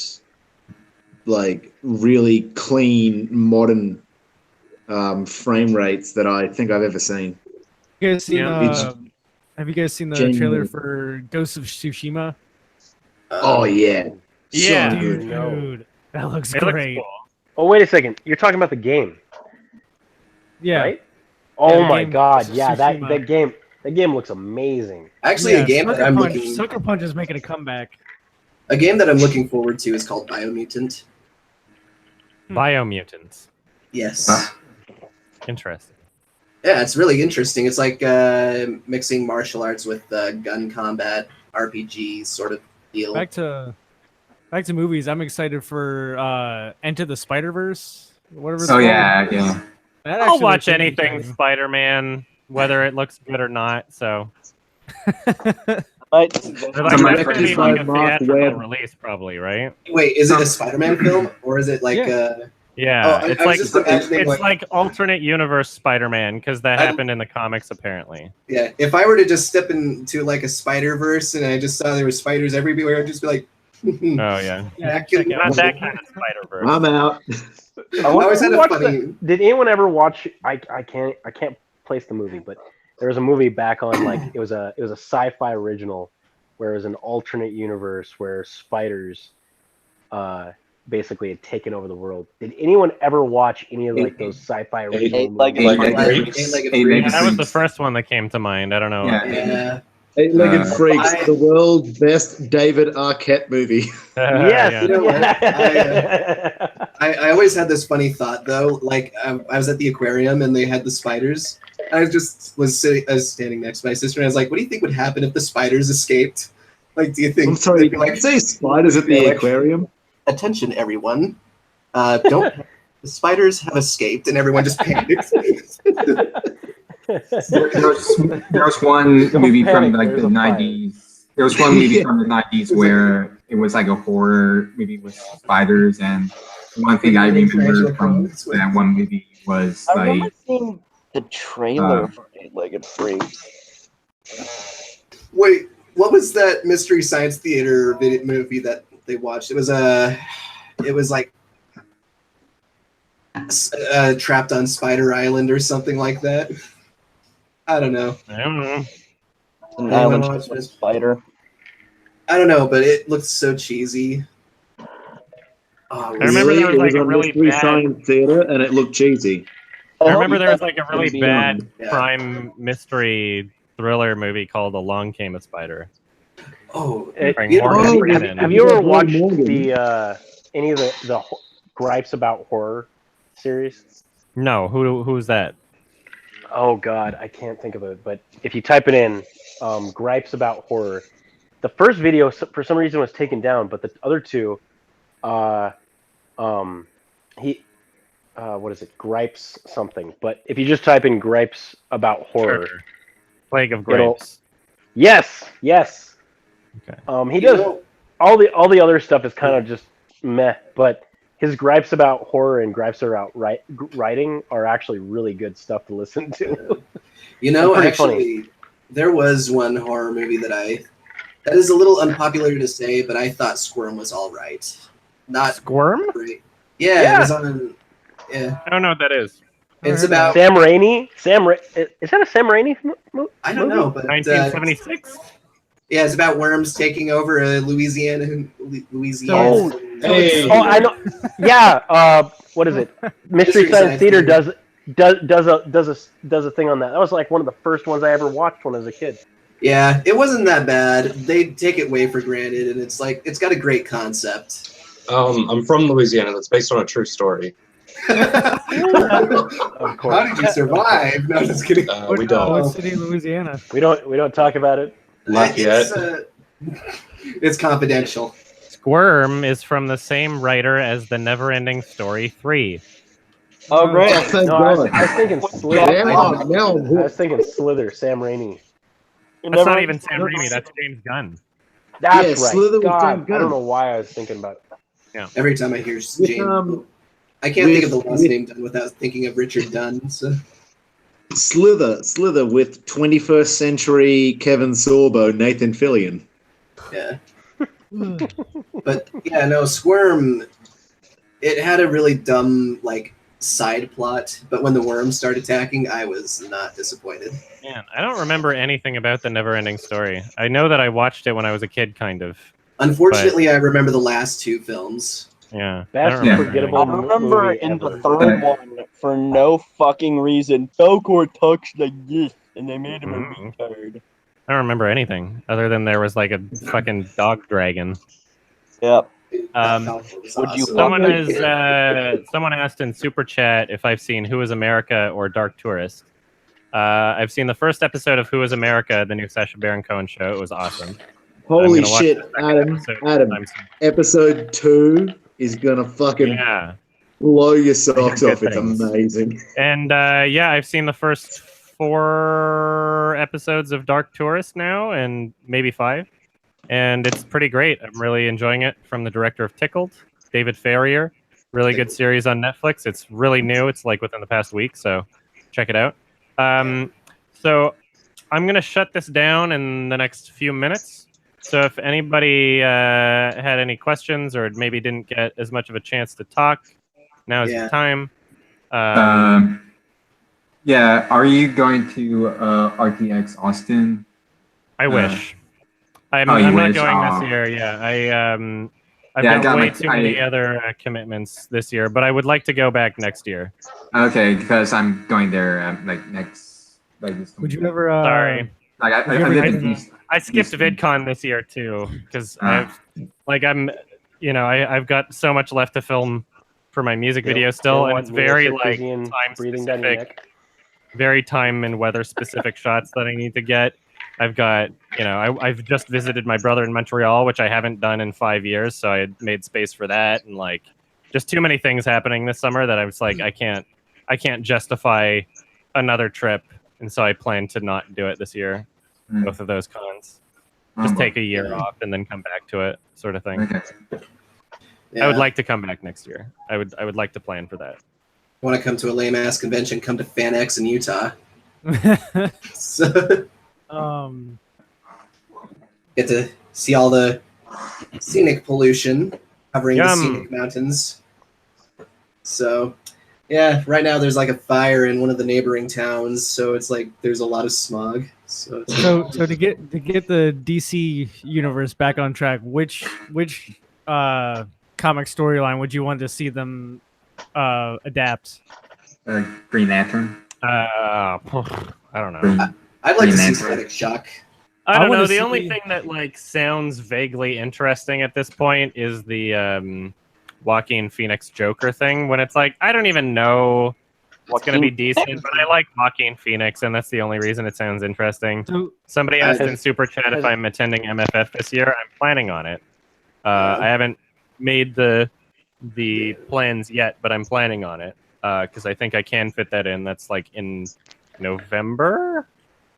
like really clean modern frame rates that I think I've ever seen. You guys seen, It's have you guys seen the genuine. trailer for Ghost of Tsushima? Oh yeah. Yeah. So good. Dude, that looks It looks great. cool. Oh, wait a second. You're talking about the game, Yeah. right? Oh the my game, god, Ghost of yeah, that Tsushima. game looks amazing. Actually, a game that Sucker I'm Punch, looking Sucker Punch is making a comeback. a game that I'm looking forward to is called Biomutant. Biomutants. Yes. Interesting. Yeah, it's really interesting. It's like mixing martial arts with gun combat, RPG sort of deal. Back to movies. I'm excited for Enter the Spider-Verse. Whatever. It's Oh called. yeah. That I'll actually watch looks anything interesting. Spider-Man, whether it looks good or not. So But They're like, that's going to be like a Mark theatrical Webb. release, probably, right? Wait, is it a Spider-Man film or is it like Yeah, Oh, it's I was like just imagining, it's like- like alternate universe Spider-Man because that happened in the comics apparently. Yeah, if I were to just step into like a Spider-Verse and I just saw there were spiders everywhere, I'd just be like, Oh yeah, back in- not that kind of Spider-Verse. I'm out. I always had a watched funny- that. Did anyone ever watch? I can't place the movie, but there was a movie back on like it was a sci-fi original where it was an alternate universe where spiders basically had taken over the world. Did anyone ever watch any of like those sci-fi original movies? That was the first one that came to mind. I don't know. Yeah. Eight-Legged Freaks, the world's best David Arquette movie. Yes. You know what? I always had this funny thought though. Like I was at the aquarium and they had the spiders. I was standing next to my sister and I was like, "What do you think would happen if the spiders escaped? Like, do you think?" I'm sorry, they'd be did you say spiders at the like, aquarium? Attention, everyone! Don't the spiders have escaped, and everyone just panics. There was one movie from like the 90s. There was one movie from the 90s where it was like a horror movie with spiders, and one thing I remember from that one movie was I remember like seeing the trailer for Eight-Legged Freaks. Wait, what was that Mystery Science Theater movie that they watched? It was like Trapped on Spider Island or something like that. I don't know. I don't know. An island with a spider. I don't know, but it looked so cheesy. Oh, I remember there was like a really Mystery bad. Science Theater, and it looked cheesy. I remember there was like a really Maybe, bad yeah. crime mystery thriller movie called Along Came a Spider. Oh, Starring you know, Morgan Oh, Freeman. Have you ever watched Morgan. the any of the gripes about horror series? No, who's that? Oh God, I can't think of it. But if you type it in, gripes about horror, the first video for some reason was taken down, but the other two, what is it? Gripes something. But if you just type in gripes about horror, Sure. Plague of it'll- Grapes. Yes. Okay. He does all the other stuff is kind of just meh, but his gripes about horror and gripes about writing are actually really good stuff to listen to. You know, Pretty actually, there was one horror movie that is a little unpopular to say, but I thought Squirm was all right. Not Squirm? great. Yeah, it was on. Yeah, I don't know what that is. it's about. Sam Raimi. Is that a Sam Raimi movie? I don't know, but 1976. yeah, it's about worms taking over Louisiana. Oh, Hey. Oh, I know. Yeah. What is it? Mystery Science Theater does a thing on that. That was like one of the first ones I ever watched when I was a kid. Yeah, it wasn't that bad. They take it way for granted, and it's like it's got a great concept. I'm from Louisiana. That's based on a true story. Of course. How did you survive? No, just kidding. We don't. What city in Louisiana? We don't talk about it. Not yet. It's confidential. Squirm is from the same writer as the Neverending Story 3. Oh, great. Thank No, I God. was thinking Slither. Now, I was thinking Slither, Sam Raimi. That's not even Sam Raimi, that's James Gunn. That's Yeah, right. Slither with God, Sam I Gunn. don't know why I was thinking about it. Yeah. Every time I hear James, With, I can't think of with- the last name Dunn without thinking of Richard Dunn. So. Slither with 21st century Kevin Sorbo, Nathan Fillion. Yeah. But yeah, no, Squirm. It had a really dumb like side plot, but when the worms started attacking, I was not disappointed. Man, I don't remember anything about the Neverending Story. I know that I watched it when I was a kid, kind of. Unfortunately, I remember the last two films. Yeah. Best I forgettable I remember movie in the ever. third one, for no fucking reason, Falcor talks like this, and they made him a retard. I don't remember anything other than there was like a fucking dog dragon. Yep. Would you someone someone asked in Super Chat if I've seen Who is America or Dark Tourist. I've seen the first episode of Who is America, the new Sacha Baron Cohen show. It was awesome. Holy I'm gonna watch shit, the second Adam. sometime soon. Episode 2 is gonna fucking blow your socks off. It's amazing. And yeah, I've seen the first 4 episodes of Dark Tourist now, and maybe 5. And it's pretty great. I'm really enjoying it. From the director of Tickled, David Farrier. Really good series on Netflix. It's really new. It's like within the past week, so check it out. So I'm going to shut this down in the next few minutes. So if anybody had any questions or maybe didn't get as much of a chance to talk, now is the time. Yeah, are you going to RTX Austin? I wish. I'm you not wish? going Oh. this year. Yeah, I've Yeah, I got got way my- too many other commitments this year, but I would like to go back next year. Okay, because I'm going there like next. Like this. Would you ever? Sorry. Like I live in East. I skipped VidCon this year too because I've got so much left to film for my music video still, and it's very like time breathing down your specific, neck. very time and weather specific shots that I need to get. I've got, I've just visited my brother in Montreal, which I haven't done in 5 years, so I had made space for that, and like, just too many things happening this summer that I was like, I can't justify another trip, and so I plan to not do it this year. Both of those cons. Just take a year off and then come back to it, sort of thing. Okay. Yeah. I would like to come back next year. I would like to plan for that. Want to come to a lame ass convention? Come to FanX in Utah. So, get to see all the scenic pollution covering the scenic mountains. So, yeah, right now there's like a fire in one of the neighboring towns, so it's like there's a lot of smog. So to get the DC universe back on track, which comic storyline would you want to see them adapt? Green Lantern. I don't know. I'd like to see Static Shock. I don't know. wanna The see- only thing that like sounds vaguely interesting at this point is the Joaquin Phoenix Joker thing. When it's like, I don't even know what's going to be decent, but I like Joaquin Phoenix, and that's the only reason it sounds interesting. Somebody asked in Super Chat if I'm attending MFF this year. I'm planning on it. I haven't made the plans yet, but I'm planning on it because I think I can fit that in. That's like in November,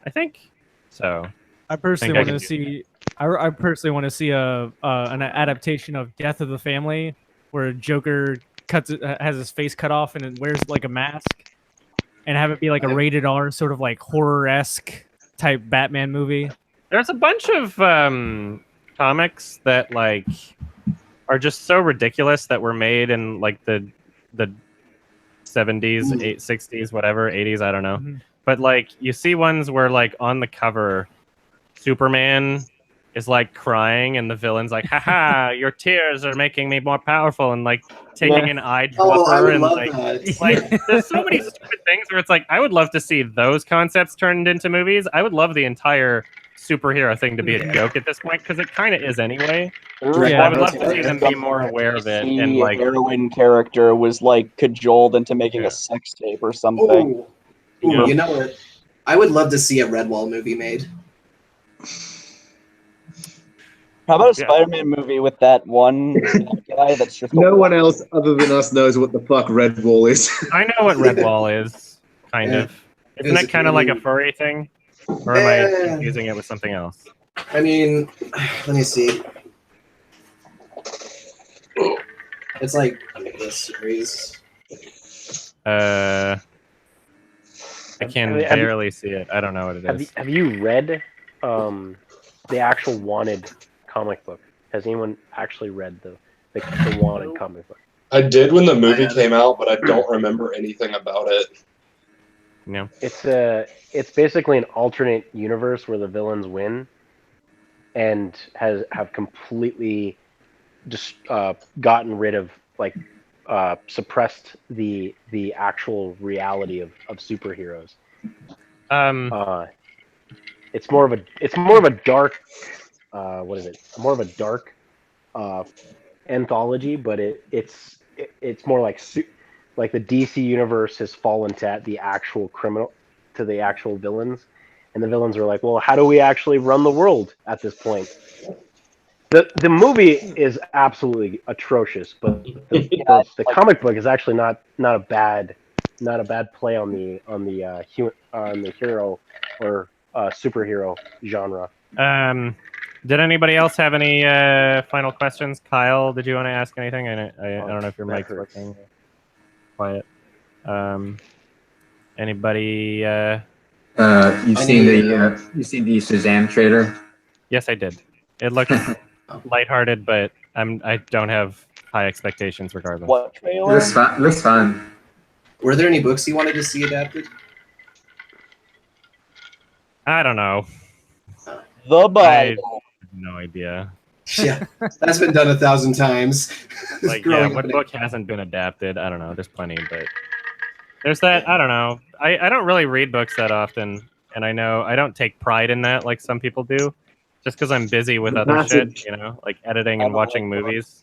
I think. So I personally think I want to can do see. I personally want to see an adaptation of Death of the Family, where Joker has his face cut off and then wears like a mask, and have it be like a rated R sort of like horror-esque type Batman movie. There's a bunch of comics that like are just so ridiculous that were made in like the 70s, 60s, whatever, 80s, I don't know. But like you see ones where like on the cover Superman is like crying and the villain's like, haha, your tears are making me more powerful, and like taking an eye dropper I would and love like, that. like there's so many stupid things where it's like I would love to see those concepts turned into movies. I would love the entire superhero thing to be a joke at this point because it kind of is anyway. Yeah, I would love to see them be more aware of it and like heroine character was like cajoled into making a sex tape or something. Ooh, you know what? I would love to see a Redwall movie made. How about a Spider-Man movie with that one guy that's just No one else other than us knows what the fuck Redwall is. I know what Redwall is, kind of. Isn't it kind of like a furry thing? Or am I confusing it with something else? I mean, let me see. It's like this series. I can barely see it. I don't know what it is. Have you read the actual Wanted comic book? Has anyone actually read the Wanted comic book? I did when the movie came out, but I don't remember anything about it. No. It's basically an alternate universe where the villains win, and have completely just gotten rid of suppressed the actual reality of superheroes. It's more of a dark what is it? More of a dark anthology, but it's more like the DC universe has fallen to the actual villains, and the villains are like, well, how do we actually run the world at this point? The movie is absolutely atrocious, but the comic book is actually not a bad play on the hero or superhero genre. Did anybody else have any final questions? Kyle, did you want to ask anything? I don't know if your mic's working. Quiet. Anybody? You've seen the Shazam trailer? Yes, I did. It looked lighthearted, but I don't have high expectations regardless. What trailer? Looks fun. Were there any books you wanted to see adapted? I don't know. The Bible. I have no idea. Yeah, that's been done 1,000 times. Like, yeah, what book hasn't been adapted? I don't know. There's plenty, but there's that. I don't know. I don't really read books that often, and I know I don't take pride in that like some people do, just because I'm busy with other shit, like editing and watching movies.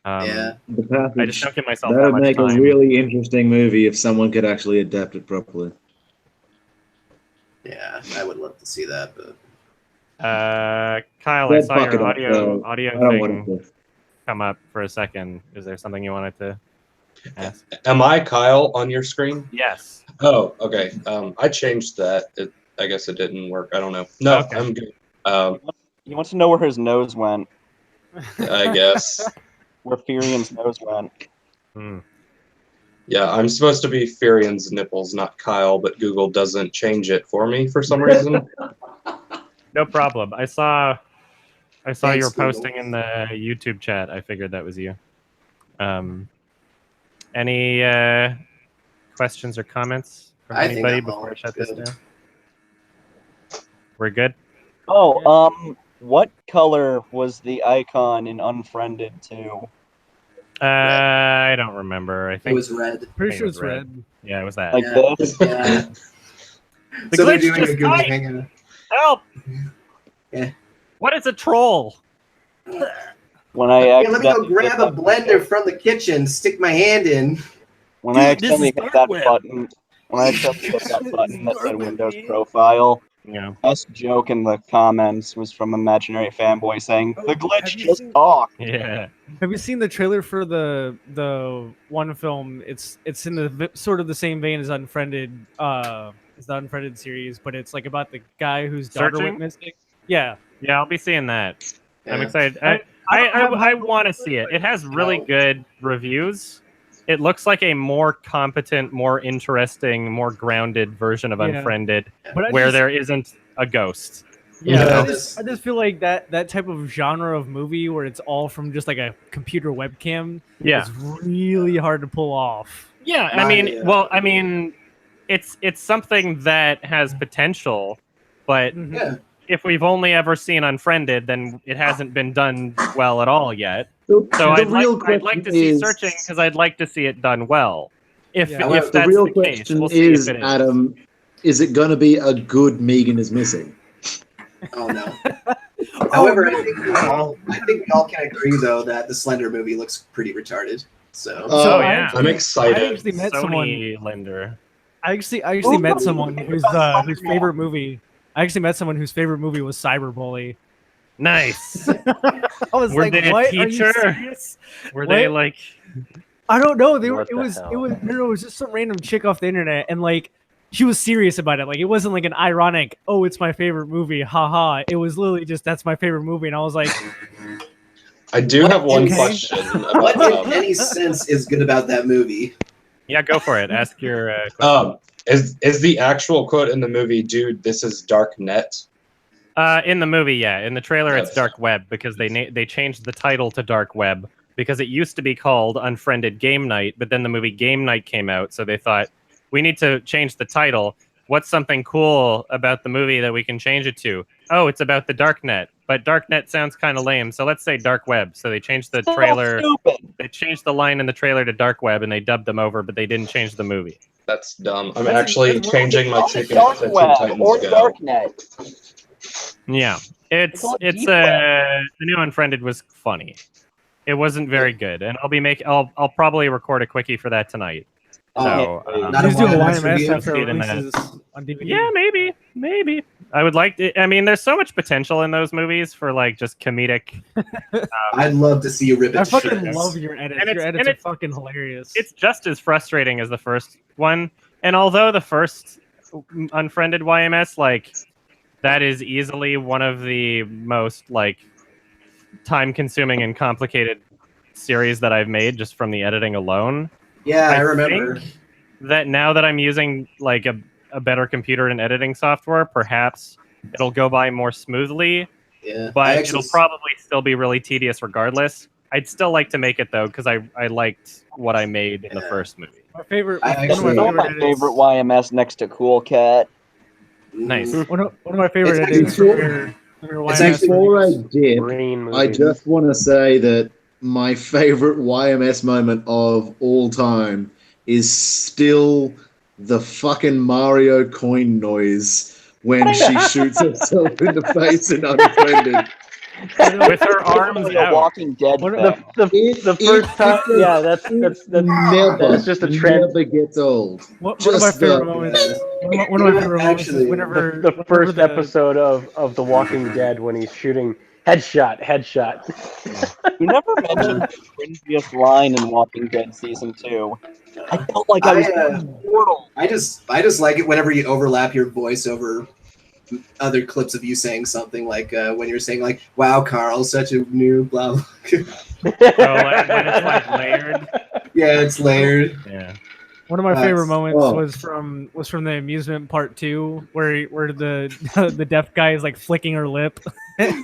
Yeah, I just don't give myself that that would much make time. a really interesting movie if someone could actually adapt it properly. Yeah, I would love to see that, but Kyle, I saw your audio thing come up for a second. Is there something you wanted to ask? Am I Kyle on your screen? Yes. Oh, okay. I changed that. I guess it didn't work. I don't know. No, Okay. I'm good. He wants to know where his nose went. I guess. Where Furion's nose went. Yeah, I'm supposed to be Furion's nipples, not Kyle, but Google doesn't change it for me for some reason. No problem. I saw Thanks, you were Google. posting in the YouTube chat. I figured that was you. Any questions or comments from I think anybody I'm before I all shut this good. down? We're good? Oh, what color was the icon in Unfriended 2? I don't remember. I think it was red. Pretty sure it's red. Yeah, it was that. Like this? Yeah. The So they're glitch doing a just Google died! Hangout. Help! Yeah. What is a troll? When I Hey, let me go accidentally grab a blender from the kitchen, stick my hand in. When I Dude, this accidentally is hit dark that web. button, when I accidentally hit that button that said Windows Profile, Yeah. best joke in the comments was from Imaginary Fanboy saying, "The have glitch you just seen- talked." Yeah. Have you seen the trailer for the one film? It's in the sort of the same vein as Unfriended, as the Unfriended series, but it's like about the guy whose daughter went Searching? missing. Yeah, Yeah, I'll be seeing that. I'm Yeah. excited. I I want to see it. It has really good reviews. It looks like a more competent, more interesting, more grounded version of Yeah. Unfriended, but where there isn't a ghost. Yeah, You know? I just feel like that type of genre of movie where it's all from just like a computer webcam Yeah. is really hard to pull off. Yeah, I mean, it's something that has potential, but Yeah. if we've only ever seen Unfriended, then it hasn't been done well at all yet. So I'd real like to see is- Searching because I'd like to see it done well. If Yeah. if the that's real the case, question we'll see is, if it is. Adam, is it going to be a good Megan is Missing? Oh no. However, I think we all can agree though that the Slender movie looks pretty retarded. So. Oh yeah, I'm excited. I actually met someone. Sony Lender. I actually met someone whose favorite movie. I actually met someone whose favorite movie was Cyberbully. Nice. I was Were like, they a "What? Are you teacher? serious?" Were they What? like? I don't know. They were. What It the was. hell? It was. No, it was just some random chick off the internet, and like, she was serious about it. Like, it wasn't like an ironic. Oh, it's my favorite movie. Haha. It was literally just that's my favorite movie, and I was like, I do have one Okay. question. What, About, in any sense, is good about that movie? Yeah, go for it. Ask your question. is the actual quote in the movie, "Dude, this is dark net"? In the movie, yeah. In the trailer, it's Yes. Dark Web because they changed the title to Dark Web because it used to be called Unfriended Game Night, but then the movie Game Night came out, so they thought we need to change the title. What's something cool about the movie that we can change it to? Oh, it's about the Darknet, but Darknet sounds kind of lame, so let's say Dark Web. So they changed the trailer. Stupid. They changed the line in the trailer to Dark Web, and they dubbed them over, but they didn't change the movie. That's dumb. I'm That's- actually that's- changing my Call it ticket Dark to Teen Web Titans or Go. Darknet. Yeah, it's call it it's Deep Web. the new Unfriended was funny. It wasn't very good, and I'll probably record a quickie for that tonight. So Not a "Just do a YMS YMS review? after See it it in that. releases on DVD." yeah, maybe. I would like to. I mean, there's so much potential in those movies for like just comedic. I'd love to see you rip it I to fucking shreds. love your edits. And Your it's- edits and are it's- fucking hilarious. It's just as frustrating as the first one, and although the first Unfriended YMS, like, that is easily one of the most like time-consuming and complicated series that I've made just from the editing alone. Yeah, I remember. think that now that I'm using like a better computer and editing software, perhaps it'll go by more smoothly. Yeah, But I actually- it'll probably still be really tedious regardless. I'd still like to make it though because I liked what I made in the first movie. my favorite. I One of actually- my Not my favorite favorite edits. YMS next to Cool Cat. Nice. One of my favorite It's edits actually- from your it's YMS. actually- Before I dip, Green movie. I just want to say that my favorite YMS moment of all time is still the fucking Mario coin noise when she shoots herself in the face and Unfriended. With her arms The out. Walking Dead The, thing. the first time, yeah, that's Never, that's just a trend. never gets old. One of my Just favorite the- moments. One of my favorite moments is Actually, whenever The whenever first episode of The Walking Dead when he's shooting headshot. You never mentioned the cringiest line in Walking Dead season 2. I felt like I was in a portal. I just like it whenever you overlap your voice over other clips of you saying something like when you're saying like, "Wow, Carl, such a new blah blah." Oh, like, when it's like layered. Yeah, it's layered. Yeah. One of my favorite moments oh. was from the amusement part 2 where the deaf guy is like flicking her lip. That's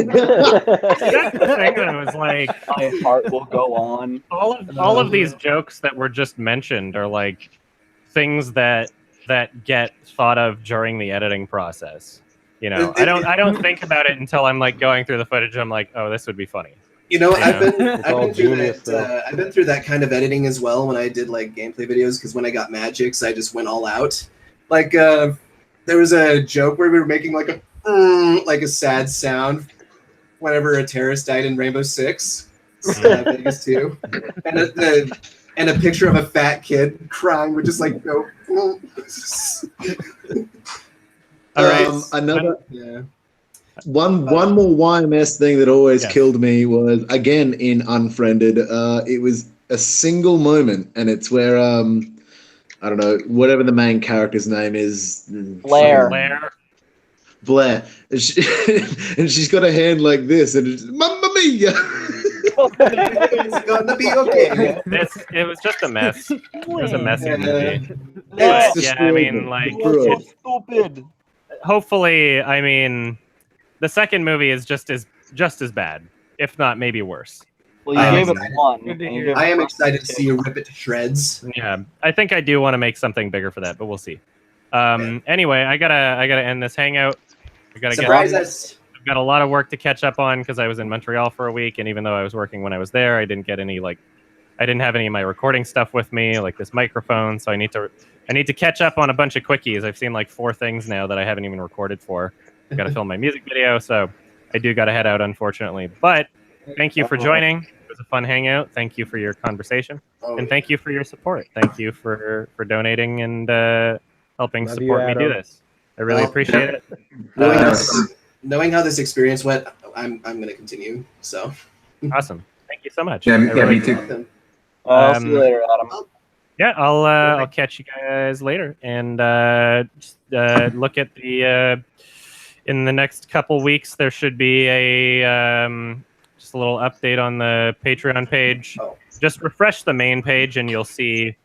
the thing that was like My heart will go on. all of these jokes that were just mentioned are like things that get thought of during the editing process. You know, I don't think about it until I'm like going through the footage. And I'm like, oh, this would be funny. You know, Yeah. I've been through that kind of editing as well when I did like gameplay videos because when I got Magics, I just went all out. Like there was a joke where we were making like a sad sound whenever a terrorist died in Rainbow Six, Vegas 2, and a picture of a fat kid crying would just like go. All right. Another Yeah. one more YMS thing that always Yes. killed me was again in Unfriended. It was a single moment, and it's where I don't know, whatever the main character's name is. Blair. Blair. And, and she's got a hand like this, and it's Mamma Mia! It's gonna be okay. It was just a mess. It was a messy movie. Yeah. But, yeah, I mean, like, You're so stupid. hopefully, I mean, the second movie is just as bad, if not maybe worse. Well, you I gave am it 1. Good to and you hear. gave I it am one excited to too. see you rip it to shreds. Yeah, I think I do want to make something bigger for that, but we'll see. Anyway, I gotta end this hangout. I gotta Surprise get. us. I've got a lot of work to catch up on because I was in Montreal for a week, and even though I was working when I was there, I didn't have any of my recording stuff with me, like this microphone. So I need to catch up on a bunch of quickies. I've seen like 4 things now that I haven't even recorded for. got to film my music video, so I do got to head out, unfortunately. But thank you for joining. It was a fun hangout. Thank you for your conversation, and thank you for your support. Thank you for donating and helping Love support you, me do Adam. this. I really appreciate it. Knowing how this experience went, I'm going to continue. So awesome. Thank you so much. Yeah, I really me too. I'll see you later, Adam. Yeah, I'll catch you guys later, and just look at the in the next couple weeks. There should be a just a little update on the Patreon page. Just refresh the main page, and you'll see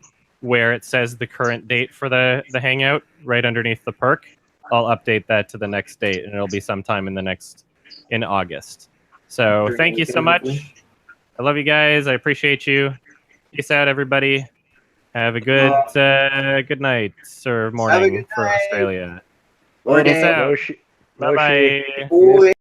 where it says the current date for the hangout right underneath the perk. I'll update that to the next date, and it'll be sometime in August. So thank you so much. I love you guys. I appreciate you. Peace out, everybody. Have a good good night or morning for Australia. Or Peace day. out. No Bye bye. Bye.